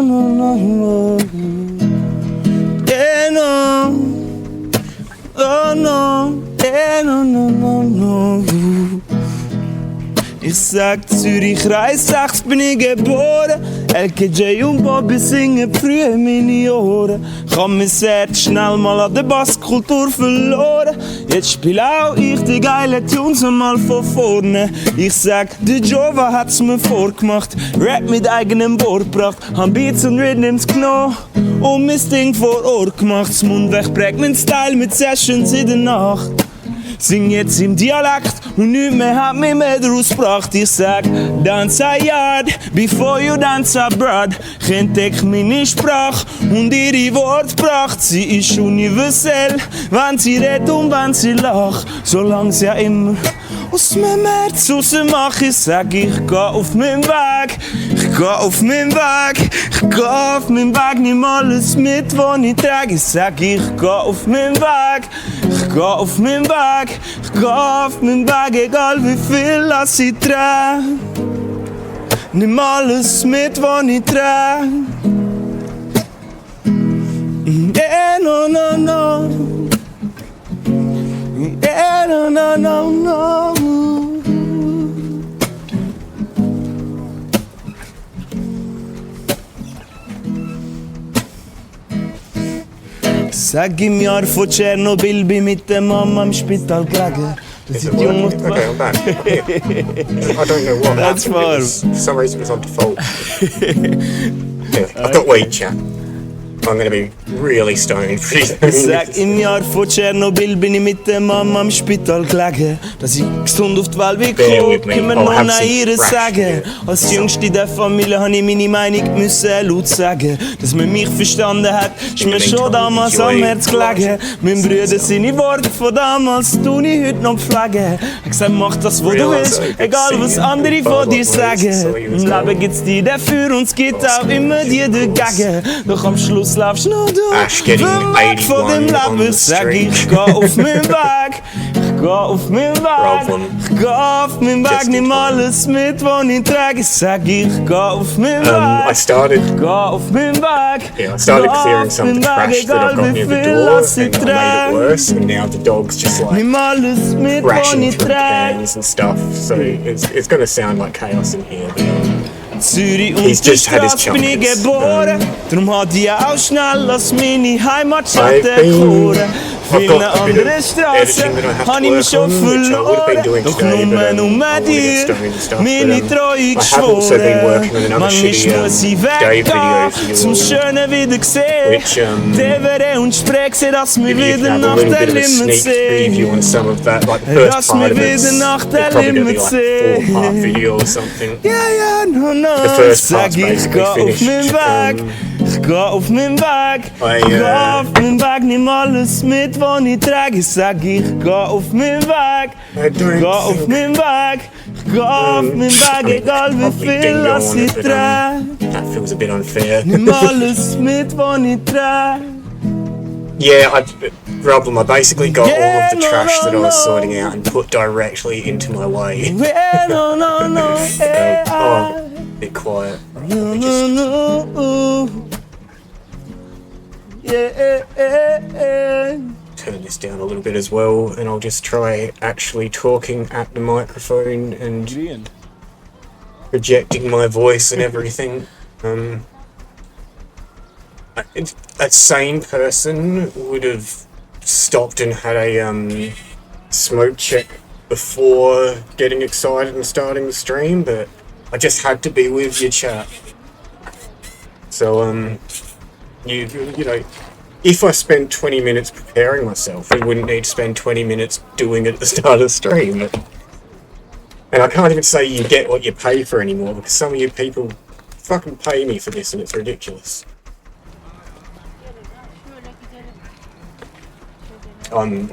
no. Yeah, no. Oh no. Yeah, no. Ich sag Zürich Reis, 6 bin ich geboren. LKJ und Bobby singen früh in meine Ohren. Ich hab mein Herz schnell mal an der Basskultur verloren. Jetzt spiel auch ich die geile Tunes mal von vorne. Ich sag, der Jova hat's mir vorgemacht. Rap mit eigenem Wort gebracht. Han Beats und Rhythms genommen und mein Ding vor Ort gemacht. Das Mundwerk prägt mein Style mit Sessions in der Nacht. Sing jetzt im Dialekt und nichts mehr hat mich mehr daraus gebracht. Ich sag, dance a yard, before you dance abroad. Ich entdeck meine Sprache und ihre Wortpracht. Sie ist universell, wenn sie redet und wenn sie lacht. Solange sie ja immer aus meinem Herz raus macht. Ich sag, ich geh auf meinen Weg. Ich geh auf meinen Weg. Ich geh auf meinen Weg, nimm alles mit, was ich trage. Ich sag, ich geh auf meinen Weg. Ich geh auf meinen Weg. Ich geh auf meinen Weg, egal wie viel lass ich trage. Nimm alles mit, was ich trage. Yeah, no. Yeah, no. Sag im Jahr von Tschernobyl bin mit der Mama im Spital gelegen. Okay, I'm back. I don't know what That's happened. fine. For some reason it was on default. Anyway, I've got weed chat. I'm going to be really stoned pretty soon. Sag im Jahr von Tschernobyl bin ich mit der Mama im Spital gelegen. Dass ich gesund auf die Welt wie geguckt, können wir noch nach ihr sagen. Als Jüngste der Familie habe ich meine Meinung müssen laut sagen. Dass man mich verstanden hat, ist mir schon damals am Herz gelegen. Mein Brüder seine Worte von damals tun ich heute noch pflegen. Er hat gesagt, mach das, was du willst, egal was andere von dir sagen. Im Leben gibt's die dafür und es gibt auch immer die dagegen. Doch am Schluss laufst nur du, vermacht von dem Leben. Ich sag, ich geh auf meinen Weg. Ich geh auf meinen Weg. Ich geh auf meinen Weg, nimm alles mit, was ich trage. Ich sag, ich geh auf meinen Weg. Ich geh auf meinen Weg. Yeah, I started clearing some of the trash that I've got near the door, and I made it worse, and now the dog's just like crashing through cans and stuff, so it's going to sound like chaos in here, but Zürich und die Straße bin ich geboren, darum hat ich auch schnell als meine Heimatstadt erkoren. Vielen anderen Straßen habe ich mich schon verloren, doch nur dir, meine Treue geschworen. Manchmal muss ich weggehen, zum Schönen wieder sehen, Devere und Sprechse, dass wir wieder nach der Limit sehen. Dass wir wieder nach der Limit sehen. Ja, no. Sag ich geh auf meinen Weg. Ich geh auf meinen Weg. Ich geh auf meinen Weg, nimm alles mit, was ich trage. Ich sag, ich geh auf meinen Weg. Ich geh auf meinen Weg. Ich geh auf meinen Weg, egal wie viel lass ich trage. that feels a bit unfair. Nimm alles mit, was ich trage. Yeah, problem. I basically got all of the trash that I was sorting out and put directly into my way. No. Oh, a bit quiet. Turn this down a little bit as well, and I'll just try actually talking at the microphone and projecting my voice and everything. A sane person would have stopped and had a smoke check before getting excited and starting the stream, but I just had to be with your chat. So you know, if I spent 20 minutes preparing myself, I wouldn't need to spend 20 minutes doing it at the start of the stream. And I can't even say you get what you pay for anymore, because some of you people fucking pay me for this and it's ridiculous. I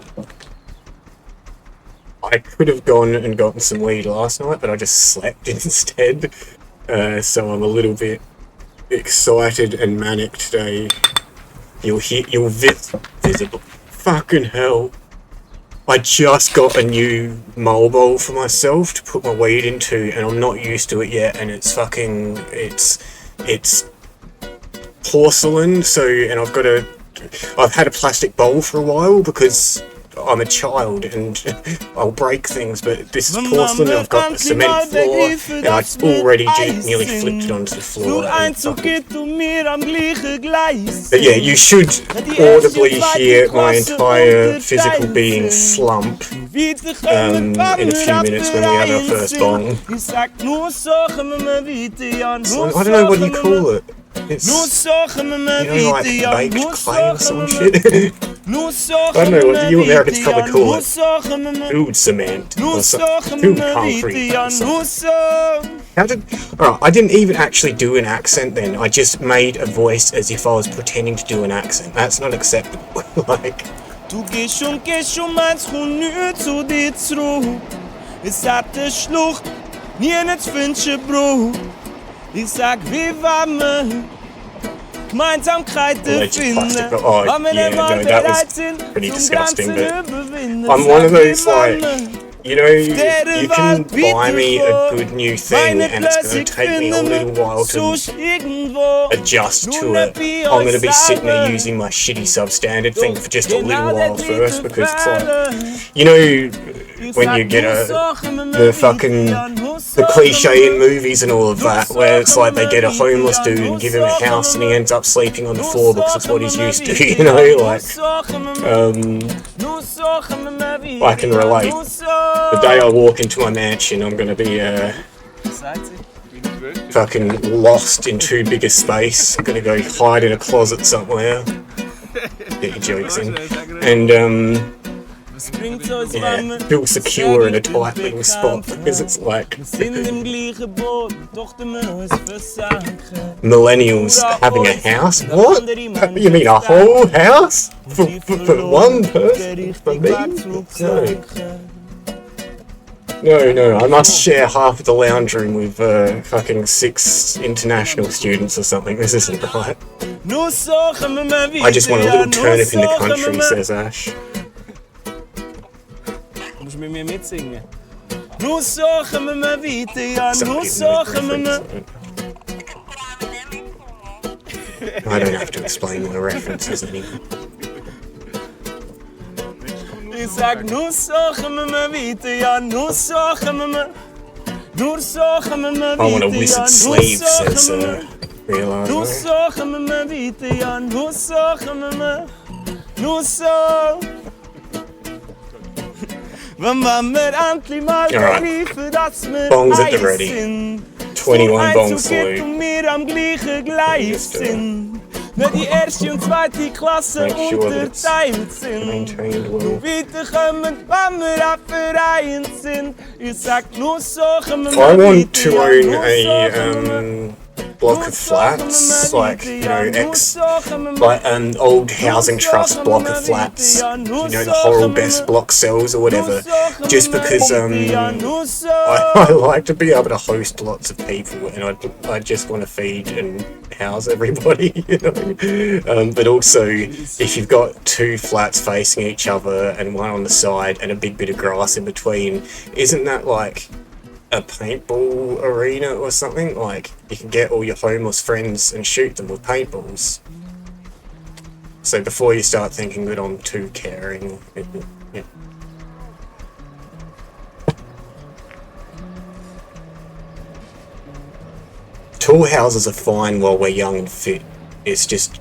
could have gone and gotten some weed last night, but I just slept instead. So I'm a little bit excited and manic today. You'll visible. Fucking hell. I just got a new mole bowl for myself to put my weed into, and I'm not used to it yet, and it's porcelain, and I've had a plastic bowl for a while because I'm a child and I'll break things, but this is porcelain and I've got a cement floor and I already nearly flipped it onto the floor. But yeah, you should audibly hear my entire physical being slump in a few minutes when we have our first bong. I don't know, what do you call it? It's, like baked clay or some shit. I don't know, what do you Americans probably call it? Food cement or something. Food concrete or something. Alright, I didn't even actually do an accent then. I just made a voice as if I was pretending to do an accent. That's not acceptable. Like... Du gehst und meinst, komm nicht zu dir zurück. Es hat eine Schlucht, nirgends findest du Bruch. Ich sag, wie war man Gemeinsamkeiten finden, weil wir immer bereit sind, zum Ganzen überwinden. I'm one of those, like, you know, you can buy me a good new thing and it's going to take me a little while to adjust to it. I'm going to be sitting there using my shitty substandard thing for just a little while first, because it's like, you know, when you get the cliche in movies and all of that, where it's like they get a homeless dude and give him a house and he ends up sleeping on the floor because it's what he's used to, you know, like, I can relate. The day I walk into my mansion, I'm gonna be, fucking lost in too big a space. I'm gonna go hide in a closet somewhere. Get your jokes in. And, yeah, feel secure in a tight little spot, because it's like millennials having a house? What? You mean a whole house? For one person? For me? No, I must share half of the lounge room with fucking 6 international students or something. This isn't right. I just want a little turnip in the country, says Ash. Musst mit mir mitsingen. Nu suchen wir mal weiter, ja, nu suchen wir mal. I don't have to explain my references anymore. Ich sag, nu suchen wir mal weiter, ja, nu suchen wir mal. Nu suchen wir mal weiter, I want a wizard sleeve, says Realize. Nu suchen wir mal weiter, ja, nu suchen wir mal. Nu suchen. Alright, bongs at the ready. 21 bong salute. Wenn die erste und zweite Klasse unterteilt sind. Weiter kommen, wenn wir auch vereint sind. Ich sag, nur suchen wir I want to own a block of flats, like, you know, like an old housing trust block of flats, you know, the Horrell Best block cells or whatever, just because I like to be able to host lots of people, and I just want to feed and house everybody, you know. But also, if you've got 2 flats facing each other and one on the side and a big bit of grass in between, isn't that like a paintball arena or something? Like, you can get all your homeless friends and shoot them with paintballs. So before you start thinking that I'm too caring, yeah. Tall houses are fine while we're young and fit. It's just,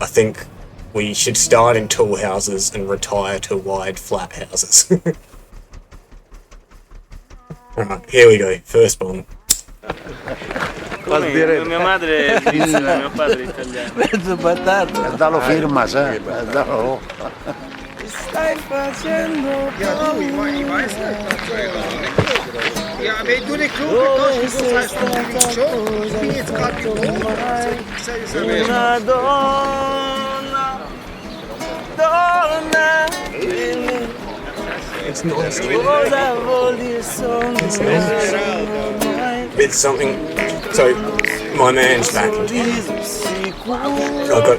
I think we should start in tall houses and retire to wide flat houses. Alright, here we go, first bomb. Mia madre è svizzera, mio padre è italiano. Mezzo patata, dallo firma, sai? Dallo. Stai facendo Ja, wenn du nicht klug bist, das heißt natürlich schon. Ich bin jetzt gerade geboren. una donna, donna. It's nice. Cosa vuol dire sono? It's something. So, my man's back in town. Go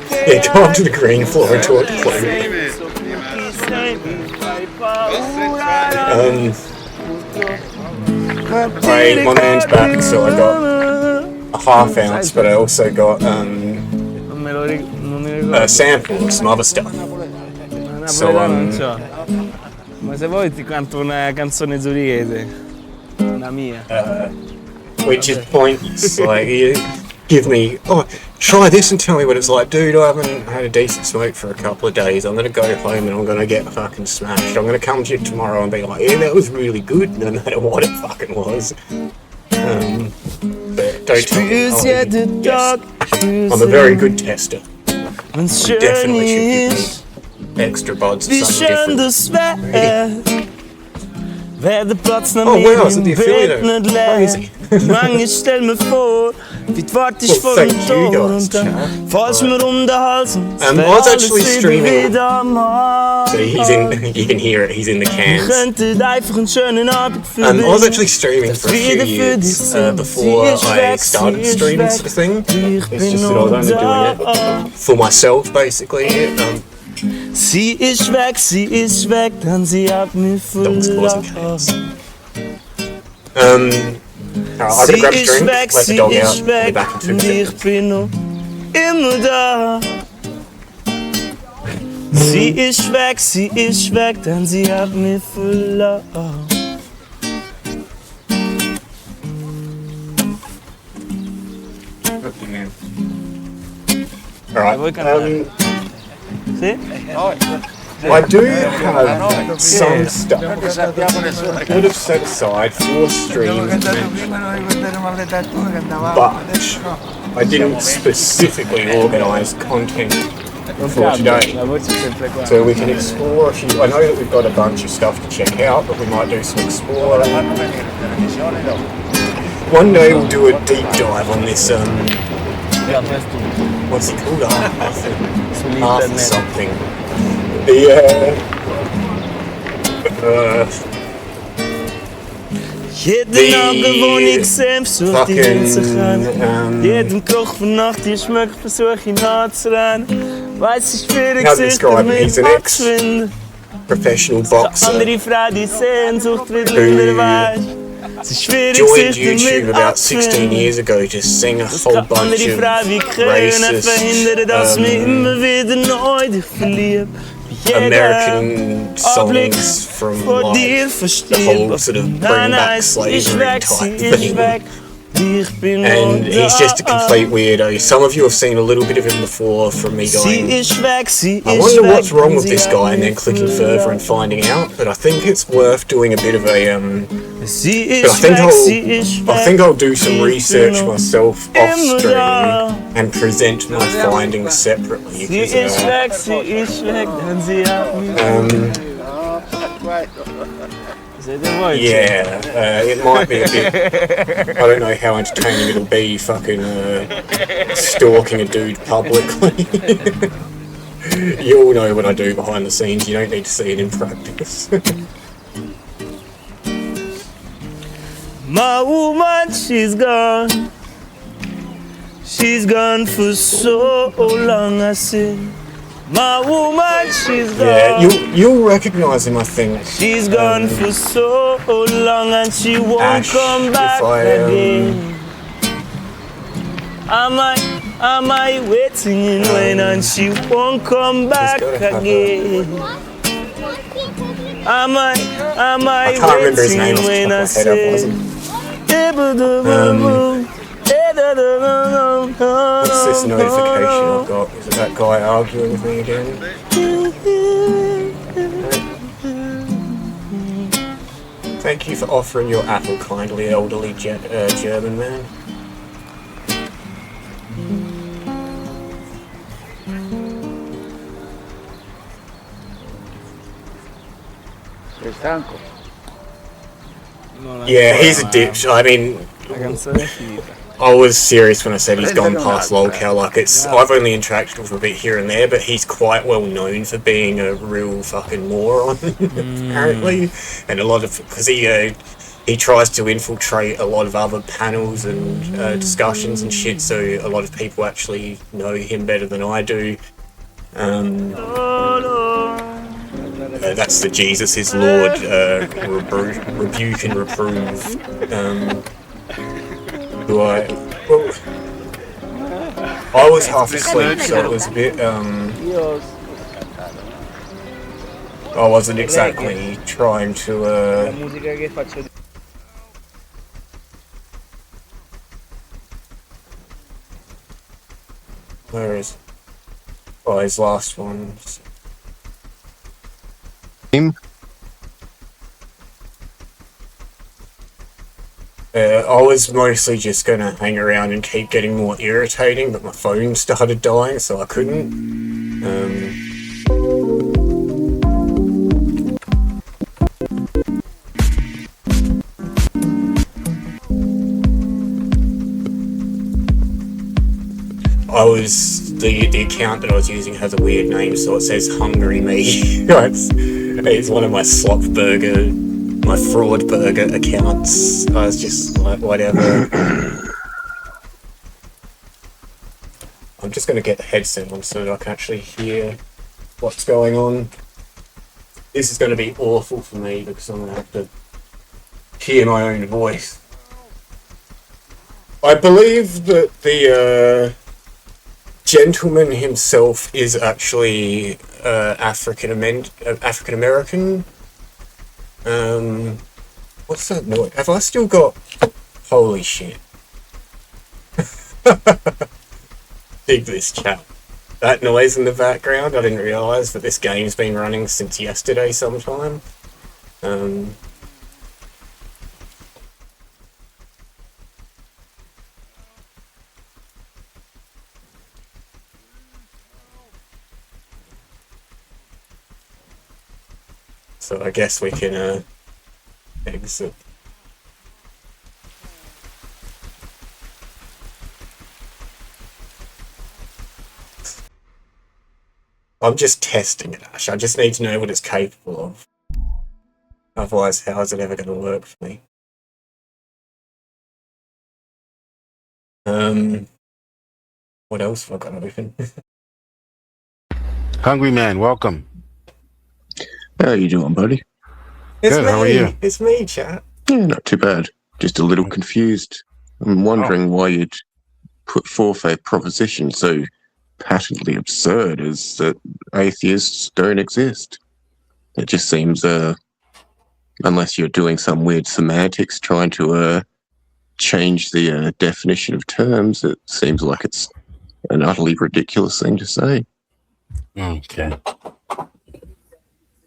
up to the green floor and talk to Chloe. My man's back, so I got a half ounce, but I also got non mi ricordo. A sample of some other stuff. Napoletano non c'ho. Ma se vuoi ti canto una canzone zurichese. Una mia. Which is pointless. Like, you give me, oh, try this and tell me what it's like. Dude, I haven't had a decent smoke for a couple of days. I'm gonna go home and I'm gonna get fucking smashed. I'm gonna come to you tomorrow and be like, yeah, that was really good, no matter what it fucking was. But don't tell me. Oh, yes. I'm a very good tester. Definitely should give me extra buds of something different. Werden plots naar Oh, mij wow, isn't the affiliate het crazy? Man, je stel me voor, wie het waard is voor thank een you toren. guys, chat. Vals me om de halsen. I was actually streaming. So you can hear it, he's in the cans. I was actually streaming for a few years before I started streaming sort of thing. It's just that I was only doing it for myself, basically. Sie ist weg, dann sie hat mich Dogs causing verlassen. chaos. I'm gonna grab a drink, let the dog out, sie and be ist back in 2 weg, seconds. ich bin noch immer da. Sie ist weg, dann sie hat mich verlassen. Alright, See? I do have some stuff I would have set aside for streams, but I didn't specifically organise content for today. So we can explore a few. I know that we've got a bunch of stuff to check out, but we might do some exploring. One day we'll do a deep dive on this, what's it called? Arthur something. Jeden Abend, wo ich selbst such die Grenze kann. fucking, Jeden Kroch von Nacht, die schmeckt, versuch ich nachzurennen. Weiß ich schwierig, How sich describe him? damit He's an ex- abzufinden. professional boxer. Andere Frau, die Sehnsucht wieder Who weiß. Es ist schwierig, joined sich YouTube damit about 16 abzufinden. years ago to sing a whole Kann bunch andere of Frau wie können verhindern, dass mich immer wieder neu dich verliebt. American songs from Vor dir like versteht, the whole sort of bring back slavery type thing. And he's just a complete weirdo. Some of you have seen a little bit of him before from me going, I wonder what's wrong with this guy, and then clicking further and finding out. But I think it's worth doing a bit of a I think I'll do some research myself off stream and present my findings separately. It might be a bit. I don't know how entertaining it'll be. Fucking stalking a dude publicly. You all know what I do behind the scenes. You don't need to see it in practice. My woman, she's gone. She's gone for so long, I said. My woman, she's gone. Yeah, you'll recognise him, I think. She's gone for so long and she won't Ash, come back if I, again. Am I waiting in vain and she won't come back again? Am I I can't remember his name off the top of my head, I wasn't. What's this notification I've got? Is it that guy arguing with me again? Thank you for offering your apple, kindly elderly German man. Stanco. Yeah, he's a dipshit. I mean, I was serious when I said he's gone past lolcow. Like, I've only interacted with him a bit here and there, but he's quite well known for being a real fucking moron, apparently. And a lot of, because he tries to infiltrate a lot of other panels and discussions and shit, so a lot of people actually know him better than I do. That's the Jesus is Lord, rebuke and reprove. I was half asleep, so it was a bit, I wasn't exactly trying to, where is, oh, his last one. I was mostly just gonna hang around and keep getting more irritating, but my phone started dying, so I couldn't. The account that I was using has a weird name, so it says Hungry Me. It's one of my slop burger, my fraud burger accounts. I was just like, whatever. I'm just gonna get the headset on so that I can actually hear what's going on. This is gonna be awful for me because I'm gonna have to hear my own voice. I believe that the gentleman himself is actually African American. What's that noise? Have I still got? Holy shit! Dig this, chat. That noise in the background. I didn't realise that this game's been running since yesterday sometime. So I guess we can exit. I'm just testing it, Ash. I just need to know what it's capable of. Otherwise, how is it ever going to work for me? What else have I got open? Hungry Man, welcome. How you doing, buddy? It's Good, me. how are you? It's me, chat. Yeah, not too bad. Just a little confused. I'm wondering why you'd put forth a proposition so patently absurd as that atheists don't exist. It just seems, unless you're doing some weird semantics trying to change the definition of terms, it seems like it's an utterly ridiculous thing to say. Okay.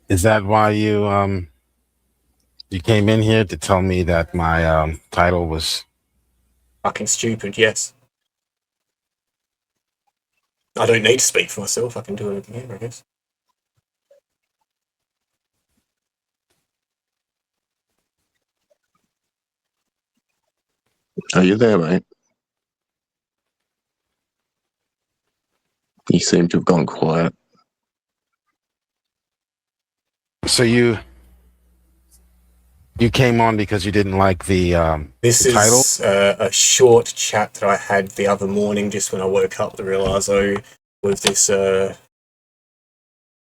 Is that why you you came in here to tell me that my title was Fucking stupid, yes. I don't need to speak for myself. I can do it again, I guess. Are you there, mate? You seem to have gone quiet. so you came on because you didn't like the This the title? is a short chat that I had the other morning just when I woke up to realise, with this,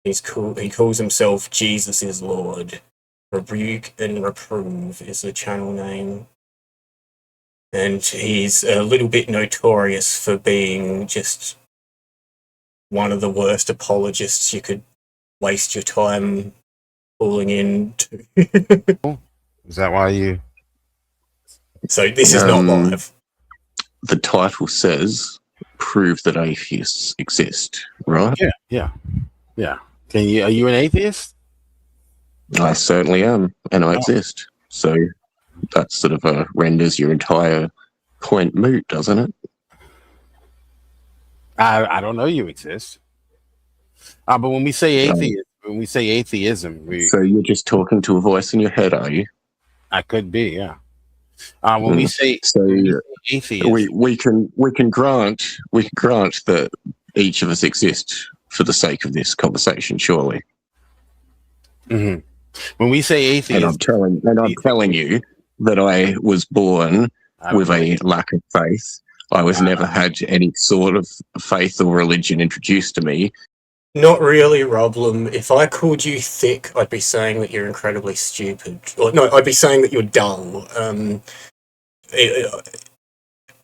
he calls himself Jesus is Lord. Rebuke and Reprove is the channel name. And he's a little bit notorious for being just one of the worst apologists you could waste your time falling into. Is that why you So this is not live. The title says, prove that atheists exist, right? Yeah. Are you an atheist? I certainly am, and I exist. So that sort of renders your entire point moot, doesn't it? I don't know you exist. But when we say atheism, So you're just talking to a voice in your head, are you? I could be, yeah. When we say atheist, we can grant that each of us exist for the sake of this conversation, surely. when we say atheist, And I'm telling you that I was born with a lack of faith. I was never had any sort of faith or religion introduced to me. Not really, Roblem. If I called you thick, I'd be saying that you're incredibly stupid. Or no, I'd be saying that you're dull.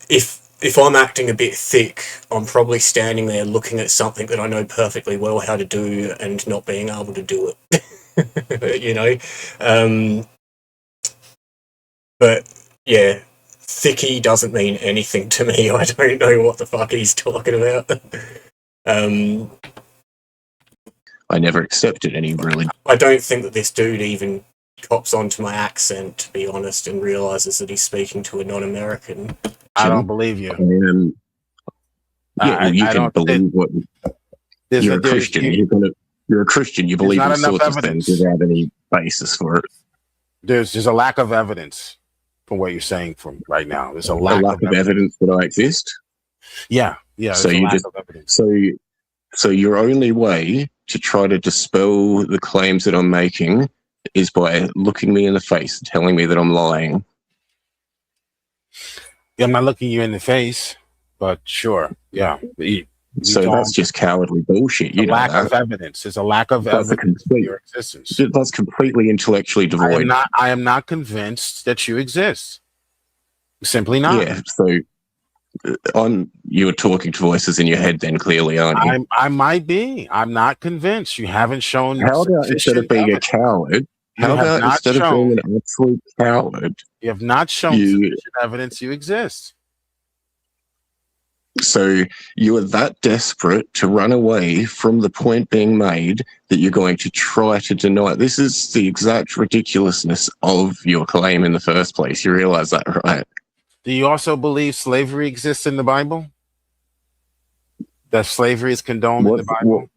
If if I'm acting a bit thick, I'm probably standing there looking at something that I know perfectly well how to do and not being able to do it. You know? But yeah, thicky doesn't mean anything to me. I don't know what the fuck he's talking about. I never accepted any really. I don't think that this dude even cops onto my accent, to be honest, and realizes that he's speaking to a non-American. I don't believe you. Yeah, well, you can believe what you're a Christian. You're a Christian. You believe all sorts of things without any basis for it. There's a lack of evidence from what you're saying from right now. There's a lack of evidence that I exist. Yeah. So you just so your only way to try to dispel the claims that I'm making is by looking me in the face and telling me that I'm lying. Yeah, I'm not looking you in the face, but sure. Yeah. So that's just cowardly bullshit. You know, lack of evidence. There's a lack of evidence for your existence. That's completely intellectually devoid. I am not convinced that you exist. Simply not. Yeah. So you're talking to voices in your head, then clearly, aren't you? I might be. I'm not convinced. You haven't shown. How about instead of being a coward? How about instead of being an absolute coward? You have not shown sufficient evidence you exist. So you are that desperate to run away from the point being made that you're going to try to deny it. This is the exact ridiculousness of your claim in the first place. You realize that, right? Do you also believe slavery exists in the Bible? That slavery is condoned in the Bible?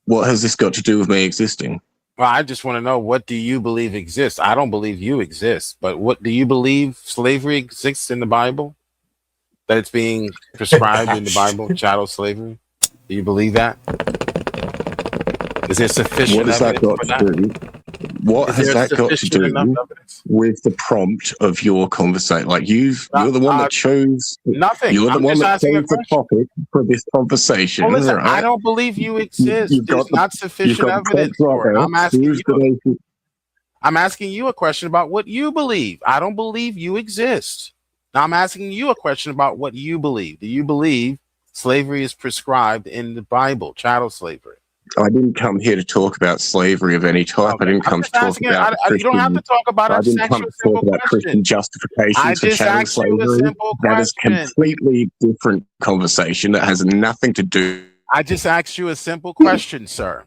What has this got to do with me existing? Well, I just want to know, what do you believe exists? I don't believe you exist, but what do you believe slavery exists in the Bible? That it's being prescribed in the Bible, chattel slavery? Do you believe that? Is there sufficient evidence for that? What has that got to do with the prompt of your conversation? Like you're the one that chose nothing. You're the one that chose the topic for this conversation. Well, listen, right? I don't believe you exist. There's not sufficient evidence for it. I'm asking you a question about what you believe. I don't believe you exist. Now I'm asking you a question about what you believe. Do you believe slavery is prescribed in the Bible, chattel slavery? I didn't come here to talk about slavery of any type. Okay. I didn't come to talk about you don't have to talk about it. I didn't come to talk about Christian justifications for chattel slavery. That is a completely different conversation that has nothing to do. I just asked you a simple question, sir.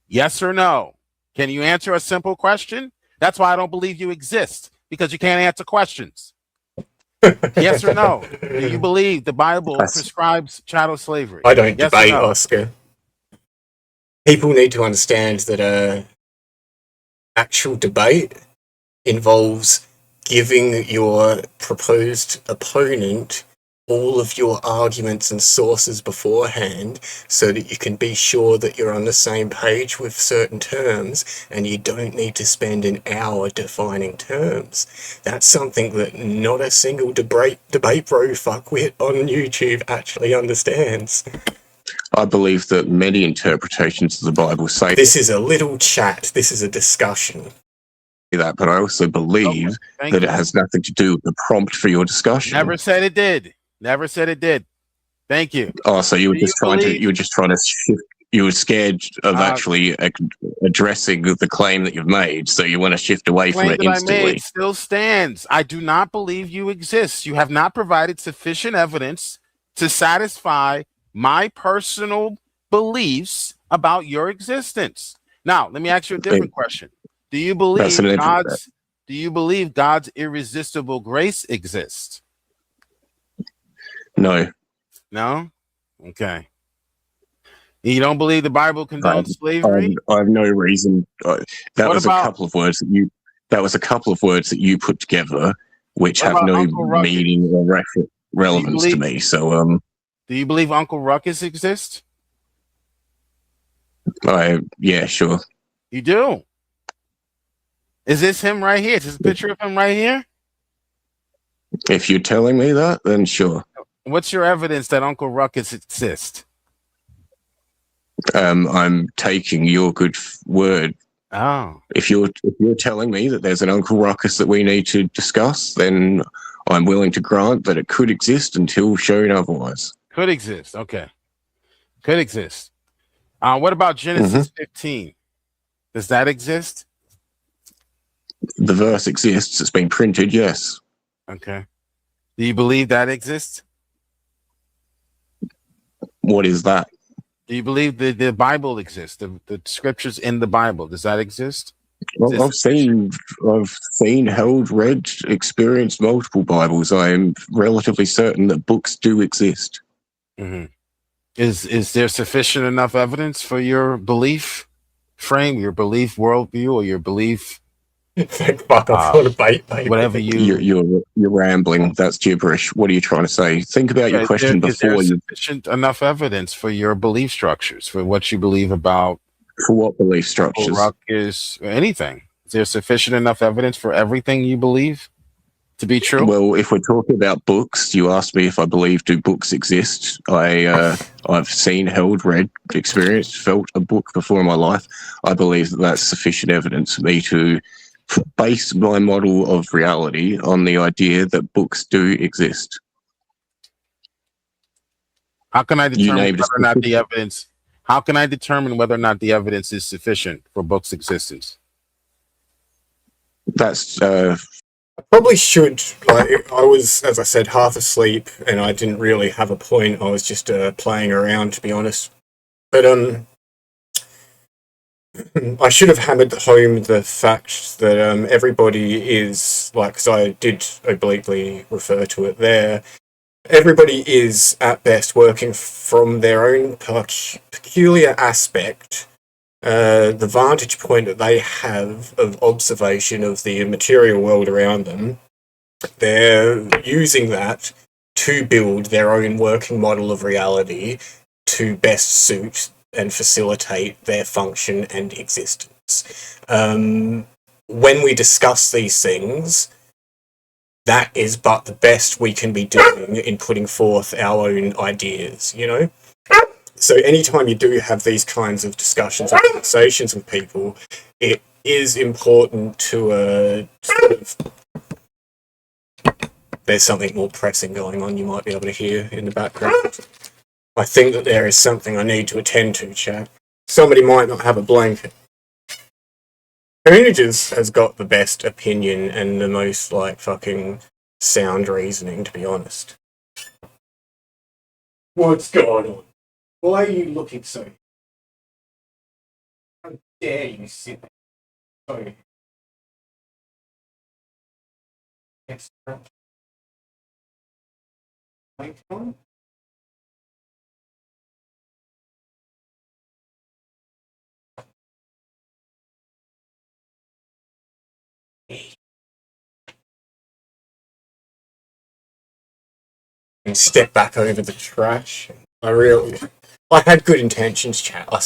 Yes or no? Can you answer a simple question? That's why I don't believe you exist, because you can't answer questions. Yes or no? Do you believe the Bible prescribes chattel slavery? I don't debate, Oscar. People need to understand that actual debate involves giving your proposed opponent all of your arguments and sources beforehand so that you can be sure that you're on the same page with certain terms and you don't need to spend an hour defining terms. That's something that not a single debate bro fuckwit on YouTube actually understands. I believe that many interpretations of the Bible say this is a little chat, this is a discussion. That, but I also believe that it has nothing to do with the prompt for your discussion. Never said it did. Never said it did. Thank you. Oh, so you were just trying to shift. You were scared of actually addressing the claim that you've made, so you want to shift away from it instantly. It still stands. I do not believe you exist. You have not provided sufficient evidence to satisfy my personal beliefs about your existence. Now, let me ask you a different question. Do you believe God's irresistible grace exists? No. No? Okay. You don't believe the Bible condones slavery? I have no reason. That was a couple of words that you put together, which have no meaning or relevance to me. So, do you believe Uncle Ruckus exists? Yeah, sure. You do? Is this him right here? Is this a picture of him right here? If you're telling me that, then sure. What's your evidence that Uncle Ruckus exists? I'm taking your good word. Oh. If you're telling me that there's an Uncle Ruckus that we need to discuss, then I'm willing to grant that it could exist until shown otherwise. Could exist. Okay. Could exist. What about Genesis 15? Does that exist? The verse exists. It's been printed, yes. Okay. Do you believe that exists? What is that? Do you believe the Bible exists? The scriptures in the Bible, does that exist? Well, I've seen, held, read, experienced multiple Bibles. I am relatively certain that books do exist. Mm-hmm. Is there sufficient enough evidence for your belief frame, your belief worldview, or your belief? Fuck off on a bait, baby. Whatever you're rambling. That's gibberish. What are you trying to say? Think about your question before. Is there sufficient enough evidence for your belief structures, for what you believe about? For what belief structures? Ruckus, anything. Is there sufficient enough evidence for everything you believe to be true? Well, if we're talking about books, you asked me if I believe do books exist. I've seen, held, read, experienced, felt a book before in my life. I believe that that's sufficient evidence for me to base my model of reality on the idea that books do exist. How can I determine whether or not the evidence? How can I determine whether or not the evidence is sufficient for books' existence? That's I probably should. Like, I was, as I said, half asleep, and I didn't really have a point. I was just playing around, to be honest. But I should have hammered home the fact that everybody is, like, because I did obliquely refer to it there, everybody is, at best, working from their own peculiar aspect, the vantage point that they have of observation of the material world around them. They're using that to build their own working model of reality to best suit and facilitate their function and existence. When we discuss these things, that is but the best we can be doing in putting forth our own ideas, you know? So anytime you do have these kinds of discussions or conversations with people, it is important to sort of... There's something more pressing going on you might be able to hear in the background. I think that there is something I need to attend to, chat. Somebody might not have a blanket. Images has got the best opinion and the most, like, fucking sound reasoning, to be honest. What's going on? Why are you looking so... How dare you sit there? Sorry. Next time. Next time? And step back over the trash. I had good intentions, chat. I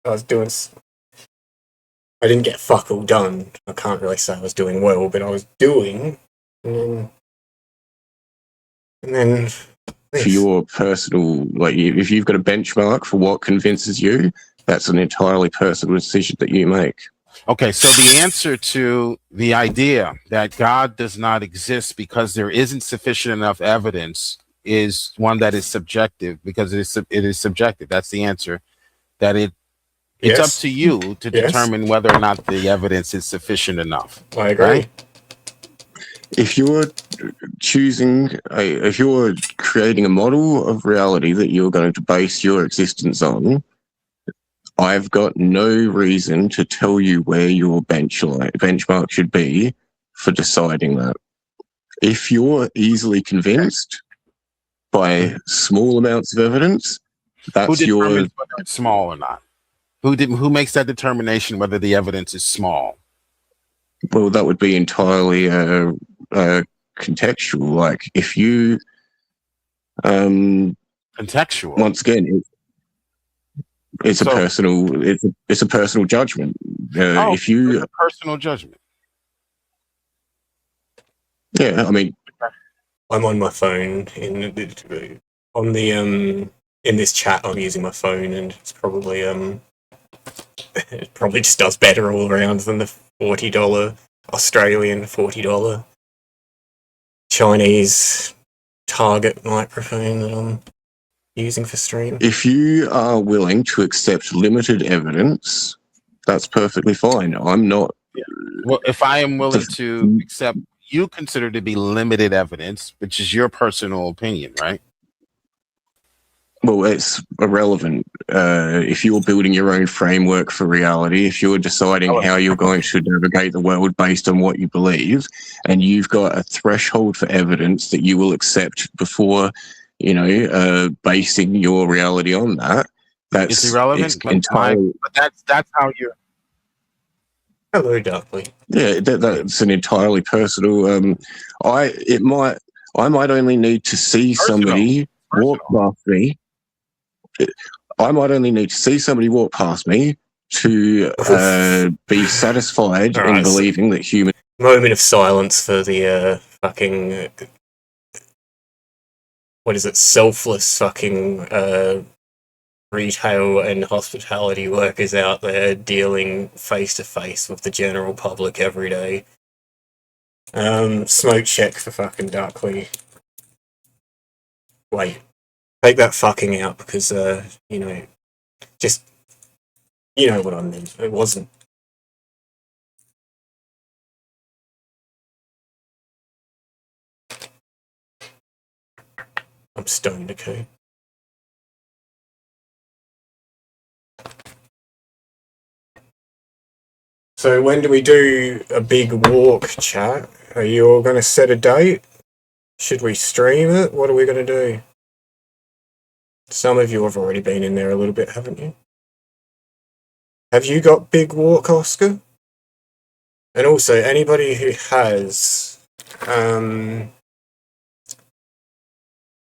was doing... I didn't get fuck all done. I can't really say I was doing well, but I was doing... And then for your personal, like, if you've got a benchmark for what convinces you, that's an entirely personal decision that you make. Okay, so the answer to the idea that God does not exist because there isn't sufficient enough evidence is one that is subjective, because it is subjective. That's the answer. That it's up to you to determine whether or not the evidence is sufficient enough. I agree. Right? If you're if you're creating a model of reality that you're going to base your existence on, I've got no reason to tell you where your benchmark should be for deciding that. If you're easily convinced by small amounts of evidence, that's your... Who determines whether it's small or not? Who makes that determination whether the evidence is small? Well, that would be entirely contextual. Like, if you... contextual? Once again, it's a personal judgment. If you... It's a personal judgment. Yeah, I mean... I'm on my phone in this chat. I'm using my phone, and it's probably it probably just does better all around than the $40 Australian $40 Chinese target microphone that I'm using for stream. If you are willing to accept limited evidence, that's perfectly fine. I'm not. Well, if I am willing to accept you consider to be limited evidence, which is your personal opinion, right? Well, it's irrelevant. If you're building your own framework for reality, if you're deciding how you're going to navigate the world based on what you believe, and you've got a threshold for evidence that you will accept before, basing your reality on that, It's irrelevant, entirely. but that's how you're. Hello, Darkly. Yeah, that's an entirely personal. I might only need to see somebody walk past me. I might only need to see somebody walk past me to be satisfied in believing that human. Moment of silence for the fucking. What is it? Selfless fucking retail and hospitality workers out there dealing face to face with the general public every day. Smoke check for fucking Darkly. Wait, take that fucking out because just you know what I meant. It wasn't. I'm stoned, okay? So when do we do a big walk, chat? Are you all going to set a date? Should we stream it? What are we going to do? Some of you have already been in there a little bit, haven't you? Have you got big walk, Oscar? And also, anybody who has...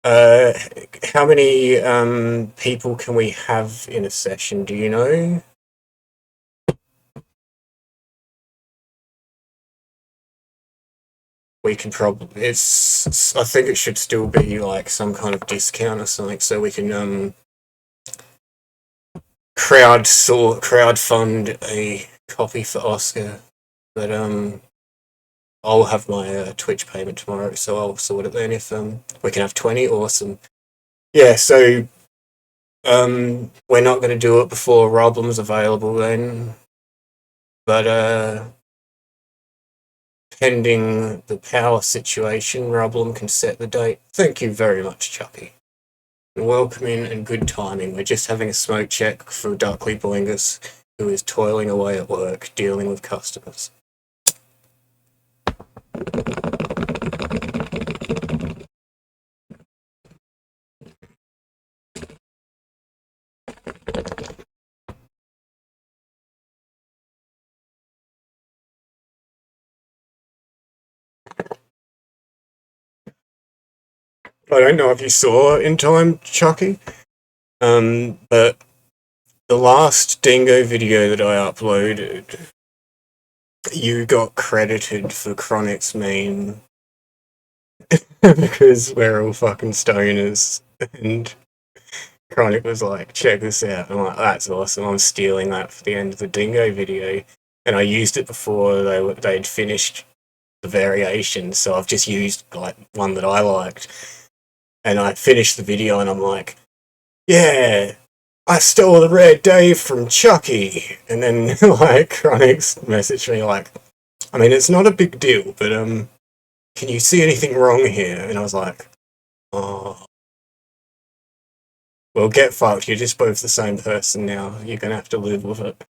how many people can we have in a session, do you know? We can probably... I think it should still be like some kind of discount or something, so we can crowdfund a copy for Oscar. But I'll have my Twitch payment tomorrow, so I'll sort it then. If we can have 20, awesome. Yeah, so we're not going to do it before Roblem's available then, but pending the power situation, Roblem can set the date. Thank you very much, Chucky. Welcoming and good timing. We're just having a smoke check for Darkly Boingus, who is toiling away at work, dealing with customers. I don't know if you saw in time, Chucky, but the last Dingo video that I uploaded, you got credited for Chronic's meme because we're all fucking stoners, and Chronic was like, check this out. I'm like, that's awesome, I'm stealing that for the end of the Dingo video, and I used it before they'd finished the variation, so I've just used like one that I liked. And I finished the video and I'm like, yeah, I stole the Red Dave from Chucky. And then like Chronix messaged me like, I mean, it's not a big deal, but can you see anything wrong here? And I was like, oh, well, get fucked. You're just both the same person now. You're gonna have to live with it.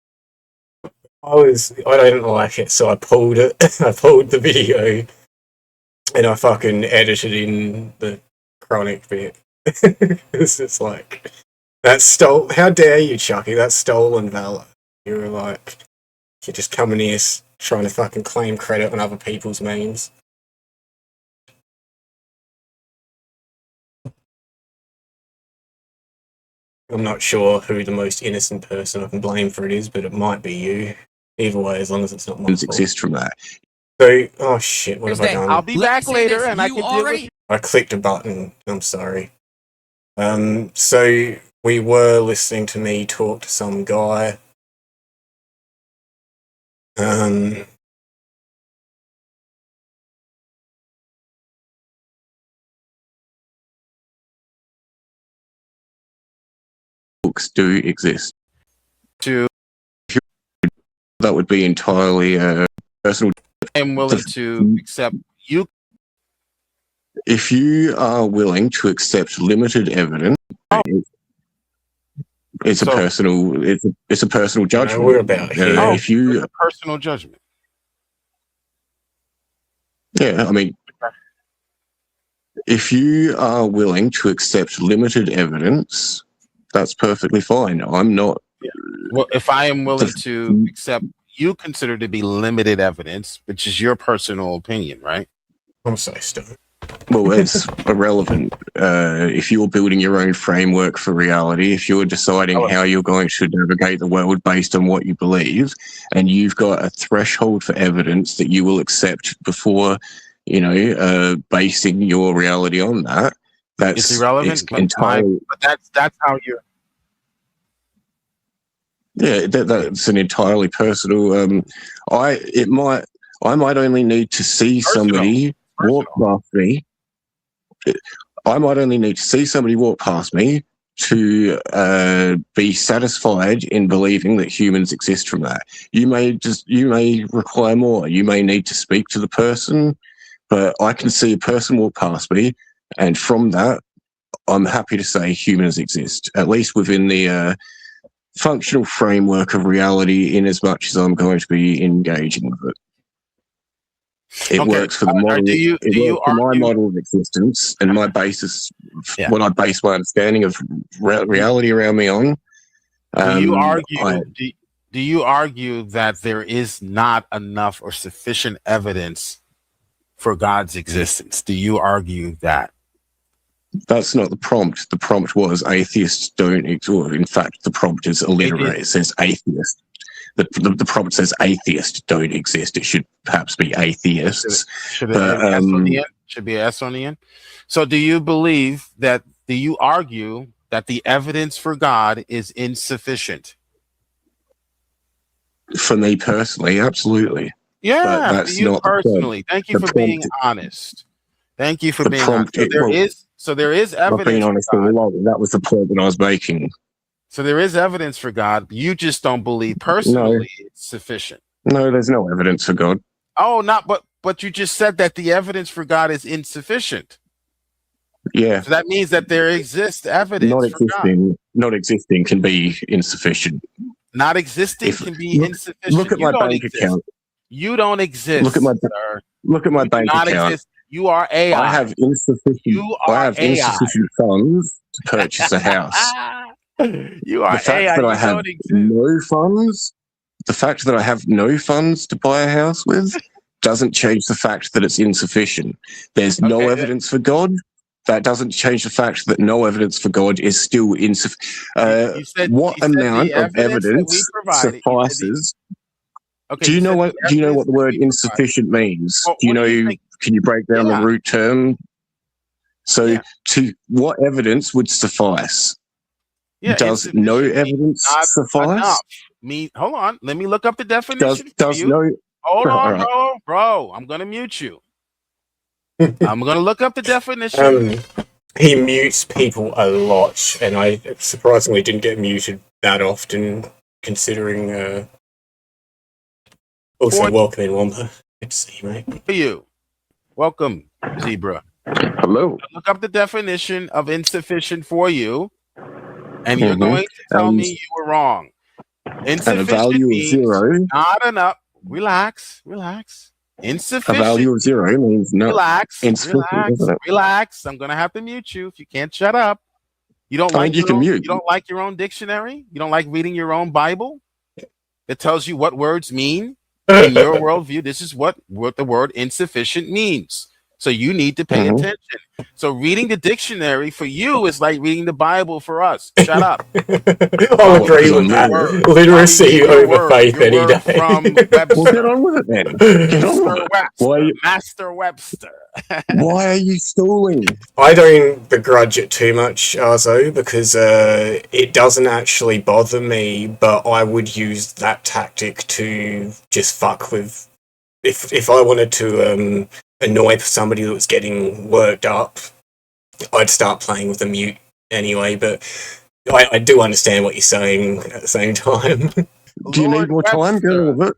I didn't like it, so I pulled it. I pulled the video, and I fucking edited in the Chronic bit. It's just like, how dare you, Chucky? That's stolen valor. You were like, you're just coming here trying to fucking claim credit on other people's memes. I'm not sure who the most innocent person I can blame for it is, but it might be you. Either way, as long as it's not my fault. Exist from that. So, oh shit, what have I done? I'll be back later, and I can deal with. I clicked a button. I'm sorry. So we were listening to me talk to some guy. books do exist. To That would be entirely personal. I am willing to accept you. If you are willing to accept limited evidence, it's a personal. It's a personal judgment. we're about here. If you It's a personal judgment. Yeah, I mean, if you are willing to accept limited evidence, that's perfectly fine. I'm not. Well, if I am willing to accept you consider to be limited evidence, which is your personal opinion, right? I'm so stoned. Well, it's irrelevant. If you're building your own framework for reality, if you're deciding how you're going to navigate the world based on what you believe, and you've got a threshold for evidence that you will accept before, basing your reality on that, It's irrelevant. But that's how you're. Yeah, that's an entirely personal. I might only need to see somebody walk past me. I might only need to see somebody walk past me to be satisfied in believing that humans exist from that. You may require more. You may need to speak to the person, but I can see a person walk past me, and from that, I'm happy to say humans exist, at least within the functional framework of reality, in as much as I'm going to be engaging with it. It works for the model. It works for my model of existence and my basis, what I base my understanding of reality around me on. Do you argue? Do you argue that there is not enough or sufficient evidence for God's existence? Do you argue that? That's not the prompt. The prompt was atheists don't exist. In fact, the prompt is alliterated. It says atheist. The prompt says atheists don't exist. It should perhaps be atheists. Should be an S on the end. So do you believe that, do you argue that the evidence for God is insufficient? For me personally, absolutely. Yeah, but that's for you not personally. Thank you for being honest. Thank you for being honest. So there is evidence. Being honest, that was the point that I was making. So there is evidence for God. You just don't believe personally it's sufficient. No, there's no evidence for God. Oh, but you just said that the evidence for God is insufficient. Yeah. So that means that there exists evidence for God. Not existing can be insufficient. Not existing can be insufficient. Look at my bank account. You don't exist. Look at my bank account. Exist. You are AI. I have insufficient funds to purchase a house. You are the fact AI. That I have no funds. The fact that I have no funds to buy a house with doesn't change the fact that it's insufficient. There's no evidence for God. That doesn't change the fact that no evidence for God is still insufficient. What amount of evidence suffices? Do you know what the word insufficient means? Can you break down the root term? So, to what evidence would suffice? Does no evidence suffice? Hold on. Let me look up the definition. Hold on, bro. I'm gonna mute you. I'm gonna look up the definition. He mutes people a lot, and I surprisingly didn't get muted that often, considering. Also, welcome in, Wampa. Good to see you, mate. For you. Welcome, Zebra. Hello. Look up the definition of insufficient for you, and you're going to tell me you were wrong. Insufficient and a value means of 0. Not enough. Relax. Insufficient. A value of 0 means not Relax. I'm going to have to mute you if you can't shut up. You don't like you don't like your own dictionary? You don't like reading your own Bible? That tells you what words mean in your worldview. This is what the word insufficient means. So you need to pay attention. So reading the dictionary for you is like reading the Bible for us. Shut up. I'll agree with that. Literacy over faith any day. From Webster. Well, get on with it then. Get on with it. Master Webster. Why are you stalling? I don't begrudge it too much, Arzo, because it doesn't actually bother me, but I would use that tactic to just fuck with. If I wanted to annoy somebody that was getting worked up, I'd start playing with the mute anyway, but I do understand what you're saying at the same time. Do you need more time? Go with it.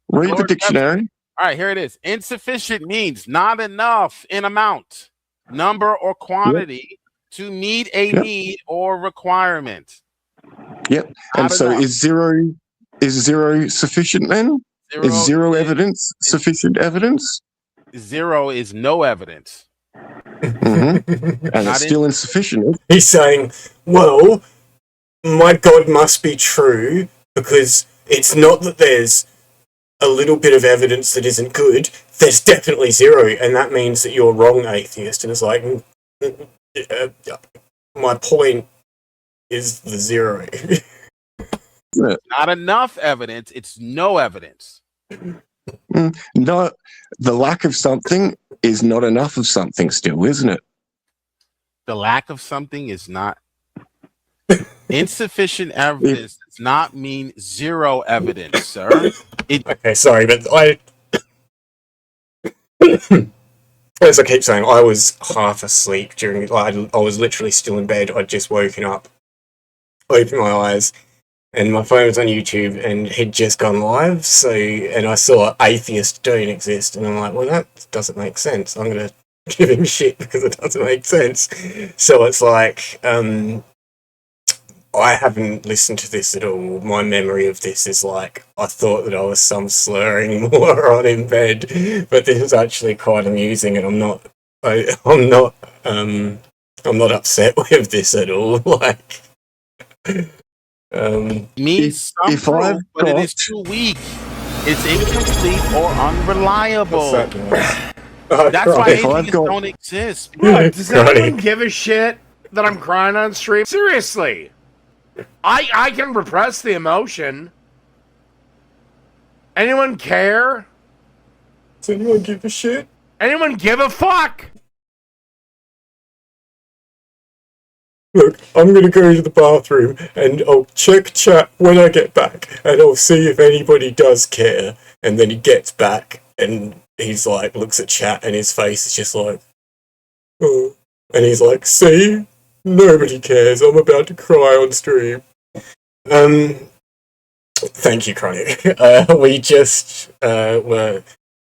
Read the Lord dictionary. All right, here it is. Insufficient means not enough in amount, number, or quantity to meet a need or requirement. Yep. And so is zero sufficient then? Is zero evidence sufficient evidence? Zero is no evidence. Mm-hmm. And it's still insufficient. He's saying, well, my God must be true because it's not that there's a little bit of evidence that isn't good. There's definitely zero, and that means that you're wrong, atheist. And it's like, my point is the zero. Not enough evidence. It's no evidence. No, the lack of something is not enough of something still, isn't it? The lack of something is not insufficient evidence. Does not mean zero evidence, sir. Okay, sorry, but as I keep saying, I was half asleep during. I was literally still in bed. I'd just woken up, opened my eyes, and my phone was on YouTube and had just gone live. So, and I saw atheists don't exist, and I'm like, well, that doesn't make sense. I'm gonna give him shit because it doesn't make sense. So it's like, I haven't listened to this at all. My memory of this is like, I thought that I was some slurring moron in bed, but this is actually quite amusing, and I'm not upset with this at all. Like, means some proof, but it is too weak. It's incomplete or unreliable. That's why atheists don't exist. Look, does anyone give a shit that I'm crying on stream? Seriously. I can repress the emotion. Anyone care? Does anyone give a shit? Anyone give a fuck? Look, I'm gonna go to the bathroom and I'll check chat when I get back, and I'll see if anybody does care. And then he gets back and he's like, looks at chat and his face is just like, oh. And he's like, see? Nobody cares. I'm about to cry on stream. Thank you, Chronic. We just were...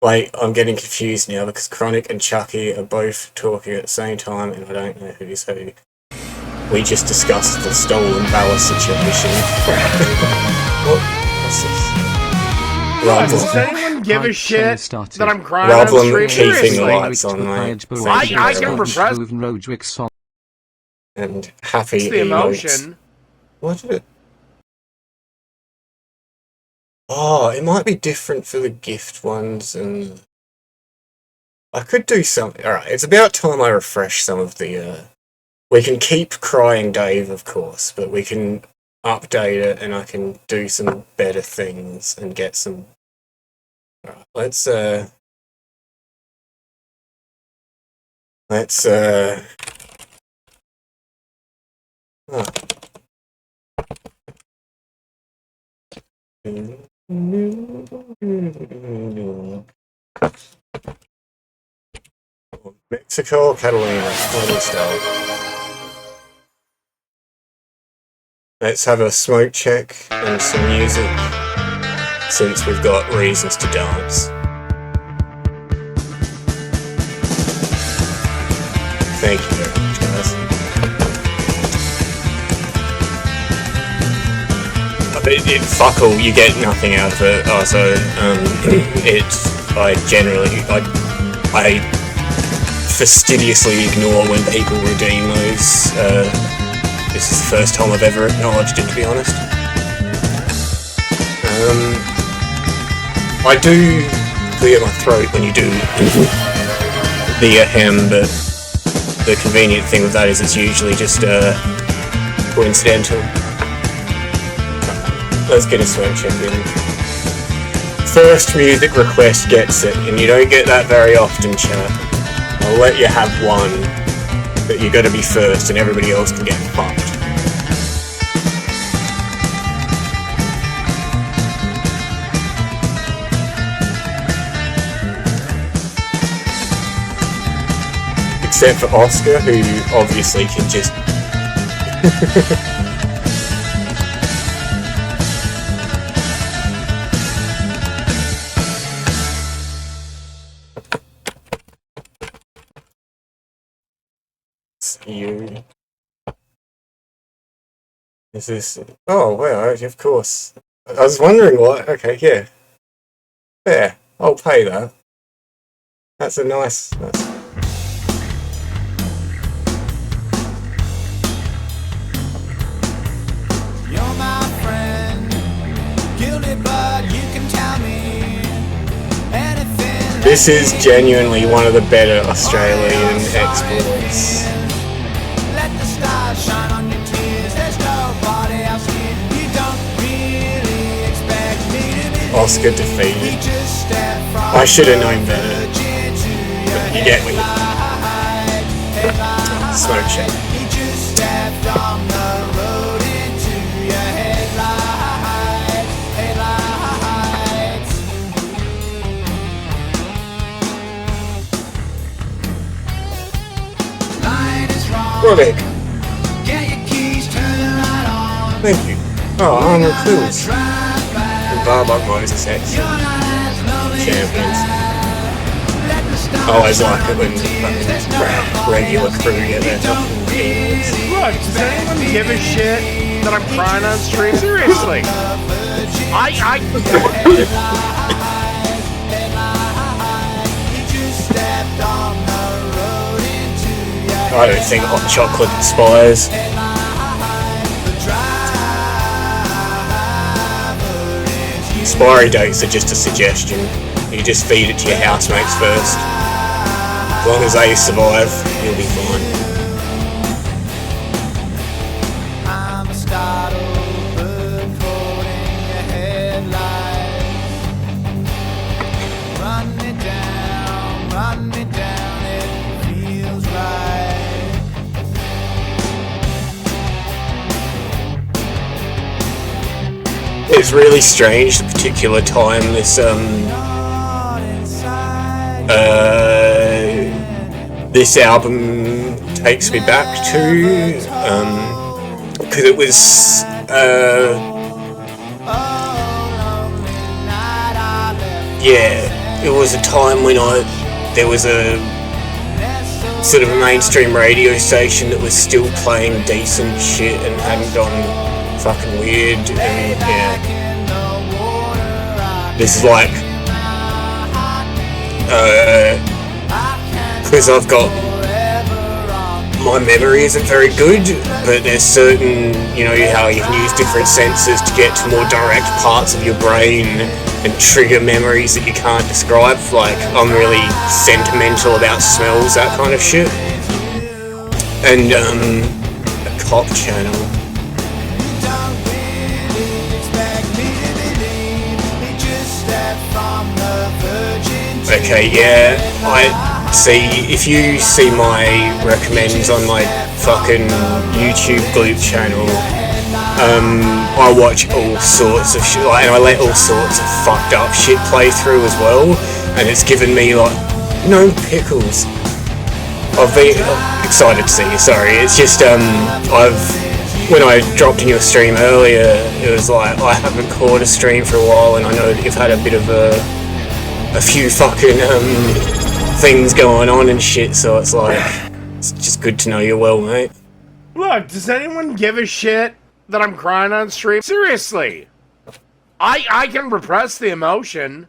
Like, I'm getting confused now because Chronic and Chucky are both talking at the same time and I don't know who's who. We just discussed the stolen valor situation. What's this? Does anyone give a shit that I'm crying Rather on than stream? keeping the lights on, mate. I can repress and happy the emotion. What did it? Oh, it might be different for the gift ones, and I could do something. Alright, it's about time I refresh some of the, we can keep crying Dave, of course, but we can update it, and I can do some better things and get some... Alright, let's oh. Mexico, Catalina, funny stuff. Let's have a smoke check and some music, since we've got reasons to dance. Thank you very much, guys. Fuck all, you get nothing out of it. Also, I fastidiously ignore when people redeem those. This is the first time I've ever acknowledged it, to be honest. I do clear my throat when you do the ahem, but the convenient thing with that is it's usually just coincidental. Let's get a smoke check in. First music request gets it, and you don't get that very often, chat. I'll let you have one, but you gotta be first and everybody else can get fucked. Except for Oscar, who obviously can just Is this? Oh, well, of course. I was wondering what. Okay, yeah. Yeah, I'll pay that. That's a nice. You're my friend, guilty, but you can tell me anything. This is genuinely one of the better Australian exports. Let the stars shine on your tears. There's nobody else here. You don't really expect me to be Oscar defeated. We just step from I should have known better. but you get me. Smoke check. You just step from the road into your headlights. Line is wrong. Roddick, Get your keys, turn the light on. thank you. Oh, Arnold Cools. Drive by. Barbara Moses X. You're not as lonely as Champions. Let the stars I always like it shine when on your tears. There's fucking nobody regular else crew here. get their You don't fucking really Look, does anyone give a shit that I'm crying on stream? Seriously. I You just stepped on the road into your I don't think hot chocolate inspires. Expiry dates are just a suggestion. You just feed it to your housemates first. As long as they survive, you'll be fine. I'm a startled bird caught in your headlights. Run me down, it feels right. It's really strange the particular time this this album takes me back to, because it was it was a time when there was a sort of a mainstream radio station that was still playing decent shit and hadn't gone fucking weird, and this is like because I've got my memory isn't very good, but there's certain, you know how you can use different senses to get to more direct parts of your brain and trigger memories that you can't describe. Like, I'm really sentimental about smells, that kind of shit. And a cop channel. Okay, yeah, I see. If you see my recommends on my fucking YouTube Gloop channel, I watch all sorts of shit, and I let all sorts of fucked up shit play through as well, and it's given me like, no pickles. I've been excited to see you. Sorry, it's just when I dropped in your stream earlier, it was like I haven't caught a stream for a while, and I know that you've had a bit of a few fucking things going on and shit, so it's like, it's just good to know you're well, mate. Look, does anyone give a shit that I'm crying on stream? Seriously. I can repress the emotion.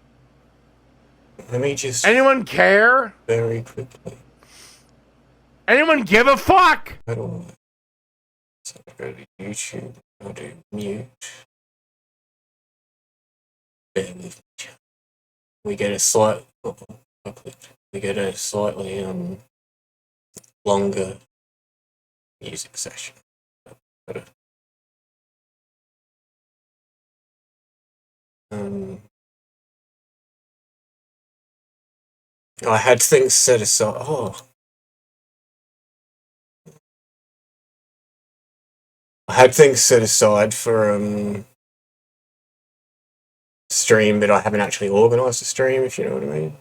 Let me just Anyone care? very quickly. Anyone give a fuck? How do I? So I go to YouTube. I'll do mute. Bear with me. We get a slightly longer music session. I had things set aside. I had things set aside for stream, but I haven't actually organised a stream, if you know what I mean.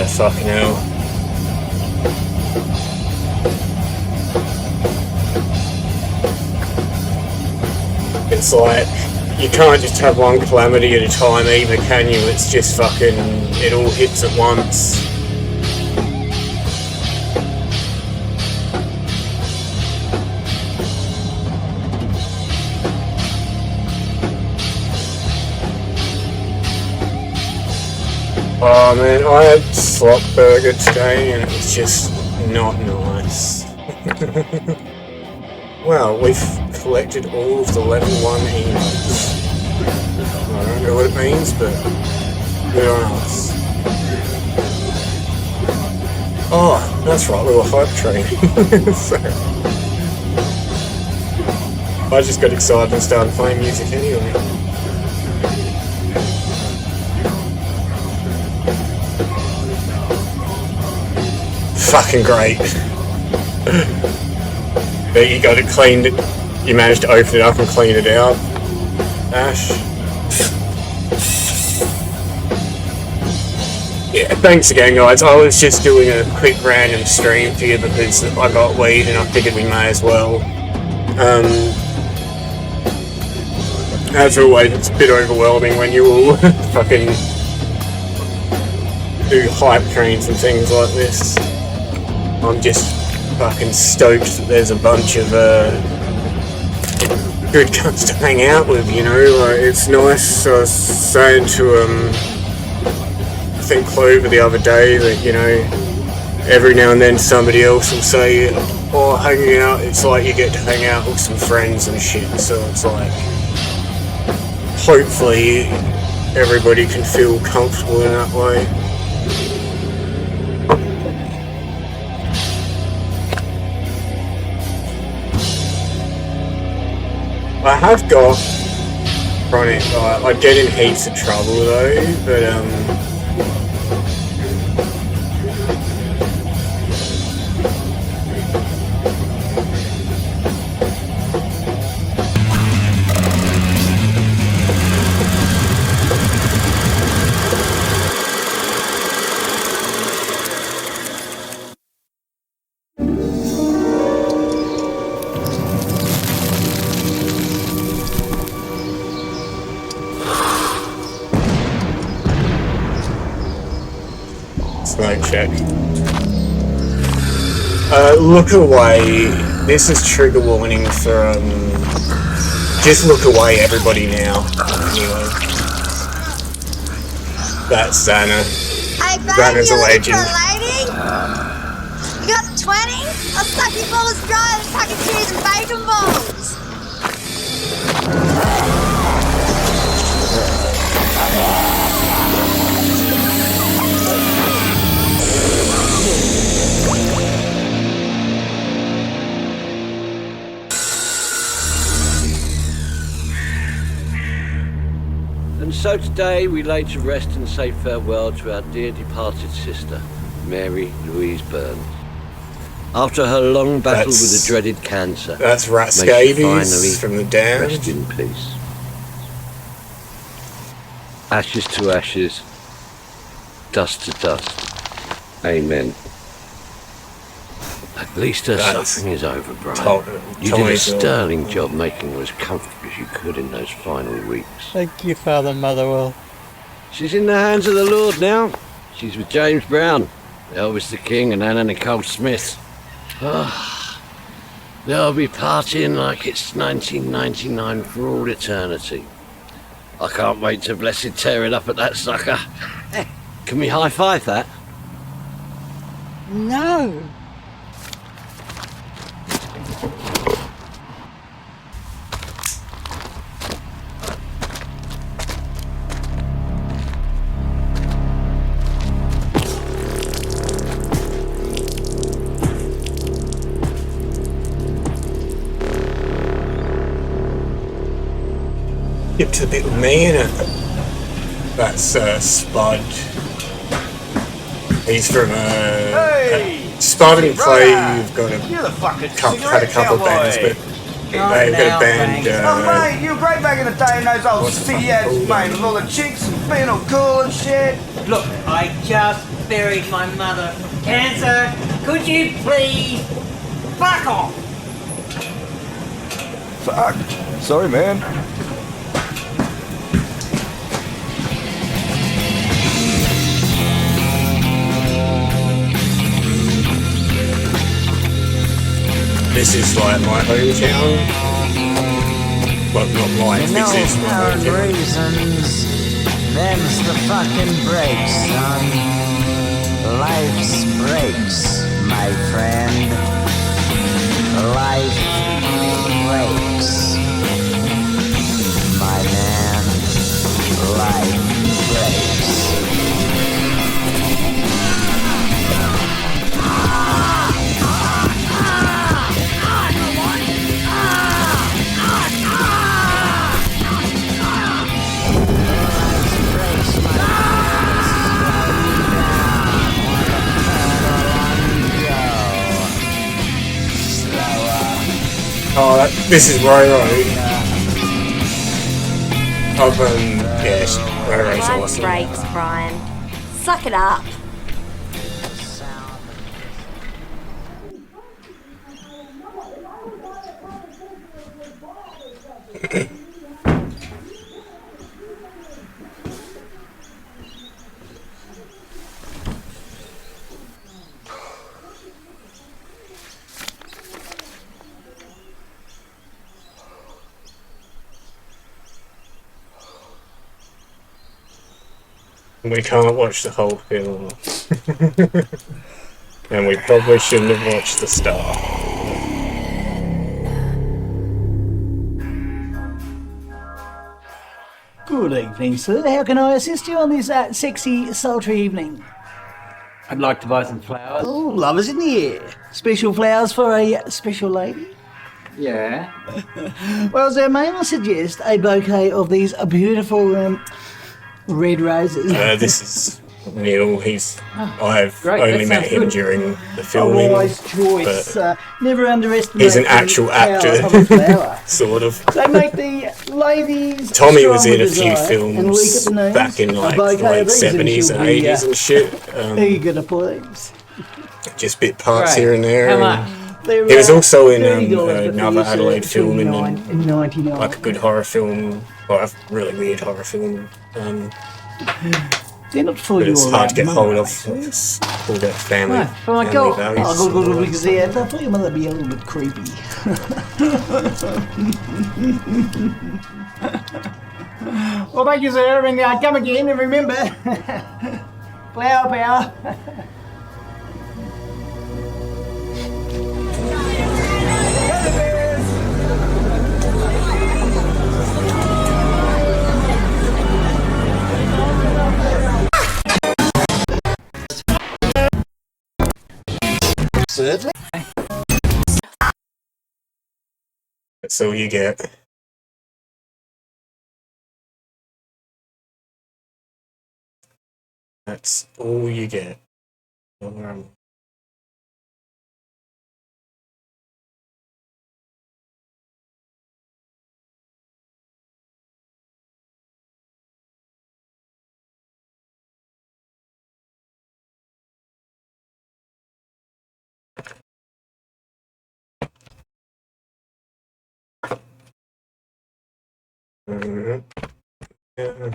Yeah, fucking hell. It's like, you can't just have one calamity at a time either, can you? It's just fucking, it all hits at once. Oh man, I had slop burger today and it's just not nice. Well, we've collected all of the level 1 emails. I don't know what it means, but good on us. Oh, that's right, we were hype training. So, I just got excited and started playing music anyway. Fucking great. But you got it cleaned, you managed to open it up and clean it out, Ash. Yeah, thanks again guys. I was just doing a quick random stream for you because I got weed and I figured we may as well. As always, it's a bit overwhelming when you all fucking do hype trains and things like this. I'm just fucking stoked that there's a bunch of good cunts to hang out with, you know, like, it's nice. I was saying to I think Clover the other day that, you know, every now and then somebody else will say, oh, hanging out, it's like you get to hang out with some friends and shit, so it's like, hopefully everybody can feel comfortable in that way. I have got chronic, I get in heaps of trouble though, but smoke check. Look away. This is trigger warning for, just look away everybody now. Anyway. That's Xana. Hey, baby, Xana's a you looking legend. for a lady? You got 20? I'll suck your balls dry and tuck your cheese and bacon balls. And so today we lay to rest and say farewell to our dear departed sister, Mary Louise Burns. After her long battle with the dreaded cancer, That's rat may she scabies from the Damned. rest in peace. Ashes to ashes, dust to dust. Amen. At least her suffering is over, Brian. You did a sterling job making her as comfortable as you could in those final weeks. Thank you, Father Motherwell. She's in the hands of the Lord now. She's with James Brown, Elvis the King and Anna Nicole Smith. Ah, they'll be partying like it's 1999 for all eternity. I can't wait to blessed tear it up at that sucker. Can we high-five that? No. Skip to the bit with me in it. That's Spud. He's from Spud and Clay. You've got had a couple of bands, but they've got a band. Oh mate, you were great back in the day in those old city ads, mate, with all the chicks and being all cool and shit. Look, I just buried my mother. Cancer, could you please fuck off? Fuck. Sorry, man. This is like my hometown. Well, not like, this is my hometown. Reasons, them's the fucking breaks, son. Life's breaks, my friend. Life breaks, my man. Life breaks. Oh, this is Roro. Yes, Roro's Life awesome. breaks, Brian. Suck it up. We can't watch the whole film. And we probably shouldn't have watched the start. Good evening, sir. How can I assist you on this sexy, sultry evening? I'd like to buy some flowers. Oh, lovers in the air. Special flowers for a special lady? Yeah. Well, sir, may I suggest a bouquet of these beautiful red roses? This is Neil. I've great, only that met sounds him good. during the A filming. wise choice. but Never underestimate he's an the actual power actor, of a flower. sort of. They make the ladies Tommy was strong in a with few desire and weak films at the knees. back in A like bouquet the late of these 70s and she'll be, 80s and shit. eager to please. Just bit parts Right. here and there. How and much? They're, He was also in $30, but another for Adelaide this, film in $99. like a good horror film, or a really weird horror film. They're not for But you it's all hard to that get hold money, of. It's all that family, Right, for my family goal. values. Oh, good, because yeah, I thought your mother would be a little bit creepy. Well, thank you, sir, and come again, and remember, flower power. Certainly. That's all you get. That's all you get. Yeah.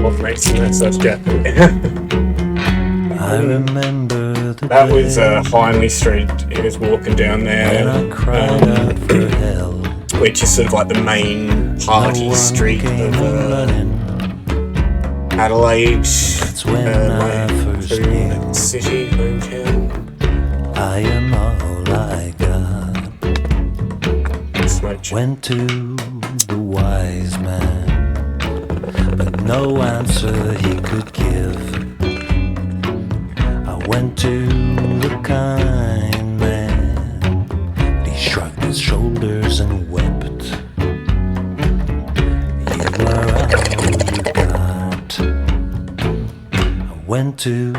What makes that such I remember the That was Hindley Street. He was walking down there, which is sort of like the main party street of Adelaide, my home city, hometown. I am all I got. Went to the wise man, but no answer he could give. I went to the kind man, he shrugged his shoulders and wept. You are all you got. I went to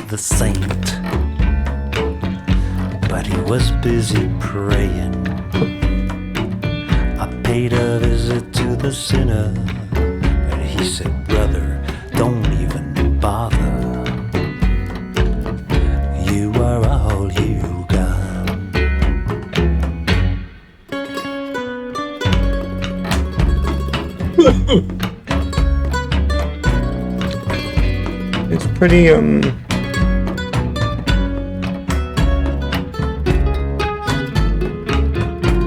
the saint, but he was busy praying. I paid a visit to the sinner, but he said, brother, don't even bother. You are all you got. It's pretty,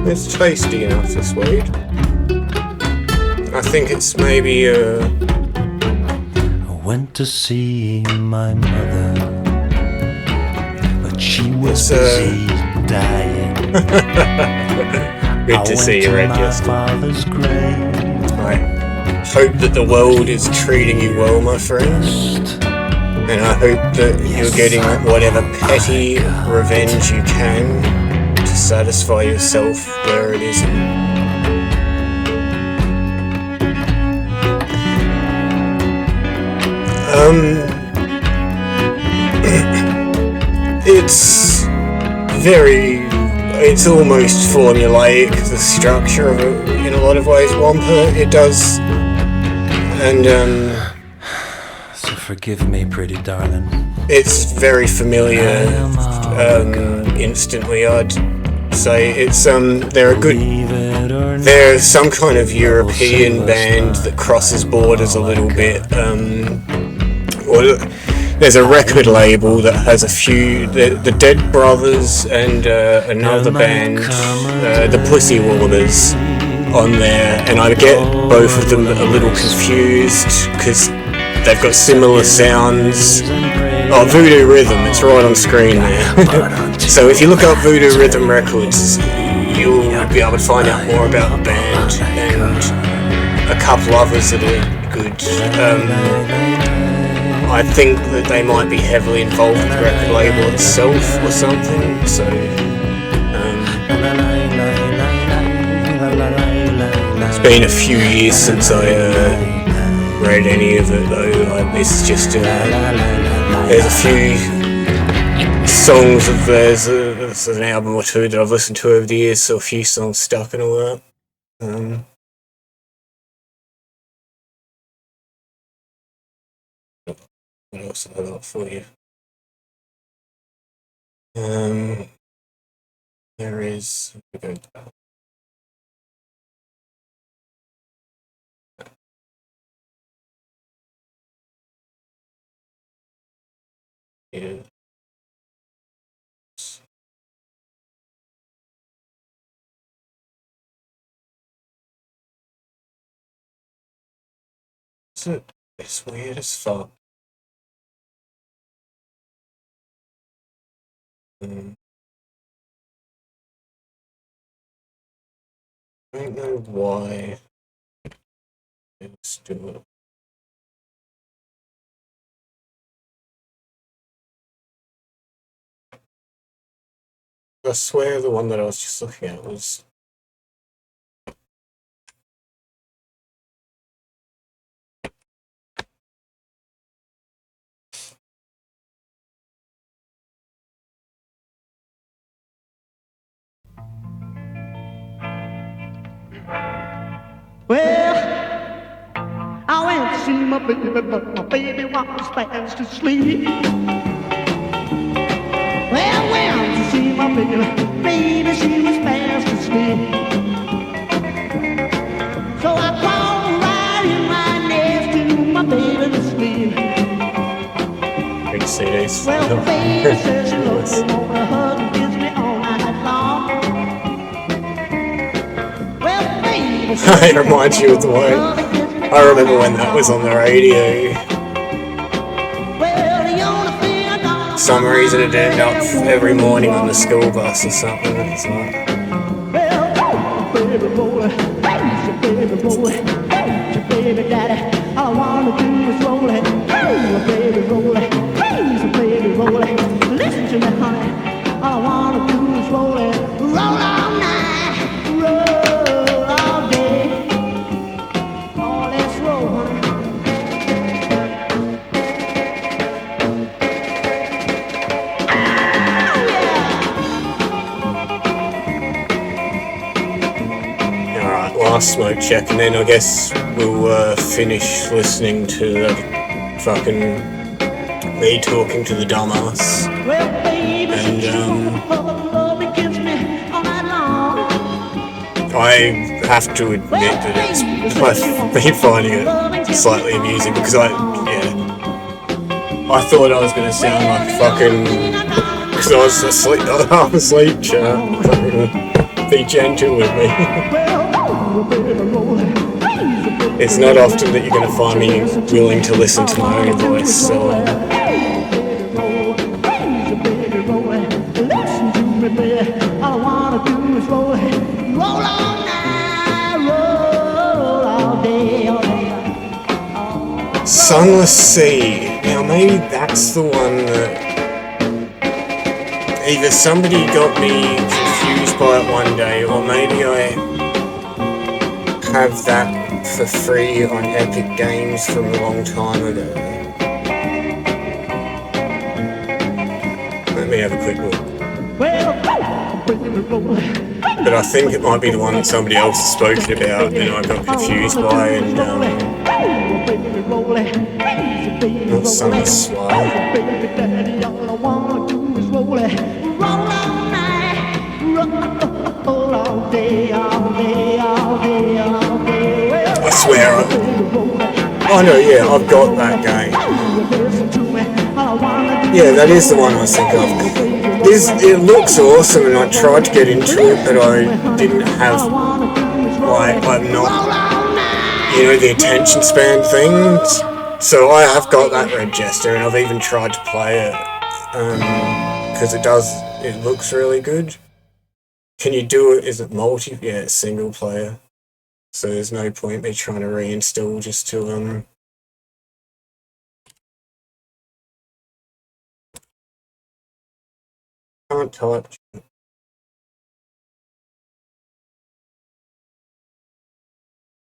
it's tasty enough, this weed. I think it's maybe, I went to see my mother, but she was busy dying. good to see you, Red Justin. I hope that the world is treating you well, my friend. And I hope that you're getting whatever petty revenge you can to satisfy yourself where it isn't. It's almost formulaic, the structure of it, in a lot of ways, Wampa. It does, and So forgive me, pretty darling. it's very familiar, instantly, I'd say. It's, they're some kind of European band that crosses borders a little bit. There's a record label that has a few, the Dead Brothers and another band, the Pussy Warmers, on there, and I get both of them a little confused because they've got similar sounds. Oh, Voodoo Rhythm, it's right on screen there. So if you look up Voodoo Rhythm Records, you'll be able to find out more about the band and a couple others that are good. I think that they might be heavily involved with the record label itself or something, so it's been a few years since I read any of it though. It's just there's a few songs of theirs, there's an album or two that I've listened to over the years, so a few songs stuck and all that. What else have I got for you? There is. Yeah. It's weird as fuck. I don't know why it's doing it. I swear the one that I was just looking at was. Well, I went to see my baby, but my baby was fast asleep. Well, I went to see my baby, she was fast asleep. So I crawled right in my nest to my baby to sleep. Good to see these. Well, the baby says she loves me, wanna hug and kiss me all night long. Well, baby says It reminds you of the one. I remember when that was on the radio. For some reason it ended up every morning on the school bus or something. It's like, baby boy, baby boy, baby daddy, all I wanna do is roll it. Baby roll it, baby roll it. Listen to me, honey, all I wanna do is roll it. Roll it. smoke check, and then I guess we'll finish listening to the fucking me talking to the dumbass. And I have to admit that I've been finding it slightly amusing because I thought I was going to sound like fucking, because I was asleep, half asleep, be gentle with me. It's not often that you're going to find me willing to listen to my own voice, so all I wanna do is roll on now, roll all day, all day. Sunless Sea. Now maybe that's the one that either somebody got me confused by it one day, or maybe I have that for free on Epic Games from a long time ago. Let me have a quick look. But I think it might be the one that somebody else has spoken about and I got confused by, and not Sunless Swell. I swear oh no, yeah, I've got that game. Yeah, that is the one I was thinking of. It looks awesome, and I tried to get into it, but I didn't have, like, I'm not, the attention span things. So I have got that Red Jester, and I've even tried to play it, because it looks really good. Can you do it? Is it multi? Yeah, it's single player. So there's no point me trying to reinstall just to, can't type.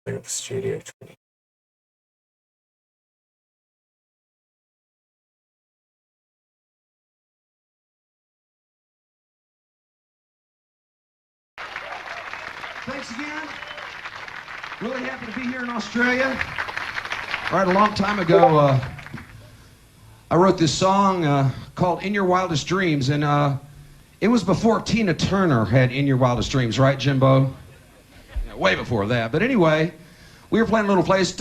I got the Studio 20. Thanks again. Really happy to be here in Australia. All right, a long time ago, I wrote this song called In Your Wildest Dreams, and it was before Tina Turner had In Your Wildest Dreams, right, Jimbo? Yeah, way before that. But anyway, we were playing a place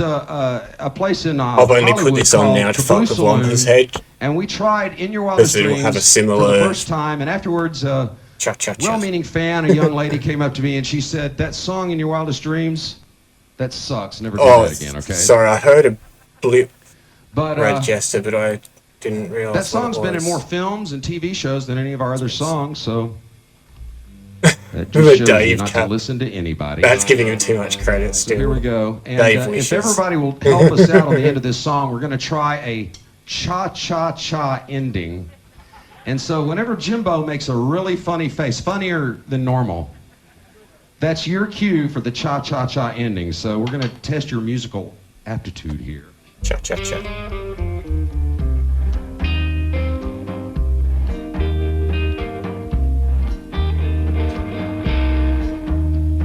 in I've only put this on now to fuck with Wonka's head. And we tried In Your Wildest Dreams have a similar for the first time, and afterwards, well-meaning fan, a young lady came up to me and she said, "That song In Your Wildest Dreams, that sucks. Never do that again, okay?" Sorry, I heard a blip. But Red Jester, but I didn't realize that song's been in more films and TV shows than any of our other songs, so that just shows you not to listen to anybody. That's giving him too much credit. So here we go. And if everybody will help us out on the end of this song, we're going to try a cha-cha-cha ending. And so whenever Jimbo makes a really funny face, funnier than normal, that's your cue for the cha-cha-cha ending. So we're going to test your musical aptitude here. Cha-cha-cha.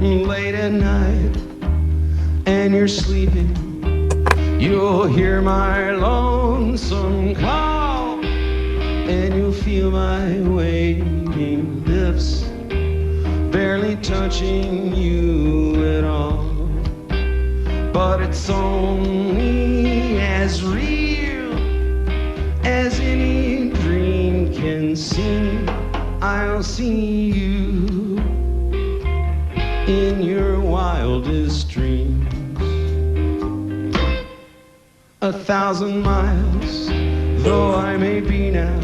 Late at night and you're sleeping, you'll hear my lonesome call, and you'll feel my waiting lips barely touching you at all. But it's only as real as any dream can seem. I'll see you in your wildest dreams. 1,000 miles, though I may be now,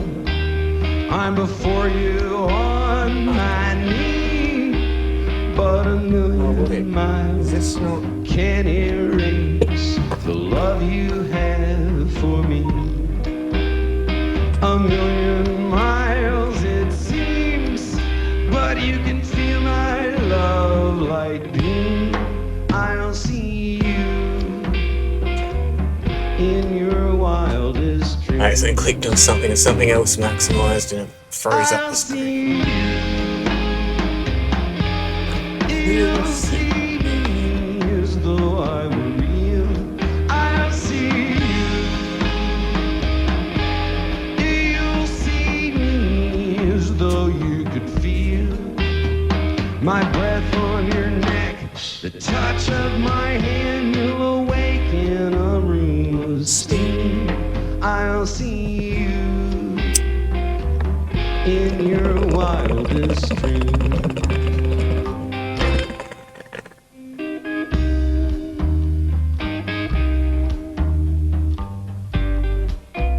I'm before you on my knee. But 1,000,000 miles can't erase the love you have for me. 1,000,000 miles it seems, but you can feel my love like beam. I'll see you in your wildest dreams. I accidentally clicked on something and something else maximized and it froze up the screen. You'll see me touch of my hand, you'll awaken a room of steam. I'll see you in your wildest dream.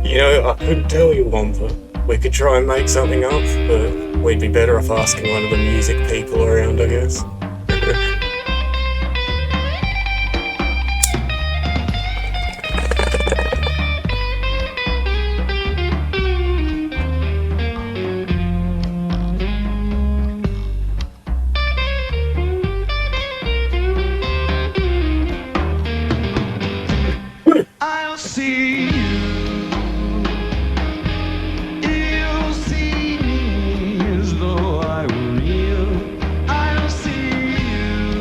You know, I couldn't tell you one, but we could try and make something up, but we'd be better off asking one of the music people around, I guess. I'll see you. You'll see me as though I were real. I'll see you.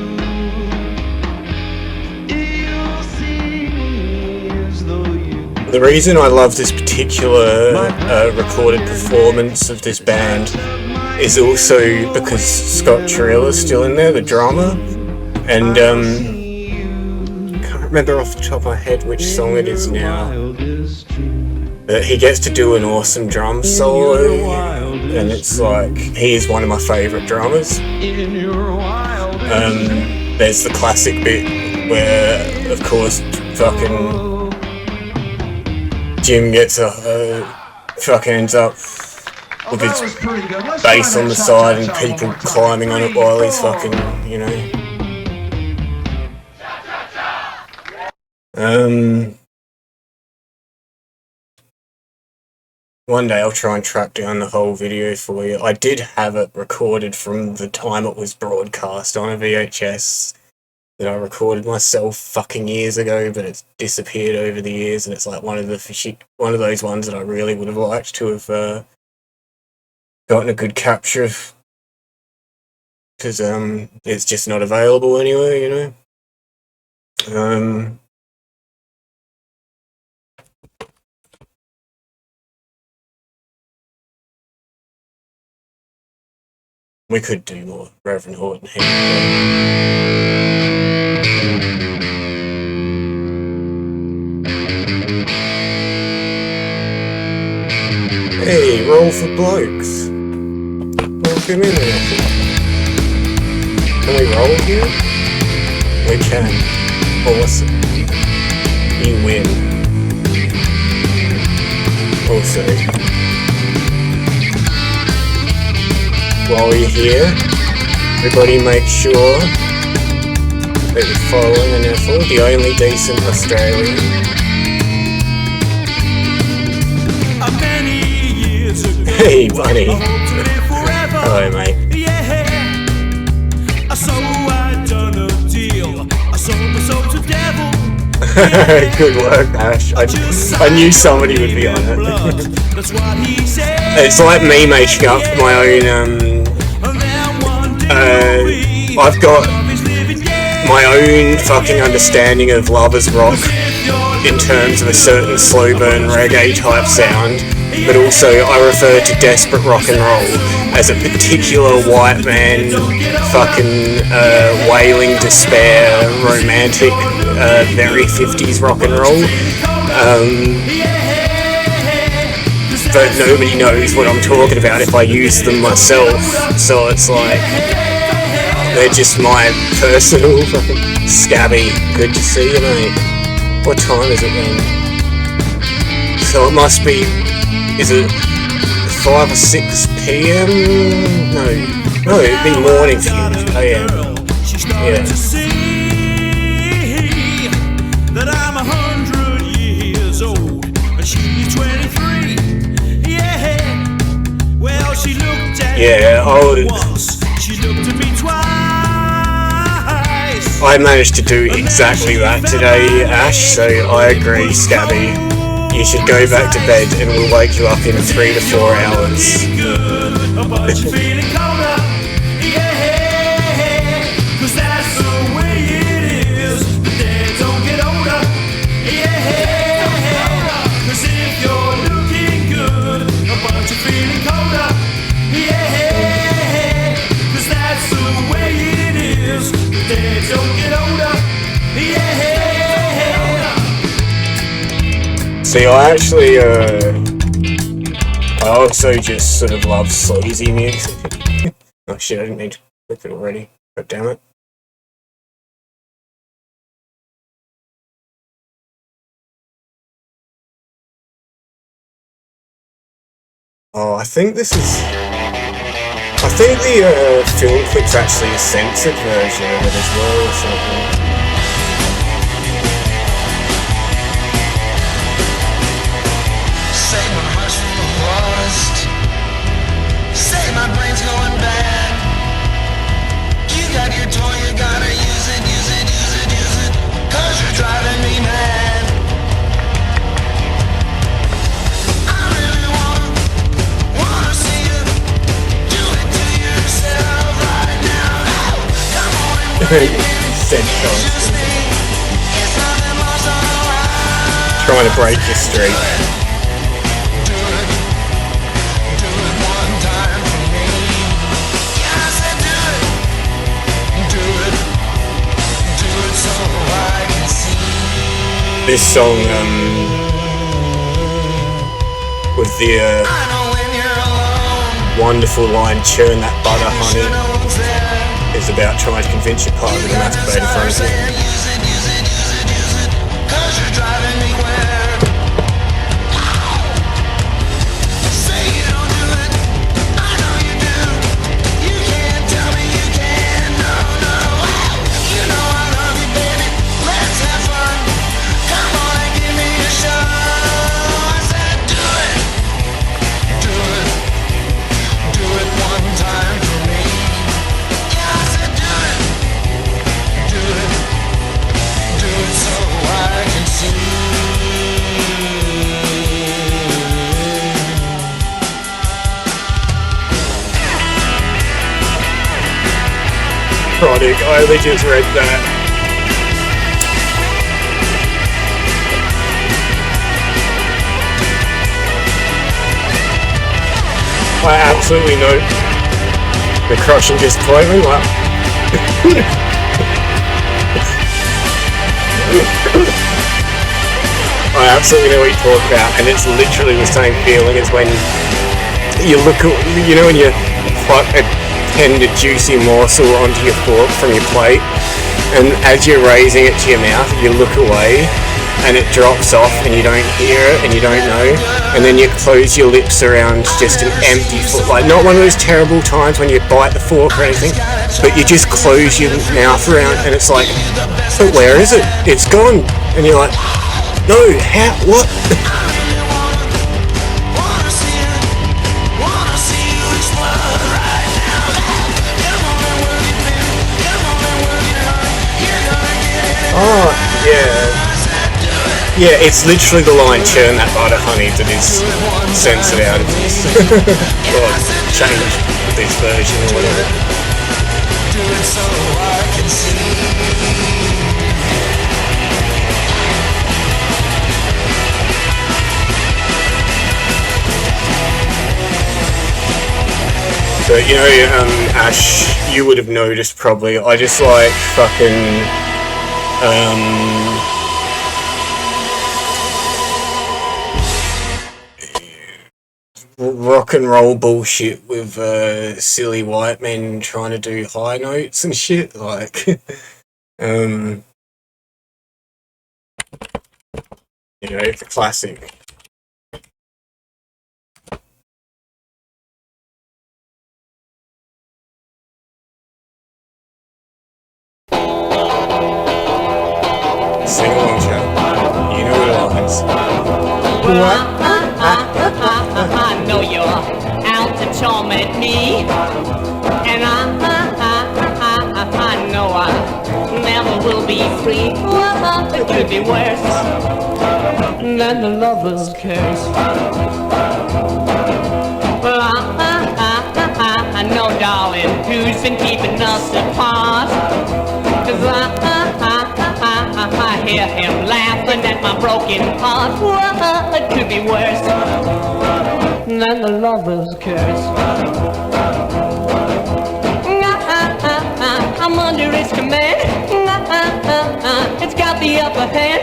You'll see me as though you. The reason I love this particular recorded performance of this band is also because Scott Turrill is still in there, the drummer, and can't remember off the top of my head which song it is now. But he gets to do an awesome drum solo, and it's like, he is one of my favourite drummers. There's the classic bit where, of course, fucking Jim gets fucking ends up with his bass on the side and people climbing on it while he's fucking, you know. One day I'll try and track down the whole video for you. I did have it recorded from the time it was broadcast on a VHS that I recorded myself fucking years ago, but it's disappeared over the years, and it's like one of those ones that I really would have liked to have gotten a good capture of, because it's just not available anywhere, you know. We could do more Reverend Horton here. Hey, roll for blokes. Welcome in there. Can we roll here? We can. Awesome. You win. Also, while you're here, everybody make sure that you're following an Ethel, the only decent Australian. Hey, buddy. Hello, mate. Good work, Ash. I knew somebody would be on it. It's like me making up my own, I've got my own fucking understanding of lovers rock in terms of a certain slow burn reggae type sound, but also I refer to desperate rock and roll as a particular white man fucking wailing despair, romantic, very 50s rock and roll. But nobody knows what I'm talking about if I use them myself, so it's like, they're just my personal fucking Scabby. Good to see you, mate. What time is it then? So it must be, is it 5 or 6 p.m? No, it'd be morning for you, a.m. Yeah. That I'm 100 years old, and she's 23. Yeah, well, she looked at me once, she looked at me twice. I managed to do exactly that today, Ash, so I agree, Scabby. You should go back to bed and we'll wake you up in 3 to 4 hours. But you're feeling colder, yeah, 'cause that's the way it is. The dead don't get older, yeah, 'cause if you're looking good, but you're feeling colder, yeah, 'cause that's the way it is. The dead don't get older. See, I actually, I also just sort of love sleazy music. Oh shit, I didn't need to click it already. God damn it. Oh, I think this is... I think the film clip's actually a censored version of it as well or something. Save my heart's full of lust. Save my brain's going bad. You got your toy, you gotta use it, use it, use it, use it. 'Cause you're driving me mad. I really wanna see you do it to yourself right now. Come on and work it. Said constantly. Trying to break your streak. This song, with the wonderful line, "Churn that butter, honey," is about trying to convince your partner to masturbate in front of you. Product, I only just read that. I absolutely know the crushing disappointment. Wow. I absolutely know what you talk about, and it's literally the same feeling as when you look at, you know, when you pluck a tender, juicy morsel onto your fork from your plate, and as you're raising it to your mouth, you look away, and it drops off, and you don't hear it, and you don't know, and then you close your lips around just an empty fork, like not one of those terrible times when you bite the fork or anything, but you just close your mouth around, and it's like, but where is it? It's gone, and you're like, no, how, what? Oh, yeah. Yeah, it's literally the line, "Churn that butter, honey," that is censored out of this. Or changed this version or whatever. Do it so I can see. But, you know, Ash, you would have noticed probably, I just like fucking, rock and roll bullshit with silly white men trying to do high notes and shit, like, you know, the classic. Sing along, chat. You know the lines. Well, I know you're out to torment me, and I know I never will be free. Well, it could be worse than the lover's curse. Well, I know, darling, who's been keeping us apart? 'Cause I hear him laughing at my broken heart. Well, it could be worse than the lover's curse. I'm under his command. It's got the upper hand.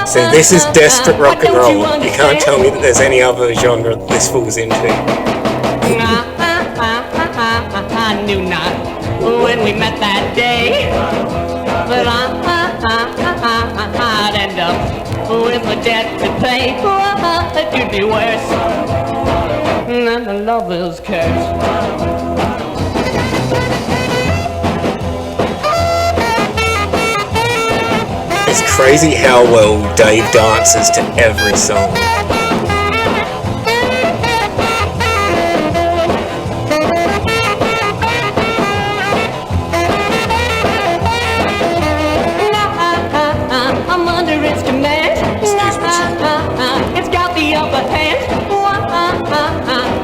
See, this is desperate rock and roll. You can't tell me that there's any other genre this falls into. I knew not when we met that day that I'd end up with a debt to pay. It could be worse than the lover's curse. It's crazy how well Dave dances to every song. I'm under its command. It's got the upper hand.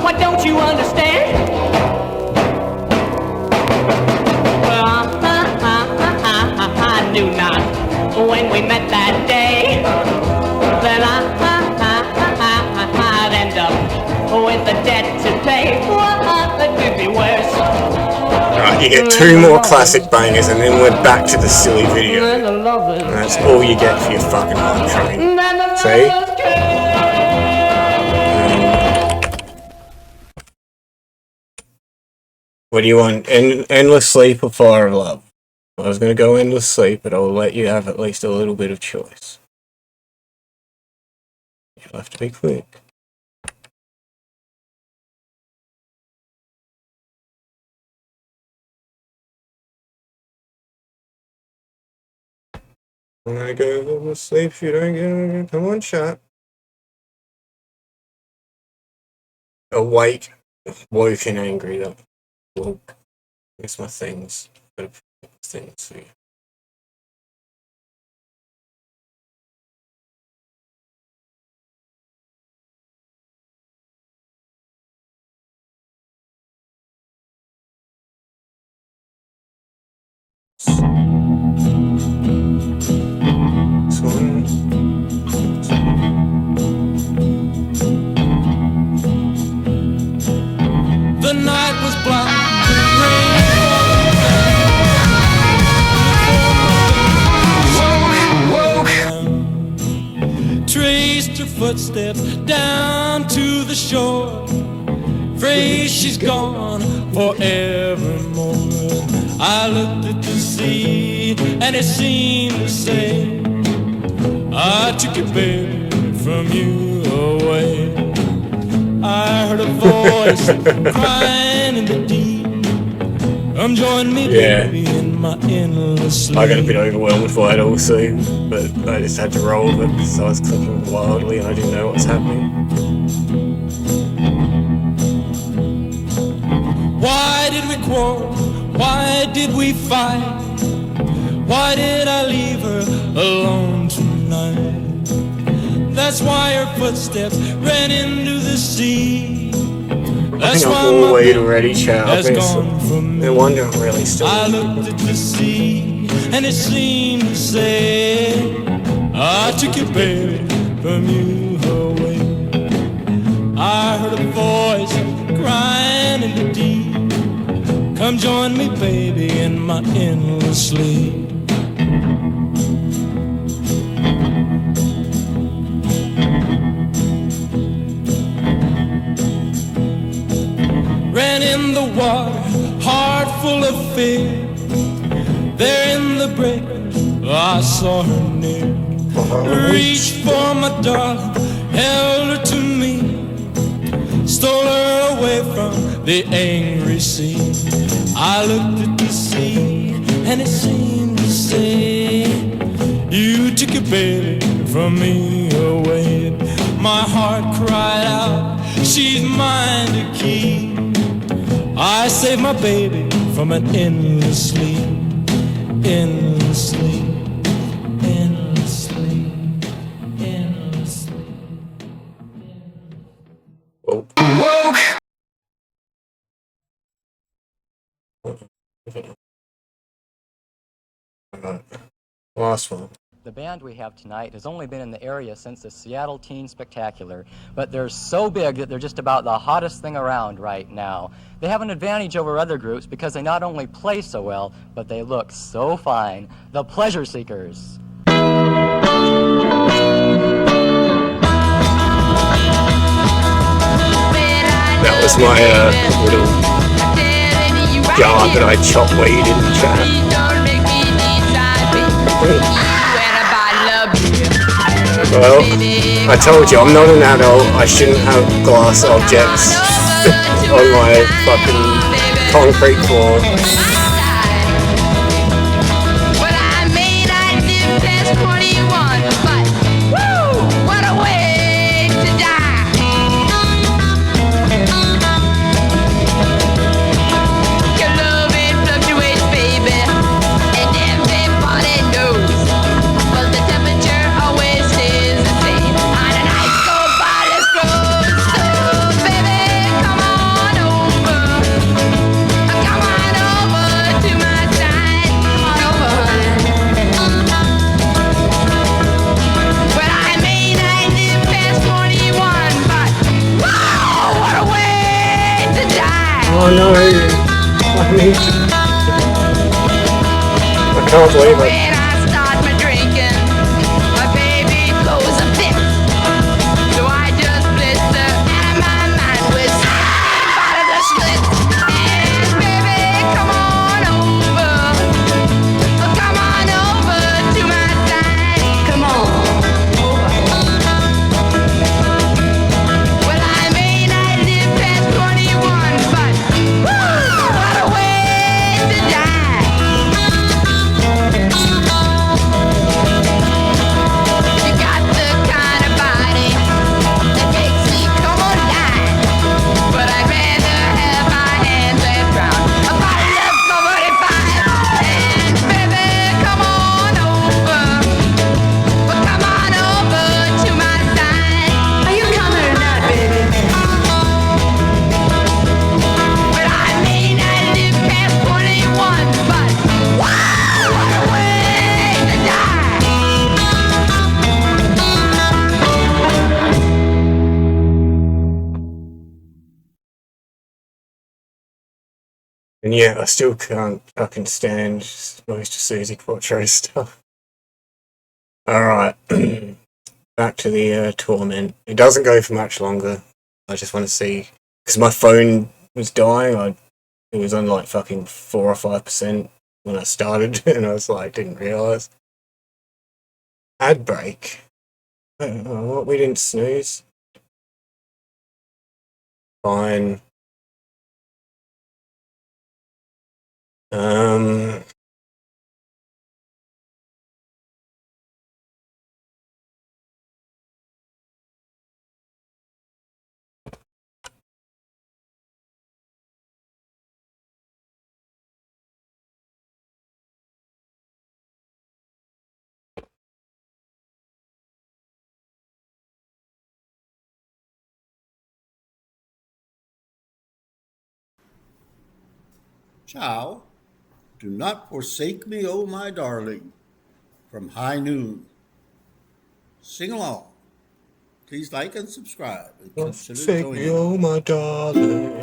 Why don't you understand? I knew not when we met that day that I'd end up with a debt to pay. It could be worse. Right, you get 2 more classic bangers and then we're back to the silly video. And that's all you get for your fucking hype train. See? What do you want? Endless Sleep or Fire of Love? I was going to go Endless Sleep, but I'll let you have at least a little bit of choice. You'll have to be quick. I'm going to go Endless Sleep if you don't get it. Come on, chat. Awake. Woke and angry, though. Woke. Here's my things. Gotta put things for you. The night was black, rain woke, traced her footsteps down to the shore. Phrase she's gone forevermore. I looked at the sea and it seemed to say, I took your baby from you away. I heard a voice crying in the deep. Come join me, baby, in my endless sleep. I got a bit overwhelmed by it also, but I just had to roll with it because I was clicking wildly and I didn't know what was happening. Why did we quarrel? Why did we fight? Why did I leave her alone tonight? That's why her footsteps ran into the sea. That's I think I'm all weighed already, chat. I think so. No wonder I'm really still. I looked at the sea and it seemed to say, I took your baby from you away. I heard a voice crying in the deep. Come join me, baby, in my endless sleep. Ran in the water, heart full of fear. There in the breakers, I saw her near. Reached for my darling, held her to me. Stole her away from the angry sea. I looked at the sea and it seemed to say, you took your baby from me away. My heart cried out, she's mine to keep. I saved my baby from an endless sleep. Endless sleep. Endless sleep. Endless sleep. Woke. Last one. The band we have tonight has only been in the area since the Seattle Teen Spectacular, but they're so big that they're just about the hottest thing around right now. They have an advantage over other groups because they not only play so well, but they look so fine. The Pleasure Seekers. was my little jar that I chop weed in the trap. Well, I told you, I'm not an adult. I shouldn't have glass objects on my fucking concrete floor. Oh no, I can't believe it. And yeah, I still can't fucking stand Mr. Susie Quattro stuff. Alright, back to the torment. It doesn't go for much longer. I just want to see, because my phone was dying. It was on like fucking 4 or 5% when I started, and I was like, didn't realise. Ad break. What, we didn't snooze? Fine. Ciao. Do not forsake me, oh my darling. From High Noon. Sing along. Please like and subscribe. And consider Forsake joining me, oh my darling.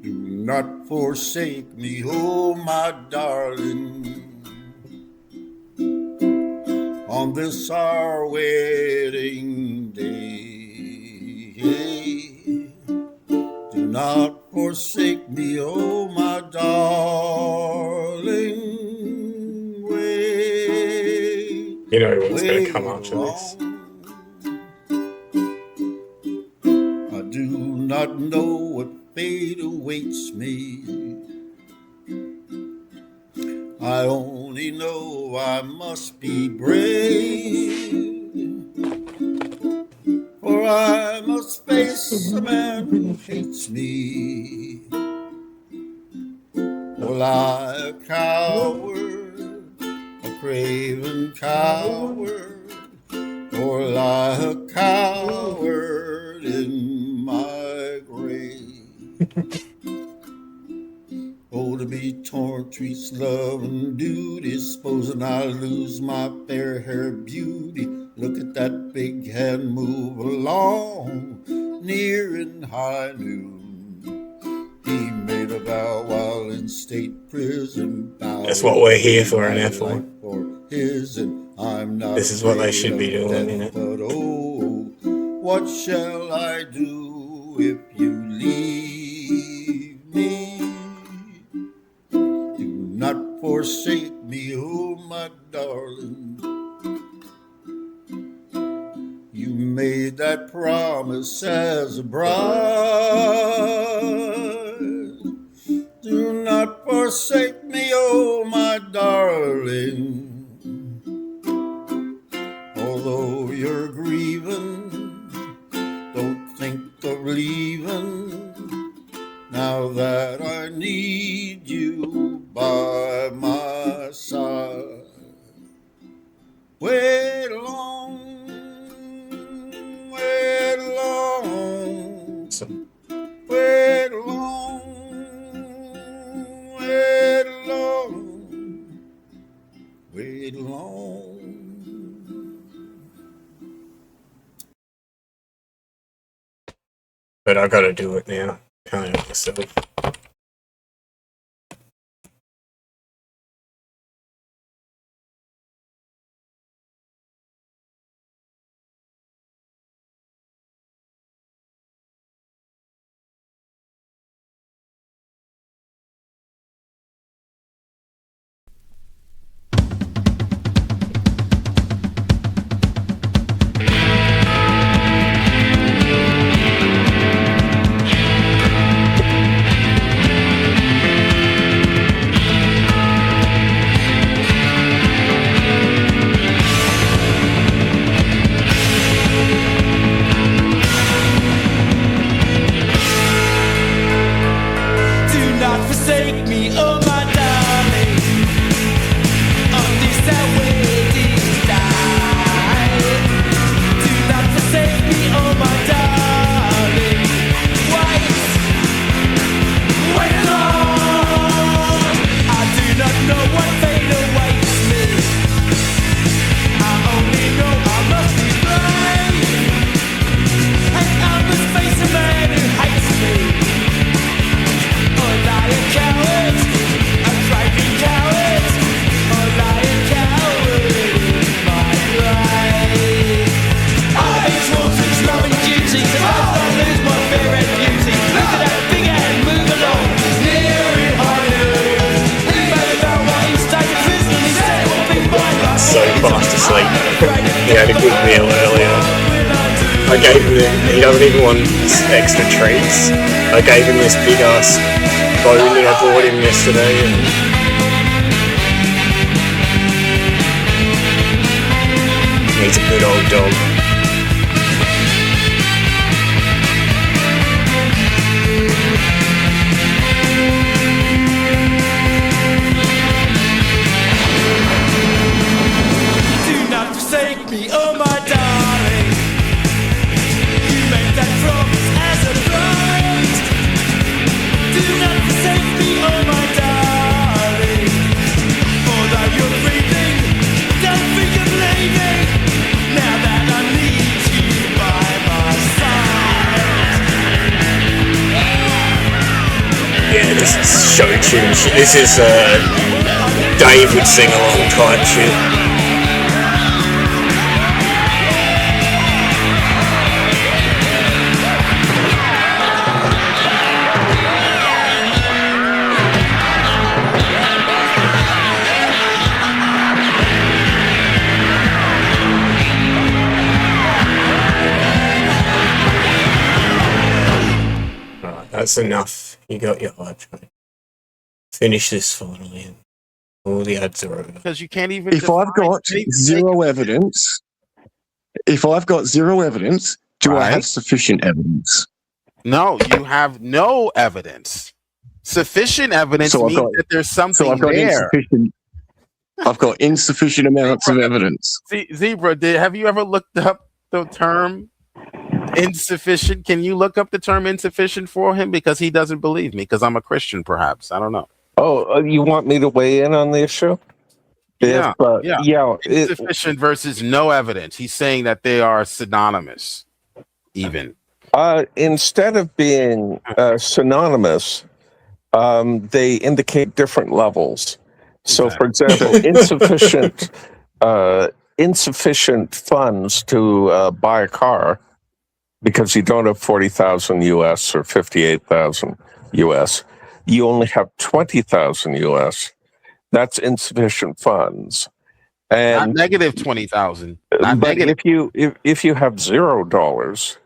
Do not forsake me, oh my darling. On this our wedding day. Do not forsake me, oh my darling. Wait, you know what's going to come after this. I do not know what fate awaits me. I only know I must be brave. For I must face a man who hates me. Well, I a coward, a craven coward, or lie a coward in my grave. Oh, to be torn treats love and duty, supposing I lose my fair hair beauty. Look at that big hand move along, near in high noon. He made a vow while in state prison. That's what we're here for an F1. His and I'm not this is what they should be doing, isn't it? But oh, What shall I do if you leave me? Do not forsake me, oh my darling. You made that promise as a bride. Do not forsake me, oh my darling. Although you're grieving, don't think of leaving. Now that I need you by my side. Wait long, wait long, wait long, wait long, wait long. But I gotta do it now. Can't help myself. Fast asleep. He had a good meal earlier. I gave him, he doesn't even want extra treats. I gave him this big ass bone that I bought him yesterday. And he's a good old dog. Yeah, this is show tune shit. This is Dave would sing along type shit. That's enough. You got your hype train. Finish this finally, and all the ads are over. Because you can't even. If I've got zero evidence, do I have sufficient evidence? No, you have no evidence. Sufficient evidence means that there's something there. I've got insufficient amounts of evidence. Zebra, have you ever looked up the term insufficient? Can you look up the term insufficient for him? Because he doesn't believe me, because I'm a Christian, perhaps. I don't know. Oh, you want me to weigh in on the issue? Yeah. Insufficient versus no evidence. He's saying that they are synonymous, even. Instead of being synonymous, they indicate different levels. So, for example, insufficient funds to buy a car because you don't have 40,000 US or 58,000 US. You only have 20,000 US. That's insufficient funds. Not And negative 20,000. Not but negative. if you have $0,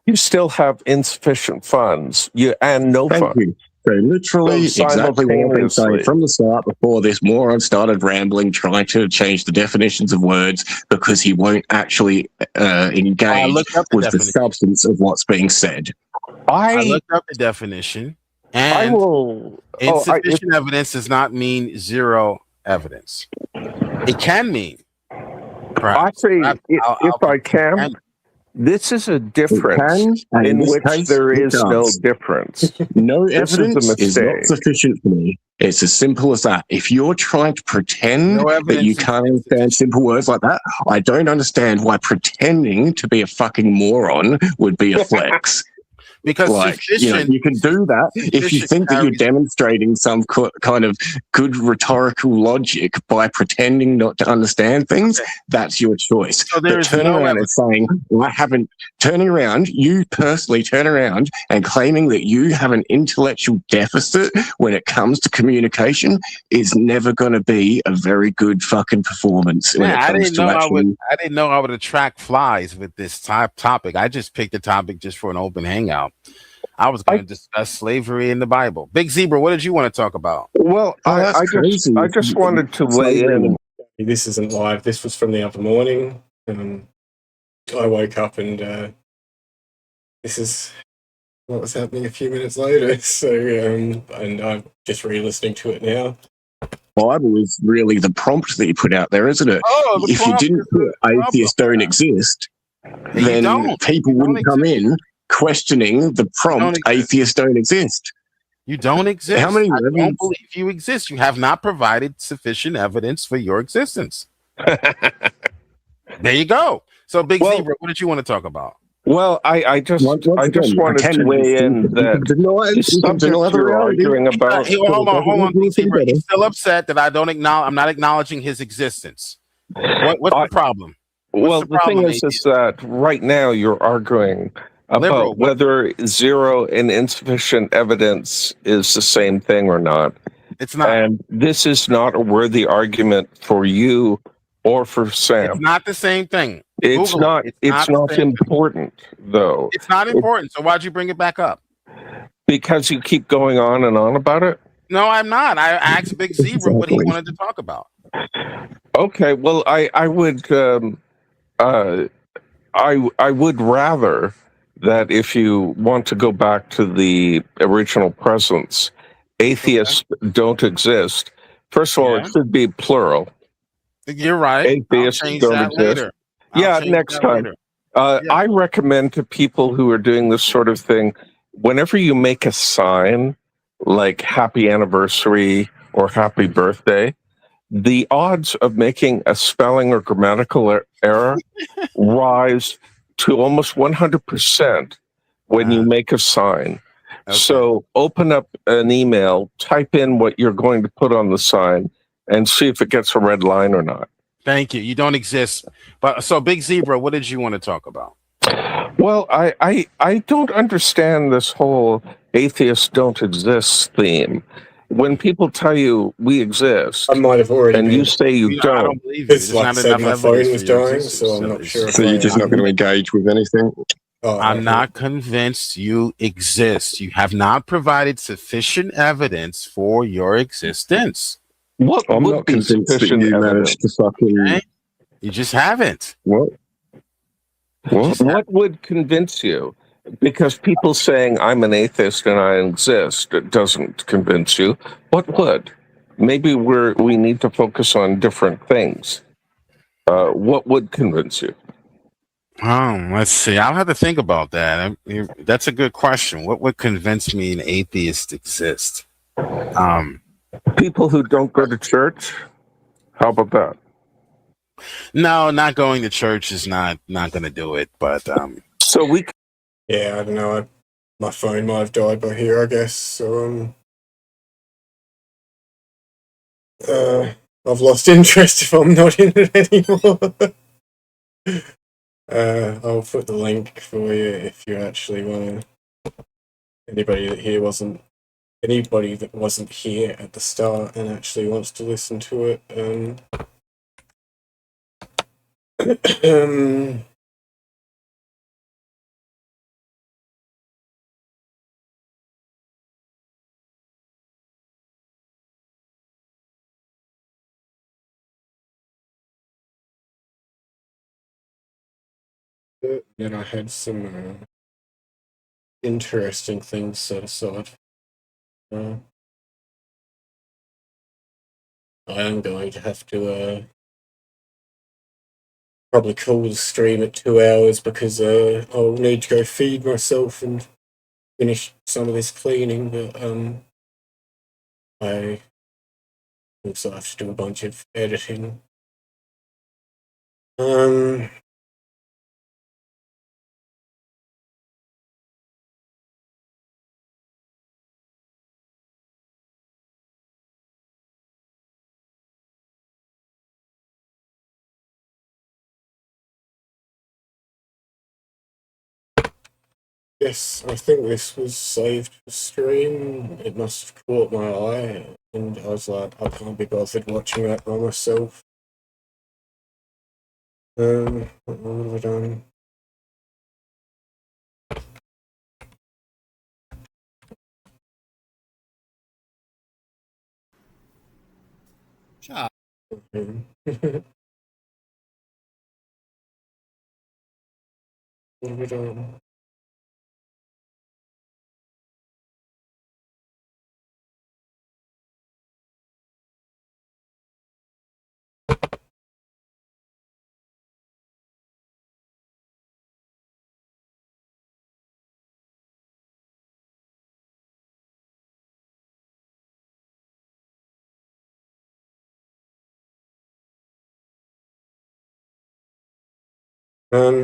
you still have insufficient funds. And no Thank funds. you. So literally So exactly what I've been saying simultaneously. from the start before this moron started rambling, trying to change the definitions of words because he won't actually engage looked up the with the definition. substance of what's being said. I looked up the definition, and insufficient evidence does not mean zero evidence. It can mean. Perhaps. If I can, this is a difference and in this which case, there it is no does. difference. No This evidence is is a not mistake. sufficient for me. It's as simple as that. If you're trying to pretend that you can't understand simple words like that, I don't understand why pretending to be a fucking moron would be a flex. Because you can do that if you think that you're demonstrating some kind of good rhetorical logic by pretending not to understand things. That's your choice. So there but is turning no around and saying, you personally turn around and claiming that you have an intellectual deficit when it comes to communication is never going to be a very good fucking performance when it I comes didn't to know actually. I didn't know I would attract flies with this topic. I just picked a topic just for an open hangout. I was going to discuss slavery in the Bible. Big Zebra, what did you want to talk about? Well, I just wanted to weigh in. This isn't live. This was from the other morning. I woke up and this is what was happening a few minutes later. So, and I'm just re-listening to it now. Bible is really the prompt that you put out there, isn't it? If you didn't put atheists don't exist, then people wouldn't come in questioning the prompt atheists don't exist. You don't exist. How many I don't believe you exist. You have not provided sufficient evidence for your existence. There you go. So, Big Zebra, what did you want to talk about? Well, I just wanted to weigh in that the subject you're arguing about. Hold on, Big Zebra. He's still upset that I'm not acknowledging his existence. What's the problem? The thing is that right now you're arguing about whether zero and insufficient evidence is the same thing or not. It's not. And this is not a worthy argument for you or for Sam. It's not the same thing. It's not important, though. It's not important. So why'd you bring it back up? Because you keep going on and on about it? No, I'm not. I asked Big Zebra what he wanted to talk about. Okay, well, I would rather that if you want to go back to the original presence, atheists don't exist. First of all, it should be plural. You're right. Atheists don't exist. Next time. I recommend to people who are doing this sort of thing, whenever you make a sign like happy anniversary or happy birthday, the odds of making a spelling or grammatical error rise to almost 100% when you make a sign. Okay. So open up an email, type in what you're going to put on the sign, and see if it gets a red line or not. Thank you. You don't exist. But so, Big Zebra, what did you want to talk about? Well, I don't understand this whole atheists don't exist theme. When people tell you we exist, I might have already and you say you don't. I don't believe you. It's like I said, my phone was dying, so I'm not sure. So you're just not going to engage with anything? I'm not convinced you exist. You have not provided sufficient evidence for your existence. What I'm not convinced that you managed to fucking. Okay? You just haven't. What? What would convince you? Because people saying I'm an atheist and I exist, it doesn't convince you. What would? Maybe we need to focus on different things. What would convince you? Let's see. I'll have to think about that. That's a good question. What would convince me an atheist exists? People who don't go to church. How about that? No, not going to church is not going to do it. But so we. Yeah, I don't know. My phone might have died by here, I guess. So I've lost interest if I'm not in it anymore. I'll put the link for you if you actually want to. Anybody that wasn't here at the start and actually wants to listen to it. Then I had some interesting things set aside. I am going to have to probably call the stream at 2 hours because I'll need to go feed myself and finish some of this cleaning, but I also have to do a bunch of editing. Yes, I think this was saved for stream. It must have caught my eye, and I was like, I can't be bothered watching that by myself. What have I done? Ciao. What have I done?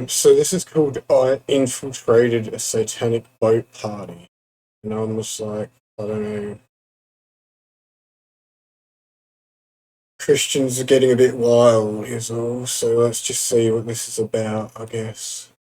So this is called I Infiltrated a Satanic Boat Party. And I'm just like, I don't know. Christians are getting a bit wild, is all, so let's just see what this is about, I guess.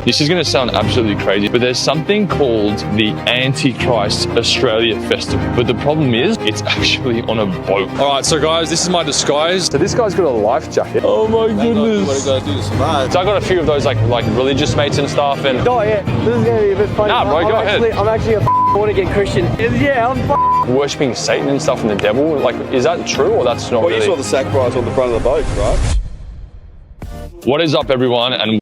This is going to sound absolutely crazy, but there's something called the Antichrist Australia Festival. But the problem is, it's actually on a boat. All right, so guys, this is my disguise. So this guy's got a life jacket. Oh my goodness. What are you going to do to survive? So I got a few of those like religious mates and stuff. And oh yeah, this is going to be a bit funny. Nah, bro, go ahead. I'm actually a born-again Christian. Yeah, I'm worshipping Satan and stuff and the devil. Like, is that true or that's not really? Well, you saw the sacrifice on the front of the boat, right? What is up, everyone? And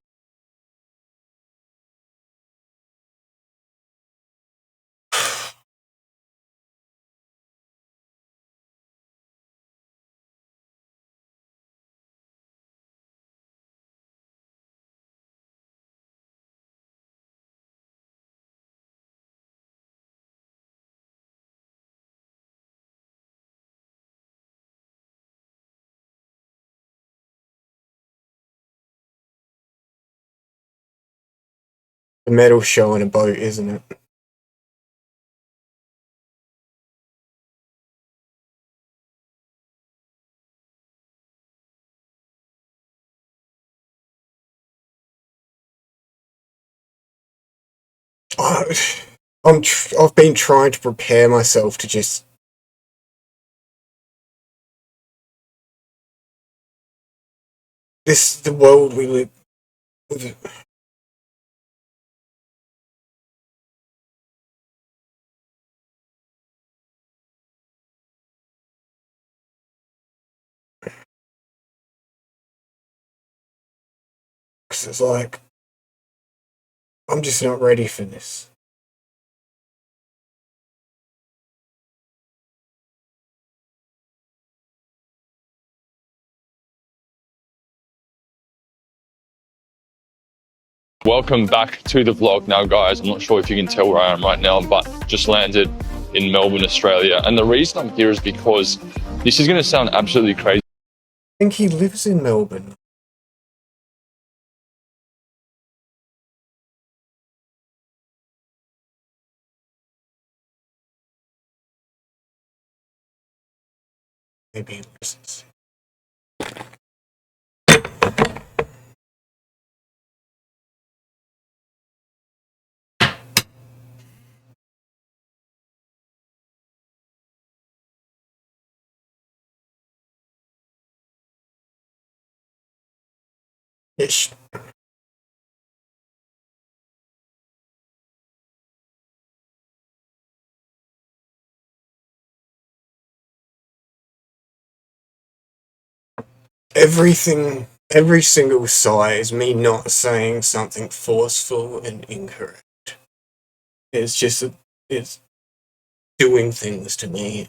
A metal show on a boat, isn't it? I've been trying to prepare myself to just the world we live with. Because it's like, I'm just not ready for this. welcome back to the vlog now, guys. I'm not sure if you can tell where I am right now, but just landed in Melbourne, Australia. And the reason I'm here is because this is going to sound absolutely crazy. I think he lives in Melbourne. Maybe he listens. Ish. Every single sigh is me not saying something forceful and incorrect. It's just, it's doing things to me.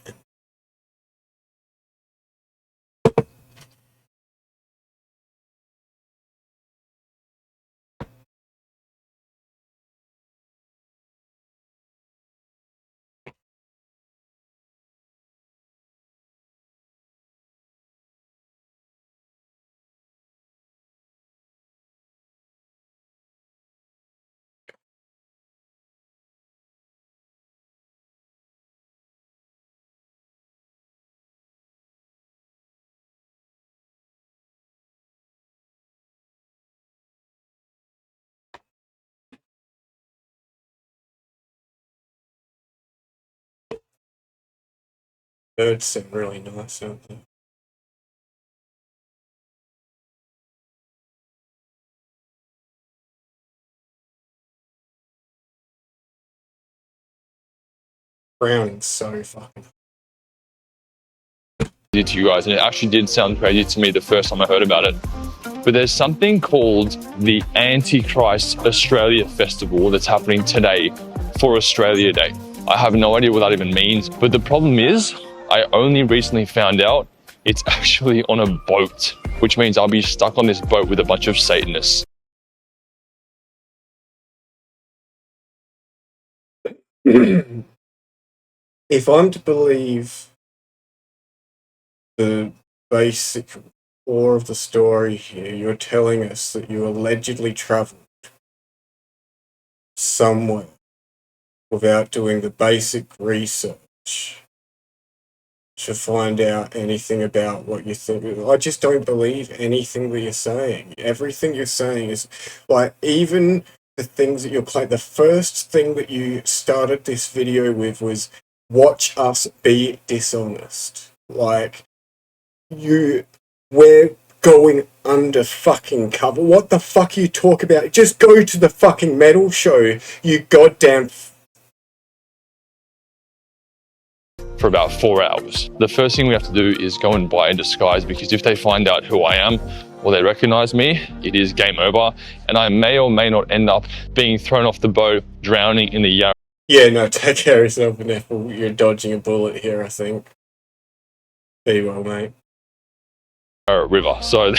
Birds seem really nice, don't they? Browning's so fucking. To you guys, and it actually did sound crazy to me the first time I heard about it. But there's something called the Antichrist Australia Festival that's happening today for Australia Day. I have no idea what that even means, but the problem is I only recently found out it's actually on a boat, which means I'll be stuck on this boat with a bunch of Satanists. If I'm to believe the basic core of the story here, you're telling us that you allegedly travelled somewhere without doing the basic research to find out anything about what you think. I just don't believe anything that you're saying. Everything you're saying is, like, even the things that you're playing, the first thing that you started this video with was, watch us be dishonest. Like, we're going under fucking cover. What the fuck are you talking about? Just go to the fucking metal show, you goddamn. For about 4 hours. The first thing we have to do is go and buy a disguise, because if they find out who I am or they recognize me, it is game over, and I may or may not end up being thrown off the boat, drowning in the Yarra. Yeah, no, take care of yourself, Ethel. You're dodging a bullet here, I think. Be well, mate. River. So,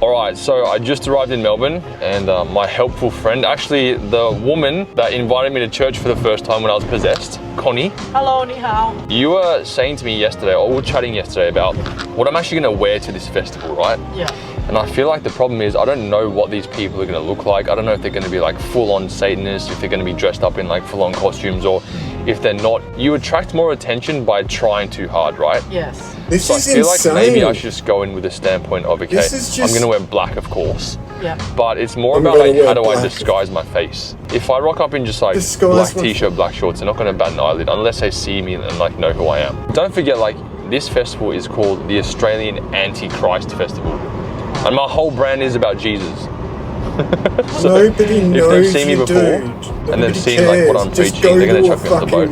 all right, so I just arrived in Melbourne, and my helpful friend, actually the woman that invited me to church for the first time when I was possessed, Connie. Hello, ni hao. You were saying to me yesterday, or we were chatting yesterday about what I'm actually going to wear to this festival, right? Yeah. And I feel like the problem is I don't know what these people are going to look like. I don't know if they're going to be like full-on Satanists, if they're going to be dressed up in like full-on costumes, or if they're not. You attract more attention by trying too hard, right? Yes. This so is I feel insane. like maybe I should just go in with a standpoint of, okay, I'm going to wear black, of course. Yeah. But it's more about like, how do I disguise my face? If I rock up in just like black t-shirt, black shorts, they're not going to bat an eyelid unless they see me and like know who I am. Don't forget, like, this festival is called the Australian Antichrist Festival. And my whole brand is about Jesus. So nobody knows if they've seen me before and they've seen like what I'm preaching, they're going to chuck me off the boat.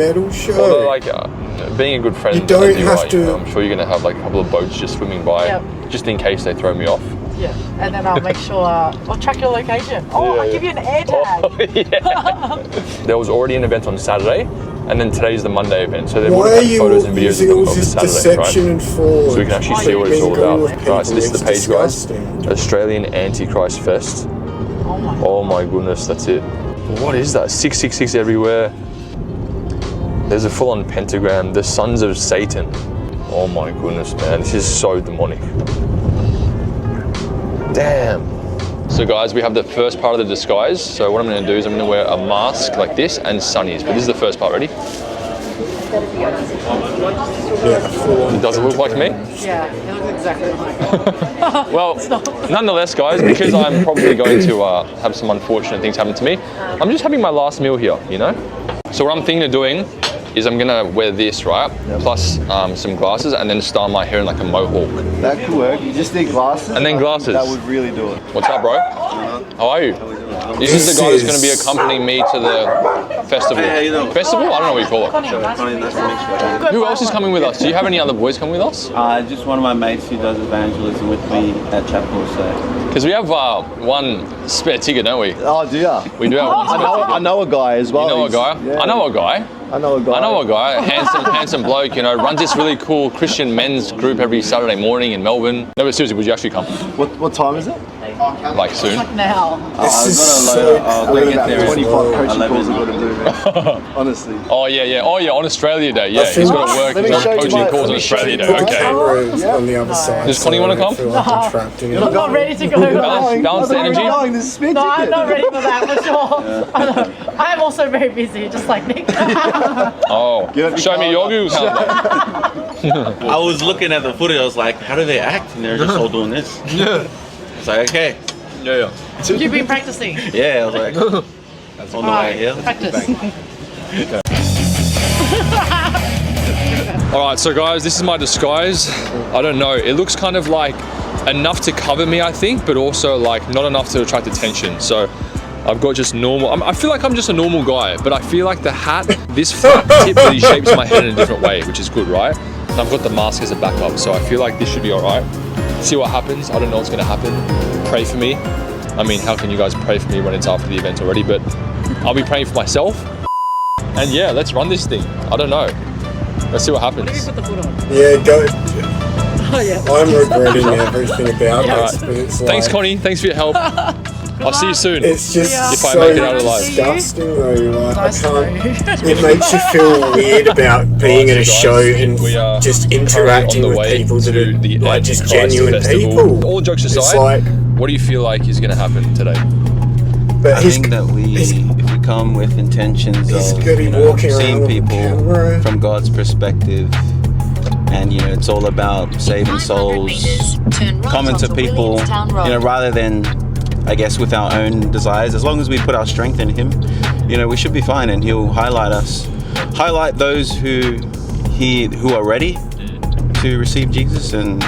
Although, like, being a good friend, you don't as you have are, to. You know, I'm sure you're going to have like a couple of boats just swimming by, just in case they throw me off. Yeah, and then I'll make sure I'll track your location. Oh, I'll give you an air tag. There was already an event on Saturday, and then today's the Monday event. So they would have had photos and videos of the Saturday, right? So we can actually see what it's all about. Right, so this is the page, guys. Australian Antichrist Fest. Oh my goodness, that's it. What is that? 666 everywhere. There's a full-on pentagram. The Sons of Satan. Oh my goodness, man. This is so demonic. Damn. So guys, we have the first part of the disguise. So what I'm going to do is I'm going to wear a mask like this and sunnies. But this is the first part. Ready? Yeah, does it look like me? Yeah, it looks exactly like Well, nonetheless, guys, because I'm probably going to have some unfortunate things happen to me, I'm just having my last meal here, you know? So what I'm thinking of doing is I'm gonna wear this, right? Plus some glasses and then style my hair in like a mohawk. That could work. You just need glasses. And then glasses. That would really do it. What's up, bro? How are you? This is the guy that's going to be accompanying me to the festival. Hey, how you doing? Festival? I don't know what you call it. Who else is coming with us? Do you have any other boys coming with us? Just one of my mates who does evangelism with me at chapel. So. Because we have one spare ticket, don't we? Oh, do ya? We do have one spare ticket. I know a guy as well. You know a guy? Yeah. I know a guy. I know a guy. I know a guy, handsome bloke, you know, runs this really cool Christian men's group every Saturday morning in Melbourne. No, but seriously, would you actually come? What time is it? Like soon. Like now. This is so cool. About 25 coaching calls I've got to do, man. Honestly. Oh yeah, on Australia Day, yeah. He's got to work, he's got coaching calls on Australia Day, okay. On the other side. Does Connie want to come? I'm not ready to go. Balance the energy? No, I'm not ready for that for sure. I'm also very busy, just like Nick. Oh, show me your Google calendar. I was looking at the footage, I was like, how do they act? And they're just all doing this. Yeah. It's like, okay. Yeah. You've been practicing. Yeah, I was like, that's on the way here. Practice. Alright, so guys, this is my disguise. I don't know, it looks kind of like enough to cover me, I think, but also like not enough to attract attention. So I've got just normal, I feel like I'm just a normal guy, but I feel like the hat, this flat tip really shapes my head in a different way, which is good, right? And I've got the mask as a backup, so I feel like this should be alright. See what happens. I don't know what's gonna happen. Pray for me. I mean, how can you guys pray for me when it's after the event already? But I'll be praying for myself. And yeah, let's run this thing. I don't know. Let's see what happens. Yeah, go. Oh, yeah. I'm regretting everything about this. But it's Thanks, like, Connie. Thanks for your help. I'll see you soon. It's just if I so make it out alive. disgusting though. Like, I can't. It makes you feel weird about being at a show and just interacting with people that are like just genuine people. All jokes aside, like, what do you feel like is going to happen today? I think that if we come with intentions of seeing people from God's perspective, and it's all about saving souls, coming to people, rather than, I guess, with our own desires. As long as we put our strength in Him, we should be fine, and He'll highlight those who are ready to receive Jesus, and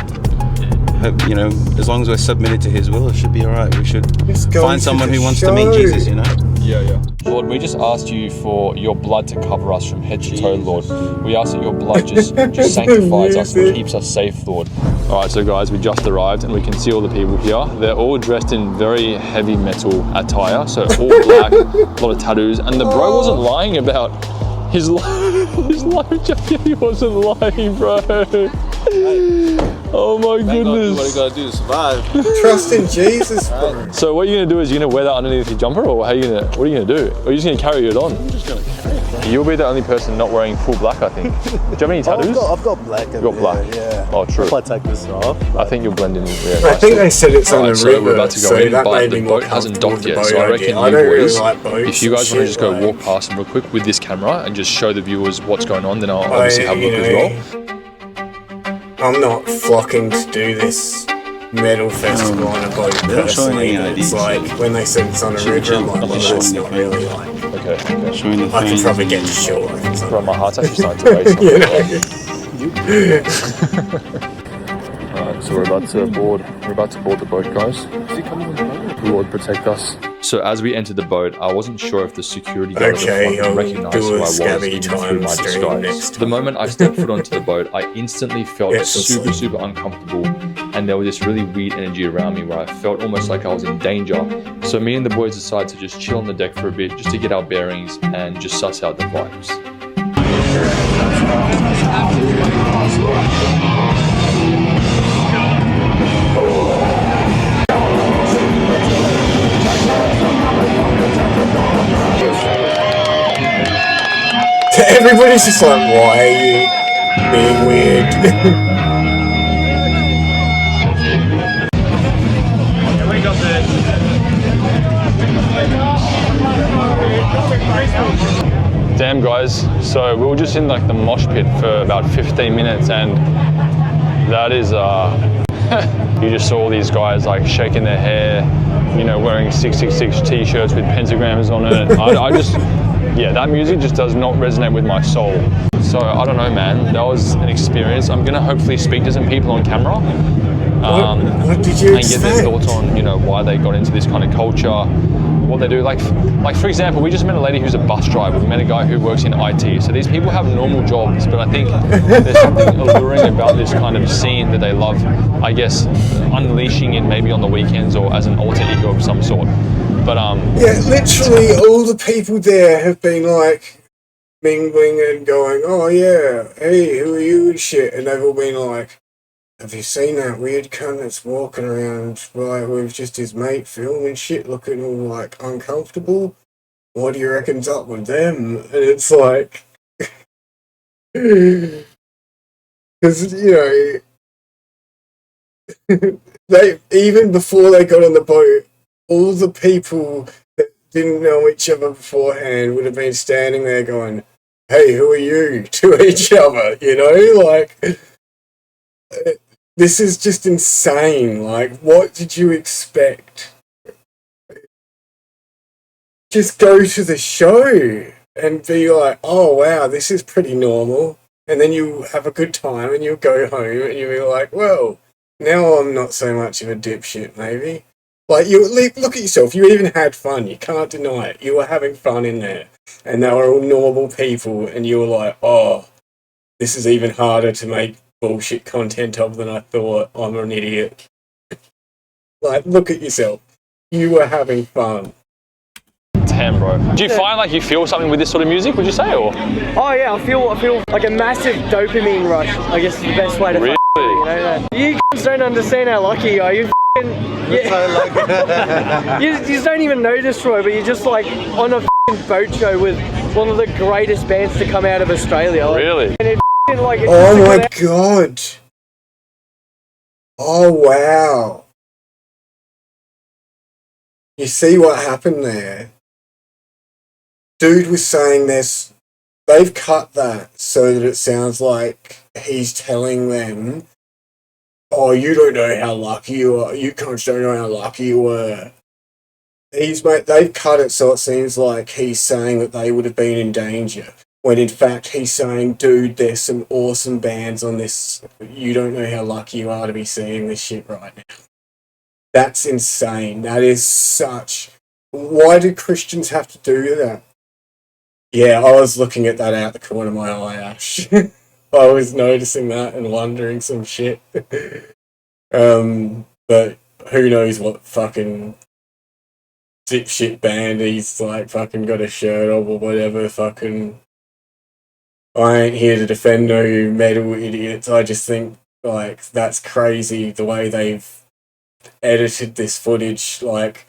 as long as we're submitted to His will, it should be all right. We should find someone who wants to meet Jesus, Yeah. Lord, we just asked you for your blood to cover us from head to toe, Lord. We ask that your blood just sanctifies us and keeps us safe, Lord. All right, so guys, we just arrived and we can see all the people here. They're all dressed in very heavy metal attire, so all black, a lot of tattoos. And the bro wasn't lying about his life jacket. He wasn't lying, bro. Oh my goodness. What you gotta do to survive. Trust in Jesus, bro. So what you're gonna do is you're gonna wear that underneath your jumper, or what are you gonna do? Or are you just gonna carry it on? I'm just gonna carry it. You'll be the only person not wearing full black, I think. Do you have any tattoos? I've got black. You've got black? Yeah. Oh, true. If I take this off. I think you'll blend in really I think they said it's on the so river, we're about to go so in, that but made the me more boat hasn't comfortable docked with the yet. boat So I reckon idea. you I don't really boys, like boats if you guys want to and just go shit, walk past them real quick with this camera and just show the viewers what's going on, then I'll obviously have a look as well. I'm not flocking to do this metal festival on a boat personally. It's like when they said it's on a river, I'm like, well, that's not really like. Okay. I can probably get to shore. Bro, my heart's actually starting to race. Alright, so we're about to board the boat, guys. Lord protect us. So as we entered the boat, I wasn't sure if the security guard at the front recognized who I was even through my disguise. The moment I stepped foot onto the boat, I instantly felt super uncomfortable, and there was this really weird energy around me where I felt almost like I was in danger. So me and the boys decided to just chill on the deck for a bit, just to get our bearings and just suss out the vibes. Everybody's just like, why are you being weird? Damn guys, so we were just in like the mosh pit for about 15 minutes, and that is you just saw all these guys like shaking their hair, wearing 666 t-shirts with pentagrams on it. yeah, that music just does not resonate with my soul. So I don't know, man. That was an experience. I'm gonna hopefully speak to some people on camera. What did you and get their thoughts on, you know, why they got into this kind of culture, what they do. Like for example, we just met a lady who's a bus driver. We met a guy who works in IT. So these people have normal jobs, but I think there's something alluring about this kind of scene that they love, I guess, unleashing it maybe on the weekends or as an alter ego of some sort. But yeah, literally all the people there have been like mingling and going, oh yeah, hey, who are you and shit, and they've all been like, have you seen that weird cunt that's walking around like with just his mate Phil and shit, looking all like uncomfortable? What do you reckon's up with them? And it's like, because you know, they even before they got on the boat, all the people that didn't know each other beforehand would have been standing there going, "Hey, who are you?" to each other, you know, like. This is just insane. Like, what did you expect? Just go to the show and be like, oh wow, this is pretty normal. And then you have a good time and you go home and you be like, well, now I'm not so much of a dipshit, maybe. Like, you look at yourself, you even had fun, you can't deny it. You were having fun in there. And they were all normal people and you were like, oh, this is even harder to make bullshit content of than I thought. I'm an idiot. Like, look at yourself. You were having fun. Damn, bro. Do you find like you feel something with this sort of music, would you say, or? Oh yeah, I feel like a massive dopamine rush, I guess is the best way to really? You know, you don't understand how lucky you are. You you just don't even know this, Troy, but you're just like on a boat show with one of the greatest bands to come out of Australia. Like, really? And like, oh my god. Oh wow. You see what happened there? Dude was saying this. They've cut that so that it sounds like he's telling them, oh, you don't know how lucky you are. You cunts don't know how lucky you were. They've cut it so it seems like he's saying that they would have been in danger. When in fact he's saying, dude, there's some awesome bands on this. You don't know how lucky you are to be seeing this shit right now. That's insane. That is such... Why do Christians have to do that? Yeah, I was looking at that out the corner of my eye, Ash. I was noticing that and wondering some shit. But who knows what fucking dipshit band he's like fucking got a shirt of or whatever fucking... I ain't here to defend no metal idiots. I just think, like, that's crazy the way they've edited this footage. Like,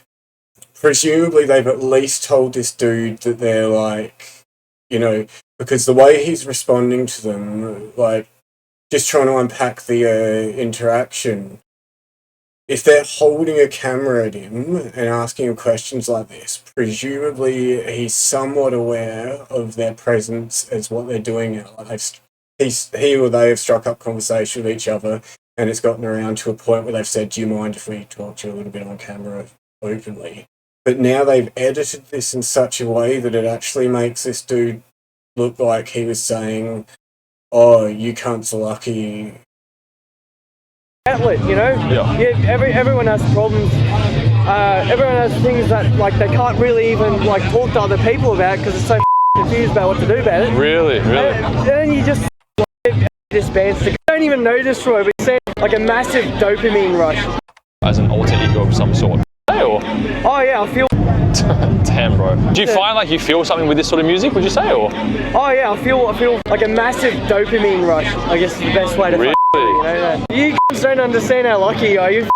presumably they've at least told this dude that they're, like, you know, because the way he's responding to them, like, just trying to unpack the interaction. If they're holding a camera at him and asking him questions like this, presumably he's somewhat aware of their presence as what they're doing. Like he or they have struck up conversation with each other, and it's gotten around to a point where they've said, do you mind if we talk to you a little bit on camera openly? But now they've edited this in such a way that it actually makes this dude look like he was saying, oh, you cunts are lucky. Outlet, you know? Yeah. Everyone has problems. Everyone has things that like they can't really even like talk to other people about because they're so confused about what to do about it. Really? And then you just this band stick. I don't even know this, Troy, but it's like a massive dopamine rush. As an alter ego of some sort. Or? Oh yeah, I feel. Damn, bro. Do you find like you feel something with this sort of music, would you say, or? Oh yeah, I feel like a massive dopamine rush, I guess is the best way to really? You don't understand how lucky you are. You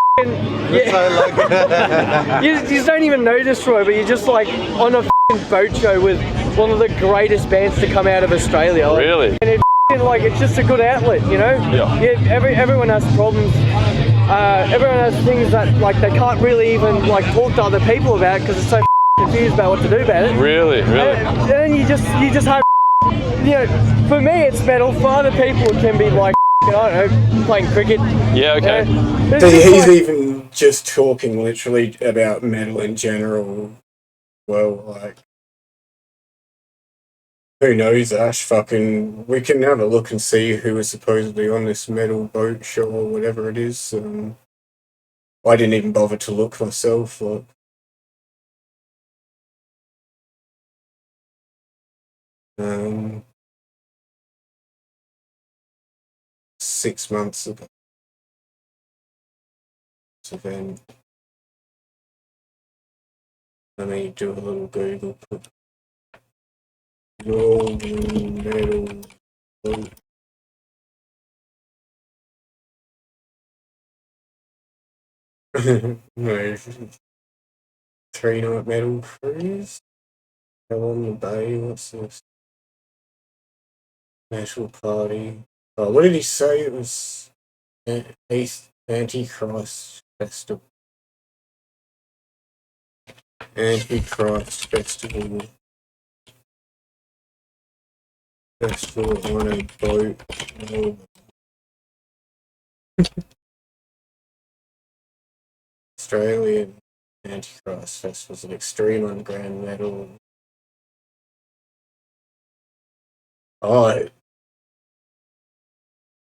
just don't even know this, Troy, but you're just like on a boat show with one of the greatest bands to come out of Australia. Like, really? And like it's just a good outlet, you know? Yeah. Everyone has problems. Everyone has things that like they can't really even like talk to other people about because they're so confused about what to do about it. Really? And then you just have, you know, for me it's metal. For other people it can be like, I don't know, playing cricket. Yeah, okay. He's even just talking literally about metal in general. Well, like, Who knows, Ash? Fucking, we can have a look and see who was supposedly on this metal boat show or whatever it is. I didn't even bother to look myself. Like, 6 months ago. Event. Let me do a little Google. Put Golden Medal boat. No. 3-night medal cruise. Hell on the Bay. What's this? National Party. Oh, what did he say? It was Antichrist Festival. Antichrist Festival. Festival on a boat. Oh. Australian Antichrist Festival, an extreme underground metal. Oh,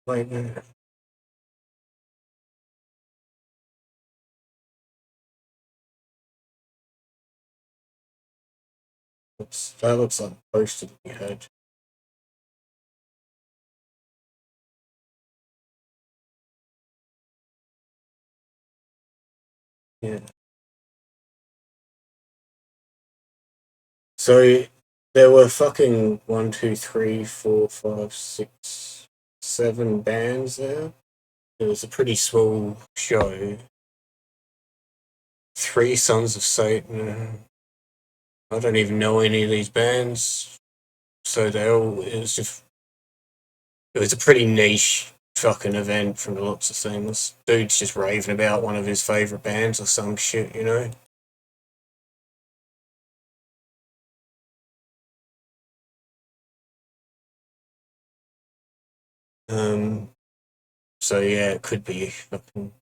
wait a minute. That looks like a poster that we had. Yeah. So there were fucking 1, 2, 3, 4, 5, 6, 7 bands there. It was a pretty small show. 3 Sons of Satan. I don't even know any of these bands. So it was a pretty niche fucking event from the looks of things. Dude's just raving about one of his favourite bands or some shit, you know? So yeah, it could be fucking...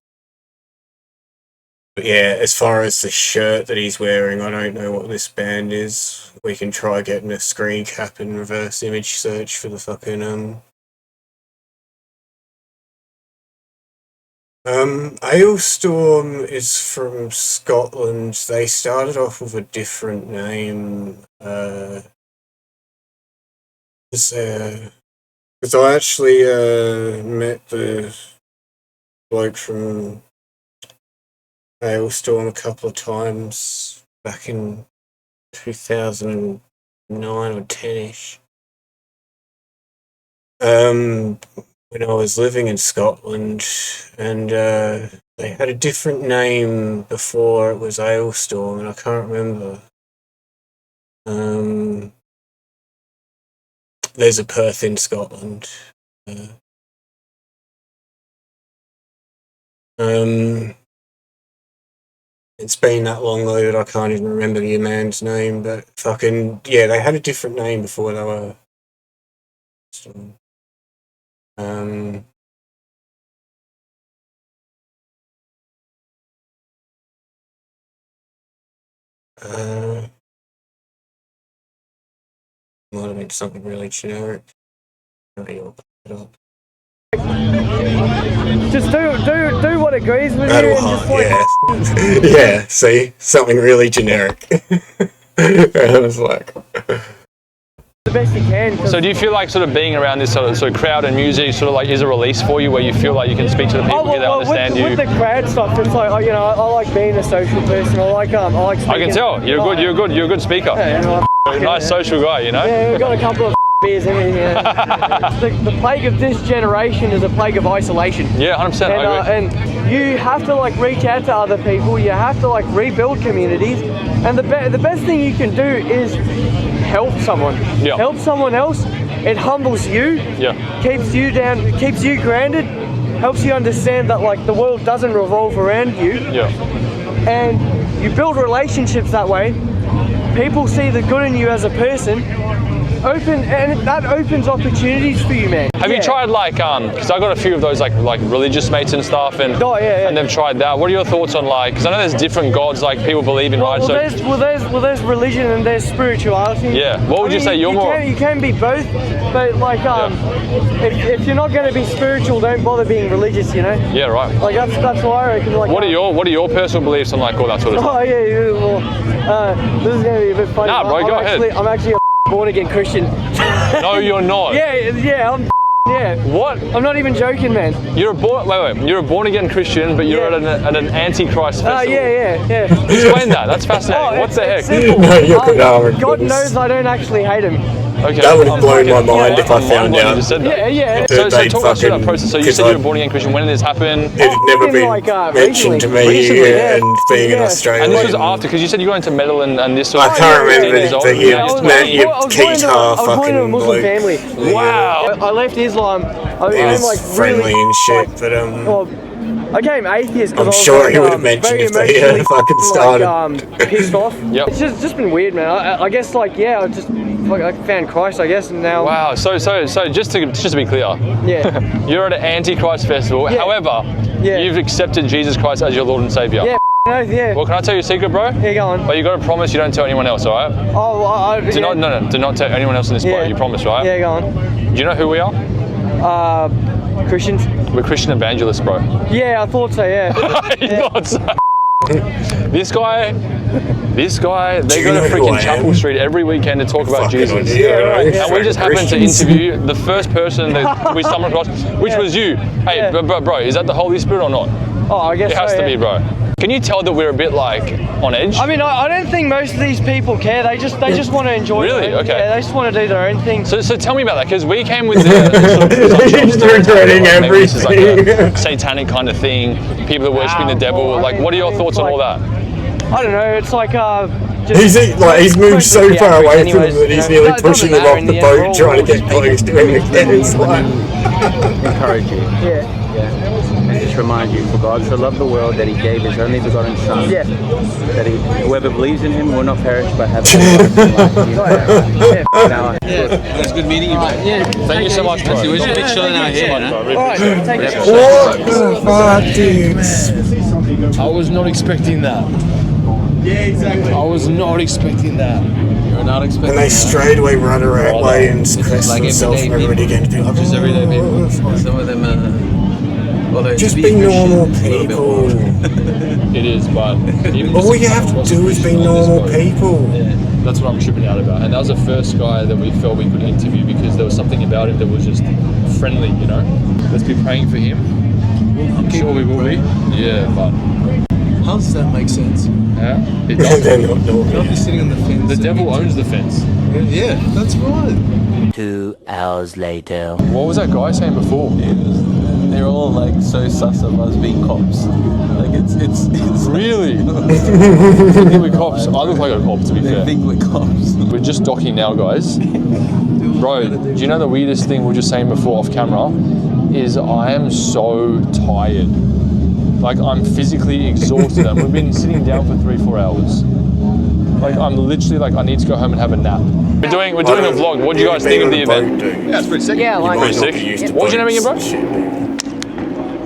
But yeah, as far as the shirt that he's wearing, I don't know what this band is. We can try getting a screen cap and reverse image search for the fucking, Ailstorm is from Scotland. They started off with a different name, because I actually, met the bloke from Ailstorm a couple of times back in 2009 or 10-ish. When I was living in Scotland, and they had a different name before it was Ailstorm, and I can't remember. There's a Perth in Scotland. It's been that long though that I can't even remember the man's name, but fucking, yeah, they had a different name before they were... might have been something really generic. Maybe I'll put it up. Just do what agrees with Battle you and Heart, just like... yeah. Yeah, see? Something really generic. I was like... the best you can. So do you feel like sort of being around this sort of crowd and music sort of like is a release for you, where you feel like you can speak to the people, they understand you? With the crowd stuff, it's like, you know, I like being a social person. I like speaking. I can tell you're a good speaker. Yeah, nice social guy, you know. Yeah, we've got a couple of beers in here. Yeah. the plague of this generation is a plague of isolation. Yeah, 100%. I agree. And you have to like reach out to other people. You have to like rebuild communities. And the best thing you can do is help someone. Yeah. Help someone else. It humbles you. Yeah. Keeps you down. Keeps you grounded. Helps you understand that like the world doesn't revolve around you. Yeah. And you build relationships that way. People see the good in you as a person, that opens opportunities for you, man. Have you tried like, because I got a few of those like religious mates and stuff, and and they've tried that. What are your thoughts on like? Because I know there's different gods like people believe in, right? There's religion and there's spirituality. Yeah. What would you say? You're more. You can be both, but like if you're not going to be spiritual, don't bother being religious. You know. Yeah. Right. Like that's why I reckon. Like. What are your personal beliefs on like all that sort of stuff? Oh yeah. Well, this is going to be a bit funny. Nah, bro, go ahead. I'm actually a born again Christian. No, you're not. Yeah, I'm. Yeah. What? I'm not even joking, man. You're a born again Christian, but you're at an anti-Christ festival. Yeah. Explain that. That's fascinating. What the heck? No, you're good. God knows I don't actually hate him. Okay. That would have blown my mind if I found out. Yeah. So talk us through that process. So you said you're a born again Christian. When did this happen? It had never been mentioned to me and being in Australia. And this was after, because you said you got into metal and this sort of. I can't remember the year. Your guitar fucking. I was born in a Muslim family. Wow. I left Islam. He was like friendly really, and shit, but I became atheist I'm because sure I he was would have mentioned if they emotionally fucking started. pissed off. Yep. It's just been weird, man. I guess I found Christ, I guess, and now. Wow. So just to be clear. Yeah. You're at an anti-Christ festival. Yeah. However, you've accepted Jesus Christ as your Lord and Savior. Yeah. Yeah. Well, can I tell you a secret, bro? Yeah, go on. But you got to promise you don't tell anyone else, all right? Oh, do not tell anyone else in this boat. You promise, right? Yeah, go on. Do you know who we are? Christians. We're Christian evangelists, bro. Yeah, I thought so. Yeah. Not so. This guy, they go to freaking Chapel Street every weekend to talk about Jesus. And we just happened to interview the first person that we stumbled across, which was you. Hey, bro, is that the Holy Spirit or not? Oh, I guess it has to be, bro. Can you tell that we're a bit like on edge? I mean, I don't think most of these people care. They just want to enjoy. Really? Their own, okay. Yeah, they just want to do their own thing. So tell me about that, because we came with the regretting everything. This is like a satanic kind of thing. People are worshiping the devil. Like, what are your thoughts on all that? I don't know. It's like he's moved so far away from him that he's nearly pushing him off the boat, trying to get close to him. It's like encourage you. Yeah. And just remind you, for God so loved the world that He gave His only begotten Son. Yeah. That whoever believes in Him will not perish but have everlasting life. It was good meeting you, man. Yeah. Thank you so much, bro. We're just a bit chilling out here, man. Alright, take it. what the fuck, I was not expecting that. Yeah, exactly. I was not expecting that. You're not expecting and they straight away run away and crest like themselves from everyday everybody again to be like, just everyday people. Some of them just be normal people. It is, but all you have to do is be normal people. That's what I'm tripping out about. And that was the first guy that we felt we could interview because there was something about him that was just friendly, you know? Let's be praying for him. I'm sure we will be. Yeah, but... How does that make sense? Yeah, it does. Don't be sitting on the fence. The devil owns the fence. Yeah, that's right. 2 hours later. What was that guy saying before? They're all like so sus of us being cops. Like it's really. I think we're cops. I look like a cop, to be fair. I think we're cops. We're just docking now, guys. Bro, do you know the weirdest thing we were just saying before off camera? Is I am so tired. Like I'm physically exhausted. And we've been sitting down for 3-4 hours. Like I'm literally like I need to go home and have a nap. We're doing a vlog. What do you guys think of the event? Yeah, it's pretty sick. Yeah, like pretty sick. What's your name again, bro?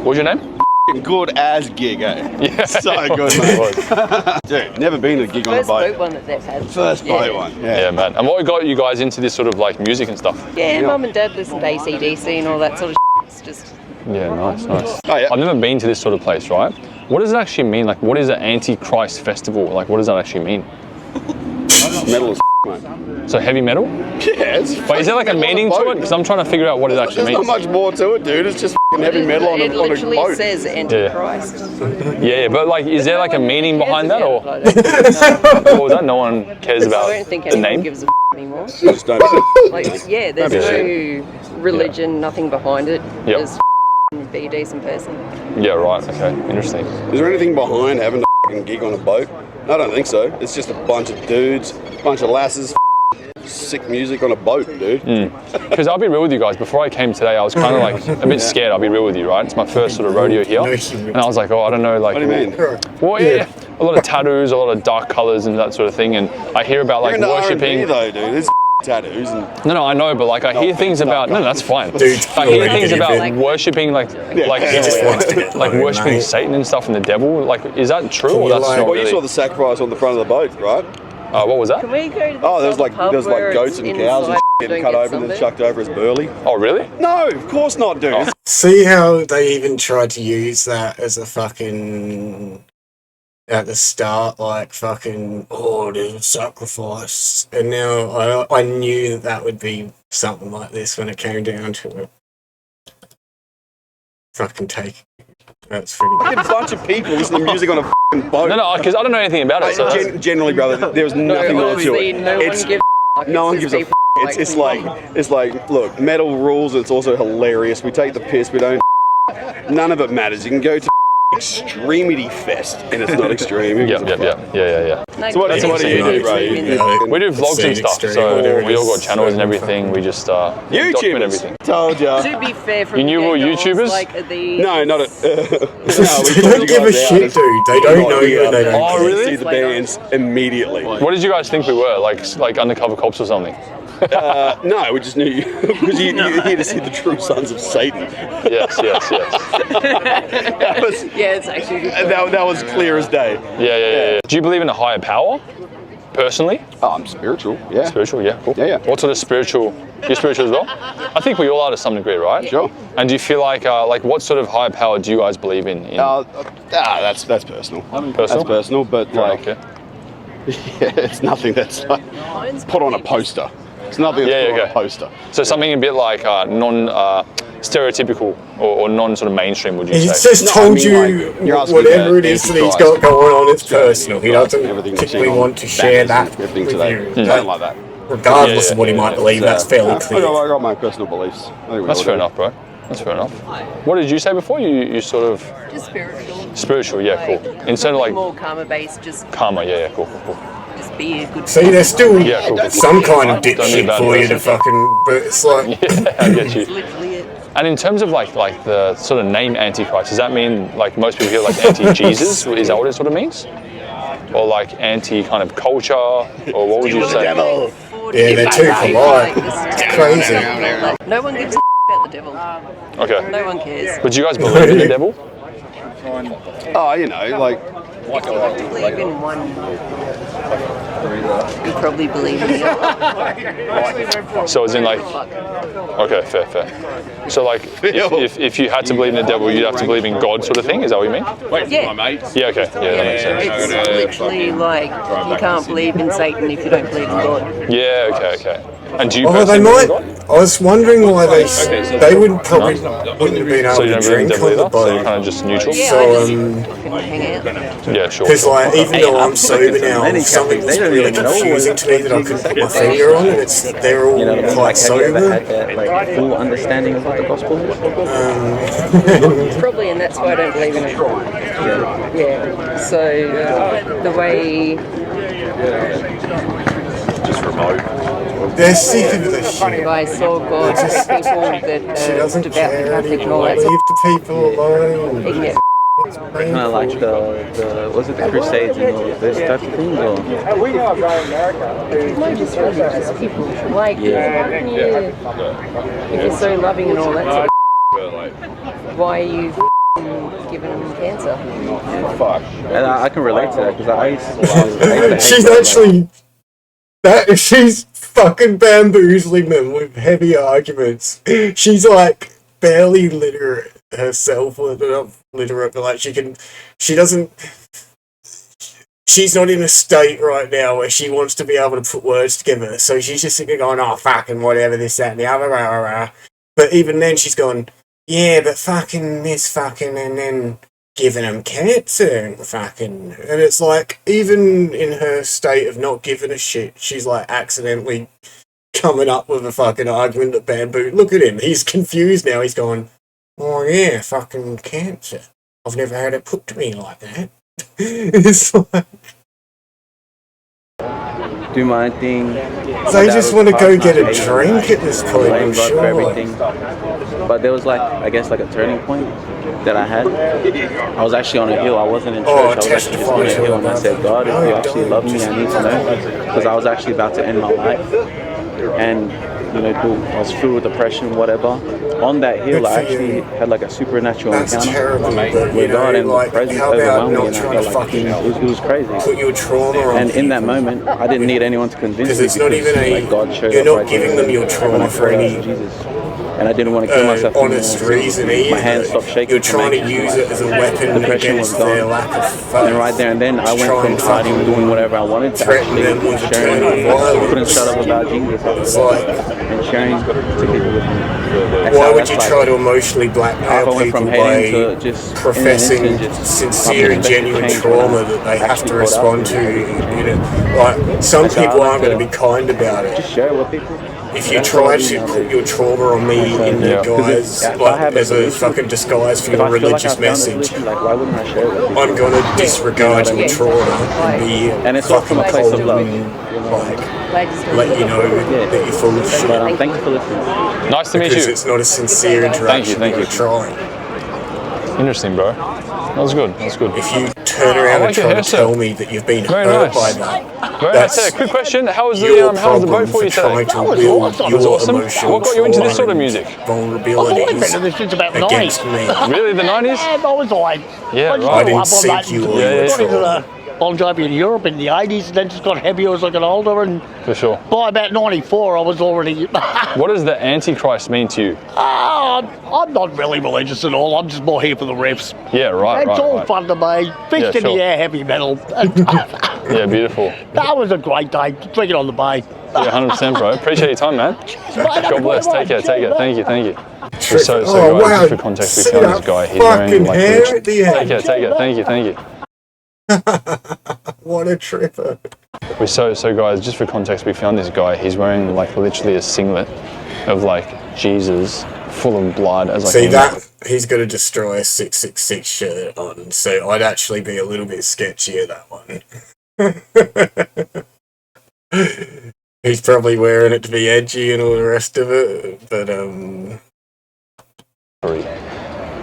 What's your name? Good as gig, eh? Yeah. So good, mate. Dude, never been to a gig on a First boat. boat one that they've had. First boat one, Yeah, man. And what got you guys into this sort of like music and stuff? Yeah, Mum and Dad listen to AC/DC and all that sort of shit. It's just... Yeah, nice. Oh, yeah. I've never been to this sort of place, right? What does it actually mean? Like, what is an anti-Christ festival? Like, what does that actually mean? Metal as mate. So heavy metal? Yeah, it's But is there like a meaning to it? Because I'm trying to figure out what it actually There's means. not much more to it, dude. It's just heavy metal on a It literally boat. says Antichrist. Yeah, but like, is there like a meaning behind that, or what was that? No one cares about I don't think the anyone name. gives a anymore. Just don't. Like, yeah, there's no religion, nothing behind it. Yep. Just be a decent person. Yeah, right. Okay, interesting. Is there anything behind having a gig on a boat? I don't think so. It's just a bunch of dudes, bunch of lasses, sick music on a boat, dude. Because I'll be real with you guys, before I came today, I was kind of like a bit scared, I'll be real with you, right? It's my first sort of rodeo here. And I was like, oh, I don't know, like... What do you mean? Well, yeah, a lot of tattoos, a lot of dark colours and that sort of thing. And I hear about like You're into worshipping... R&B though, dude. It's tattoos. And No, I know, but like I hear things about. No, that's fine. Dude, I hear things about Like- worshipping, like worshipping Satan and stuff and the devil. Like, is that true or that's not Well, really? you saw the sacrifice on the front of the boat, right? What was that? Can we go to the Oh, there's sort like of pub where goats it's and cows and inside getting don't cut get open and sunburned? chucked over as burley. Oh, really? No, of course not, dude. See how they even tried to use that as a fucking at the start, like fucking there's a sacrifice, and now I knew that would be something like this when it came down to it. Fucking take. That's pretty. A bunch of people listening to music on a fucking boat. No, because I don't know anything about it. So Generally, brother, there's nothing more to Obviously, it. no one gives No one gives a f***. It's like, look, metal rules. It's also hilarious. We take the piss. We don't. None of it matters. You can go to Extremity Fest and it's not extreme. Yeah. So what do you do, bro? We do vlogs and stuff. So we all got channels and everything. We just document YouTubers. everything. Told ya. To be fair, from You knew we were YouTubers? like the No, not a. They don't give a shit, dude. They don't know you and they don't Oh, care. really? See the bands immediately. What did you guys think we were? Like undercover cops or something? No, we just knew you because you're here to see the true sons of Satan. Yes. That was, yeah, it's actually good. that was clear as day. Yeah. Do you believe in a higher power? Personally? Oh, I'm spiritual. Yeah. Spiritual, yeah, cool. Yeah. What sort of spiritual? You're spiritual as well? I think we all are to some degree, right? Sure. And do you feel like what sort of higher power do you guys believe in? That's personal. Personal? That's personal, but like, okay. yeah, it's nothing that's like put on a poster. It's nothing that's put on a poster. So something a bit like non-stereotypical or non sort of mainstream, would you He's say? just told you whatever it is that he's got going on, it's personal. He doesn't particularly want to share that with you. Nothing like that. Regardless of what he might believe, that's fairly clear. I got my personal beliefs. That's fair enough, bro. That's fair enough. What did you say before? You sort of Just spiritual. spiritual, yeah, cool. Instead of like more karma based, just karma, yeah, cool. just be a good. See, there's still cool. some kind of Don't be a dipshit bad for you to person. fucking, but it's like... Yeah, I get you. Literally it. And in terms of like the sort of name Antichrist, does that mean like most people hear like anti-Jesus? Is that what it sort of means? Or like anti kind of culture? Or what would you say? Yeah, they're too polite. It's crazy. No one gives a about the devil. Okay. No one cares. But do you guys believe in the devil? Oh, you know, like. If you have to believe in one, you probably believe in the other. So as in like, okay, fair. So like, if you had to believe in the devil, you'd have to believe in God, sort of thing. Is that what you mean? Yeah. Yeah. Okay. Yeah, that makes sense. It's literally like you can't believe in Satan if you don't believe in God. Yeah. Okay. And do you? Oh, they personally might. believe in God? I was wondering why they would probably wouldn't have been able So you to don't believe in drink the devil on the either? So you're boat. kind of just neutral. Yeah, So, I just hang out. Yeah, sure. Because like, even though I'm sober now, something was really confusing to me that I couldn't put my finger on, and they're all quite sober. Like full understanding of what the gospel is? Probably, and that's why I don't believe in it. Yeah. So the way. Just remote. They're sick of this shit. I saw God Just- people that She doesn't devout care. Catholic and all that. Leave the people alone. They can get Kind of like the was it the Crusades and all those types of things? Or? no, just religious people. Like, if you're so loving and all that sort of why are you giving them cancer? Fuck. And I can relate to that because I used to She's actually she's fucking bamboozling them with heavy arguments. She's like barely literate herself, or not literate, but like she's not in a state right now where she wants to be able to put words together, so she's just sitting going, oh fucking whatever, this, that and the other, rah, rah, rah. But even then she's going, yeah, but fucking this fucking, and then giving them cancer and fucking, and it's like, even in her state of not giving a shit, she's like accidentally coming up with a fucking argument that bamboo. Look at him, he's confused now. He's going, oh yeah, fucking cancer. I've never had it put to me like that. It's like, do my thing. they just want to go get a drink at this point, I'm sure. Everything. But there was like, I guess, like a turning point that I had. I was actually on a hill. I wasn't in church. I was actually just on a hill, and I said, God, if you actually love me, I need to know, because I was actually about to end my life. and you know, I was filled with depression, whatever. On that hill, I actually had like a supernatural encounter with God, and the presence overwhelmed me, and I felt like it was crazy. And in that moment, I didn't need anyone to convince me, it's not even like God showed you're up not right giving there them your trauma for any Jesus. And I didn't want to kill myself. honest reason either. My hands stopped shaking. You're trying to use it as a weapon against their lack of faith. And right there and then, I went from hiding, doing whatever I wanted, to actually sharing. I couldn't shut up about Jesus. And sharing to people with me. Why would you try to emotionally blackmail people by professing sincere and genuine trauma that they have to respond to? You know, like some people aren't going to be kind about it. Just share it with people. If you try to put your trauma on me in the guise, like as a fucking disguise for your religious message, I'm going to disregard your trauma and be fucking cold and like let you know that you're full of shit. Thank you for listening. Nice to meet you. Because it's not a sincere interaction. Thank you. Trying. Interesting, bro. That was good. If you turn around and try to tell me that you've been hurt by that, very nice. Quick question: How was the boat for you today? That was awesome. What got you into this sort of music? Vulnerabilities against me. Really, the 90s? Yeah, I was like, yeah, right. I didn't seek you or Bon Jovi in Europe in the 80s, and then just got heavier as I got older, and for sure. By about 94, I was already... What does the Antichrist mean to you? I'm not really religious at all. I'm just more here for the riffs. Yeah, right, It's all fun to me. Fist in the air, heavy metal. Yeah, beautiful. That was a great day. Drinking on the bay. Yeah, 100%, bro. Appreciate your time, man. God bless. Take care. Thank you. So guys, just for context, we found this guy. He's wearing like... Take care. Thank you. What a tripper. So guys, just for context, we found this guy. He's wearing like literally a singlet of like Jesus full of blood. As See that he's got a Destroyer 666 shirt on, so I'd actually be a little bit sketchy at that one. He's probably wearing it to be edgy and all the rest of it, but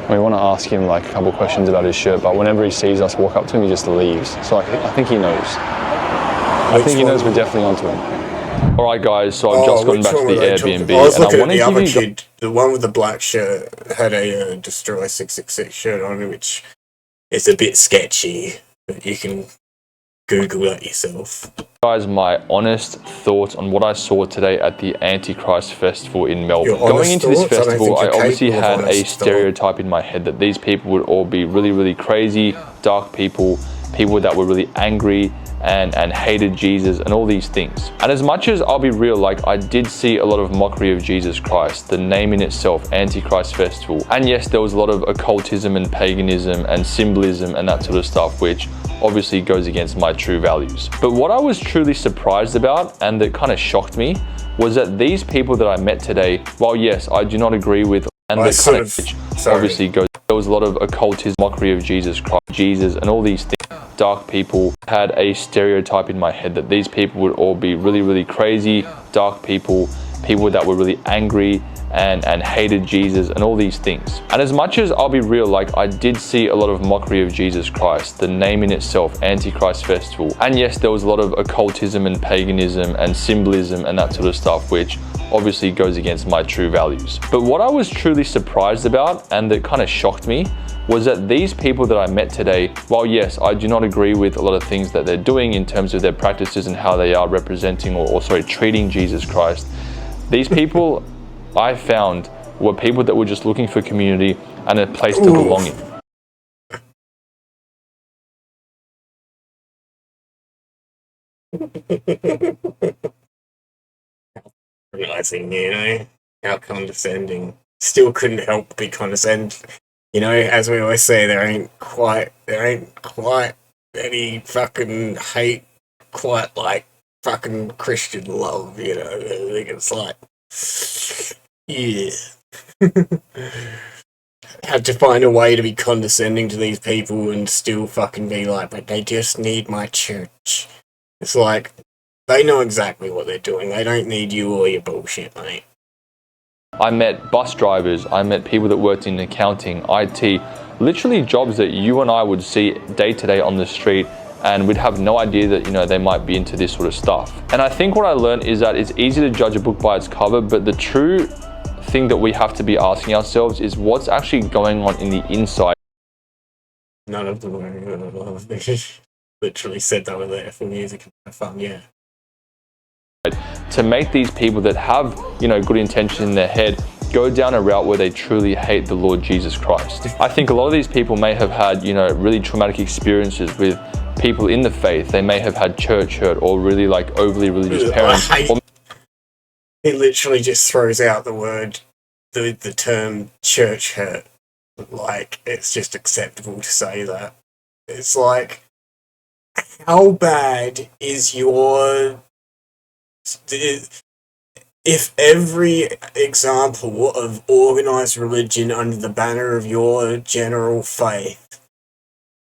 we want to ask him like a couple of questions about his shirt, but whenever he sees us walk up to him, he just leaves. So I think he knows. I think he knows we're definitely onto him. All right, guys. So I've just gotten back to the Airbnb. I was looking at the other kid. The one with the black shirt had a Destroyer 666 shirt on, which is a bit sketchy. But you can Google that yourself. Guys, my honest thoughts on what I saw today at the Antichrist Festival in Melbourne. Going into this festival, I obviously had a stereotype in my head that these people would all be really, really crazy, dark people that were really angry and hated Jesus and all these things. And as much as I'll be real, like I did see a lot of mockery of Jesus Christ, the name in itself, Antichrist Festival. And yes, there was a lot of occultism and paganism and symbolism and that sort of stuff, which obviously goes against my true values. But what I was truly surprised about and that kind of shocked me was that these people that I met today, while yes, I do not agree with and that kind of obviously goes, there was a lot of occultism, mockery of Jesus Christ, Jesus and all these things. Dark people had a stereotype in my head that these people would all be really, really crazy, dark people that were really angry and hated Jesus and all these things. And as much as I'll be real, like I did see a lot of mockery of Jesus Christ, the name in itself, Antichrist Festival. And yes, there was a lot of occultism and paganism and symbolism and that sort of stuff, which obviously goes against my true values. But what I was truly surprised about and that kind of shocked me was that these people that I met today, while yes, I do not agree with a lot of things that they're doing in terms of their practices and how they are representing or treating Jesus Christ, these people I found were people that were just looking for community and a place to belong in. Realizing, you know, how condescending. Still couldn't help but be condescending. You know, as we always say, there ain't quite any fucking hate quite like fucking Christian love, you know. I think it's like, yeah. Had to find a way to be condescending to these people and still fucking be like, but they just need my church. It's like, they know exactly what they're doing. They don't need you or your bullshit, mate. I met bus drivers, I met people that worked in accounting, IT, literally jobs that you and I would see day to day on the street and we'd have no idea that, you know, they might be into this sort of stuff. And I think what I learned is that it's easy to judge a book by its cover, but the true thing that we have to be asking ourselves is what's actually going on in the inside. None of them were. They literally said they were there for music and have fun, yeah. To make these people that have, you know, good intention in their head go down a route where they truly hate the Lord Jesus Christ. I think a lot of these people may have had, you know, really traumatic experiences with people in the faith. They may have had church hurt or really like overly religious parents. He literally just throws out the word, the term church hurt. Like, it's just acceptable to say that. It's like, how bad is your... If every example of organized religion under the banner of your general faith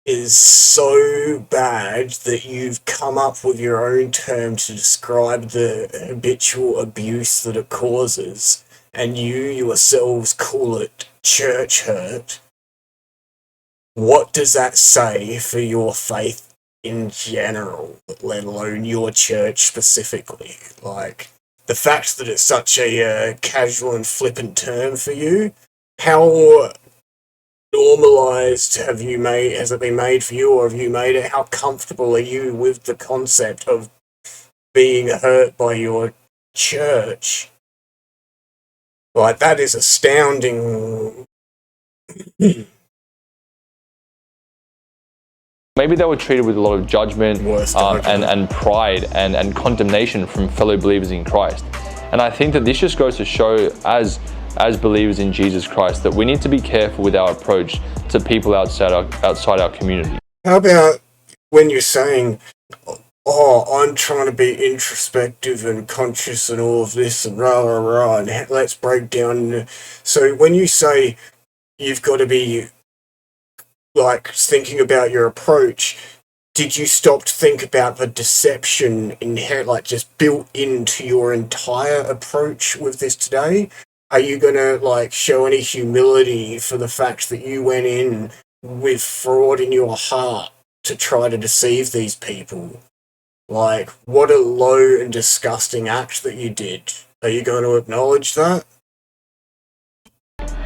is so bad that you've come up with your own term to describe the habitual abuse that it causes, and you yourselves call it church hurt, what does that say for your faith in general, let alone your church specifically? Like, the fact that it's such a casual and flippant term for you, how normalized has it been made for you, or have you made it? How comfortable are you with the concept of being hurt by your church? Like, that is astounding. Maybe they were treated with a lot of judgment and pride and condemnation from fellow believers in Christ. And I think that this just goes to show, as believers in Jesus Christ, that we need to be careful with our approach to people outside our community. How about when you're saying, oh, I'm trying to be introspective and conscious and all of this and rah, rah, rah, and let's break down. So when you say you've got to be like thinking about your approach, did you stop to think about the deception inherent, like just built into your entire approach with this today? Are you gonna like show any humility for the fact that you went in with fraud in your heart to try to deceive these people? Like, what a low and disgusting act that you did. Are you going to acknowledge that?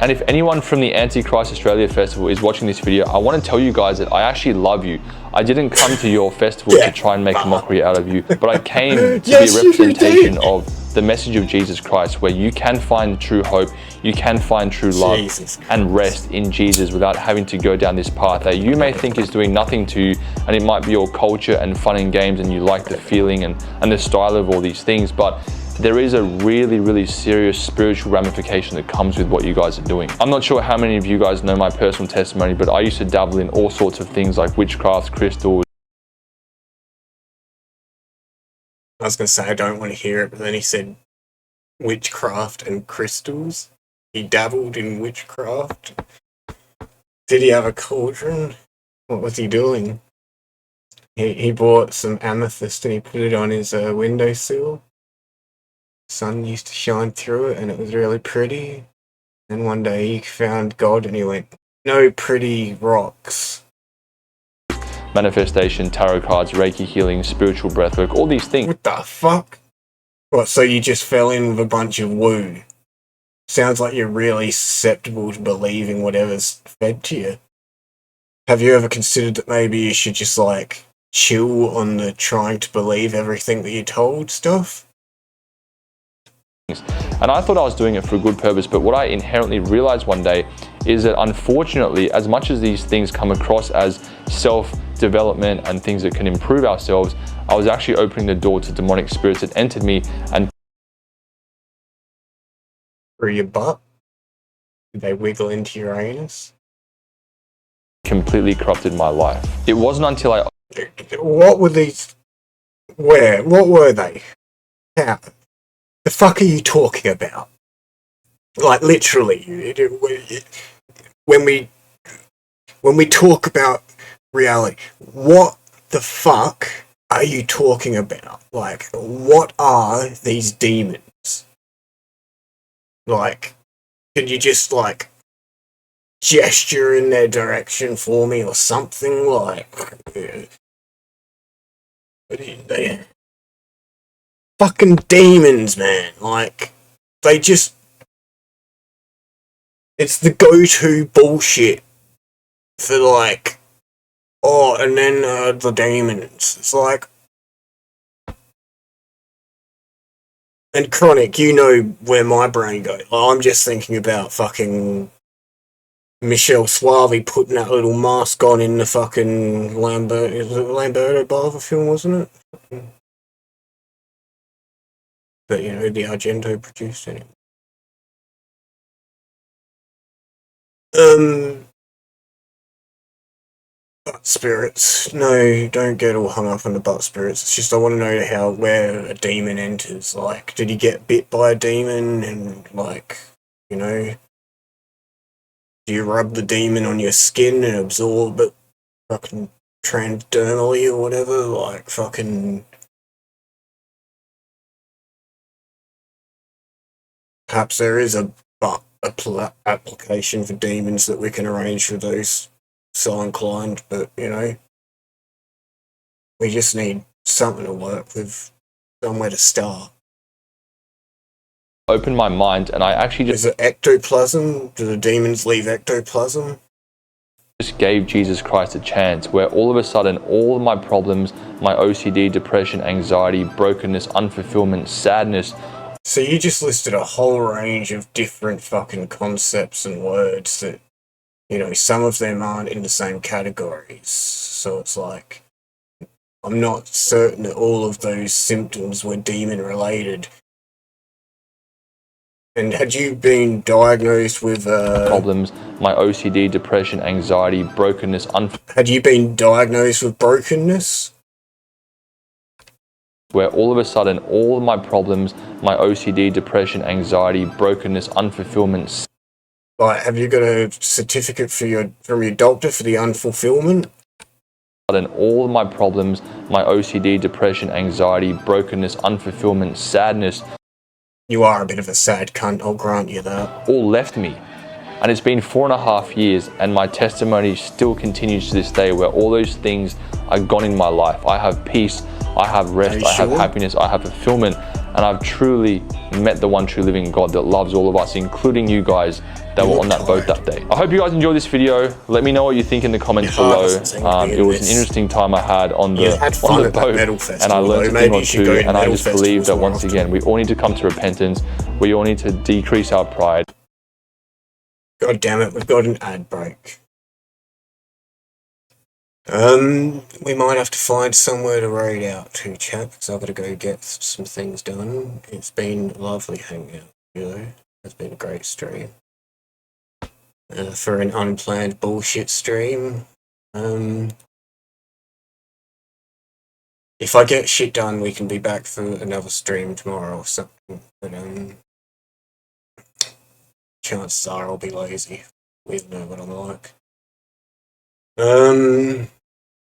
And if anyone from the Antichrist Australia Festival is watching this video, I want to tell you guys that I actually love you. I didn't come to your festival to try and make a mockery out of you, but I came to be a representation of the message of Jesus Christ, where you can find true hope, you can find true love and rest in Jesus without having to go down this path that you may think is doing nothing to you, and it might be your culture and fun and games and you like the feeling and the style of all these things, but there is a really, really serious spiritual ramification that comes with what you guys are doing. I'm not sure how many of you guys know my personal testimony, but I used to dabble in all sorts of things like witchcraft, crystals. I was going to say I don't want to hear it, but then he said witchcraft and crystals. He dabbled in witchcraft. Did he have a cauldron? What was he doing? He bought some amethyst and he put it on his windowsill. Sun used to shine through it and it was really pretty. And one day he found God and he went, no pretty rocks. Manifestation, tarot cards, Reiki healing, spiritual breathwork, all these things. What the fuck? What, so you just fell in with a bunch of woo? Sounds like you're really susceptible to believing whatever's fed to you. Have you ever considered that maybe you should just like chill on the trying to believe everything that you're told stuff? And I thought I was doing it for a good purpose, but what I inherently realized one day is that unfortunately, as much as these things come across as self-development and things that can improve ourselves, I was actually opening the door to demonic spirits that entered me and through your butt? Did they wiggle into your anus? completely corrupted my life. It wasn't until I... What were these... Where? What were they? How? The fuck are you talking about? Like, literally, when we talk about reality, what the fuck are you talking about? Like, what are these demons? Like, could you just, like, gesture in their direction for me or something? Like, They fucking demons, man. Like, they just... It's the go-to bullshit for, like... Oh, and then the demons. It's like... And Chronic, you know where my brain goes. I'm just thinking about fucking... Michelle Suave putting that little mask on in the fucking Lamberto Bava film, wasn't it? But, you know, the Argento produced it. Butt spirits. No, don't get all hung up on the butt spirits. It's just I want to know where a demon enters. Like, did he get bit by a demon and, like, you know... Do you rub the demon on your skin and absorb it fucking transdermally or whatever? Like, fucking... Perhaps there is a application for demons that we can arrange for those so inclined, but, you know, we just need something to work with, somewhere to start. Opened my mind, and I actually Is it ectoplasm? Do the demons leave ectoplasm? just gave Jesus Christ a chance, where all of a sudden all of my problems, my OCD, depression, anxiety, brokenness, unfulfillment, sadness. So you just listed a whole range of different fucking concepts and words that, you know, some of them aren't in the same categories. So it's like, I'm not certain that all of those symptoms were demon related. And had you been diagnosed with problems, my OCD, depression, anxiety, brokenness, had you been diagnosed with brokenness? Where all of a sudden all of my problems, my OCD, depression, anxiety, brokenness, unfulfillment. Like, have you got a certificate from your doctor for the unfulfillment? And all of my problems, my OCD, depression, anxiety, brokenness, unfulfillment, sadness. You are a bit of a sad cunt, I'll grant you that. All left me. And it's been 4.5 years, and my testimony still continues to this day, where all those things are gone in my life. I have peace, I have rest, I have happiness, I have fulfillment, and I've truly met the one true living God that loves all of us, including you guys that were on that boat that day. I hope you guys enjoyed this video. Let me know what you think in the comments below. It was an interesting time I had on the boat, and I learned a thing or two, and I just believe that once again, we all need to come to repentance. We all need to decrease our pride. God damn it, we've got an ad break. We might have to find somewhere to raid out to, chat, because I've got to go get some things done. It's been lovely hanging out, you know. It's been a great stream. For an unplanned bullshit stream. If I get shit done, we can be back for another stream tomorrow or something. But, chances are I'll be lazy. We know what I'm like.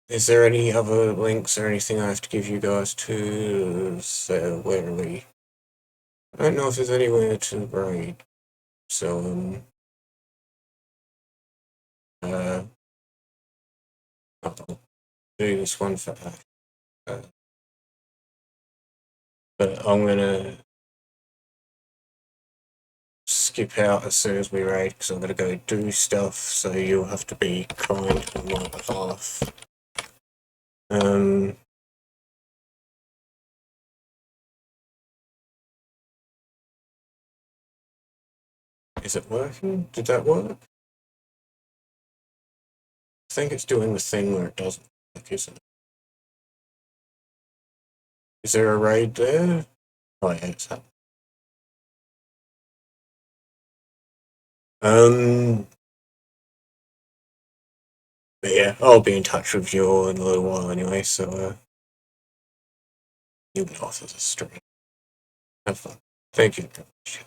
Is there any other links or anything I have to give you guys to? So, where are we? I don't know if there's anywhere to raid. So, I'll do this one for but I'm gonna skip out as soon as we raid because I'm gonna go do stuff, so you'll have to be kind on my behalf. Is it working? Did that work? I think it's doing the thing where it doesn't work, isn't it? Is there a raid there? Oh yeah, it's happening. But yeah, I'll be in touch with you all in a little while anyway, so you'll know if there's a stream. Have fun. Thank you very much.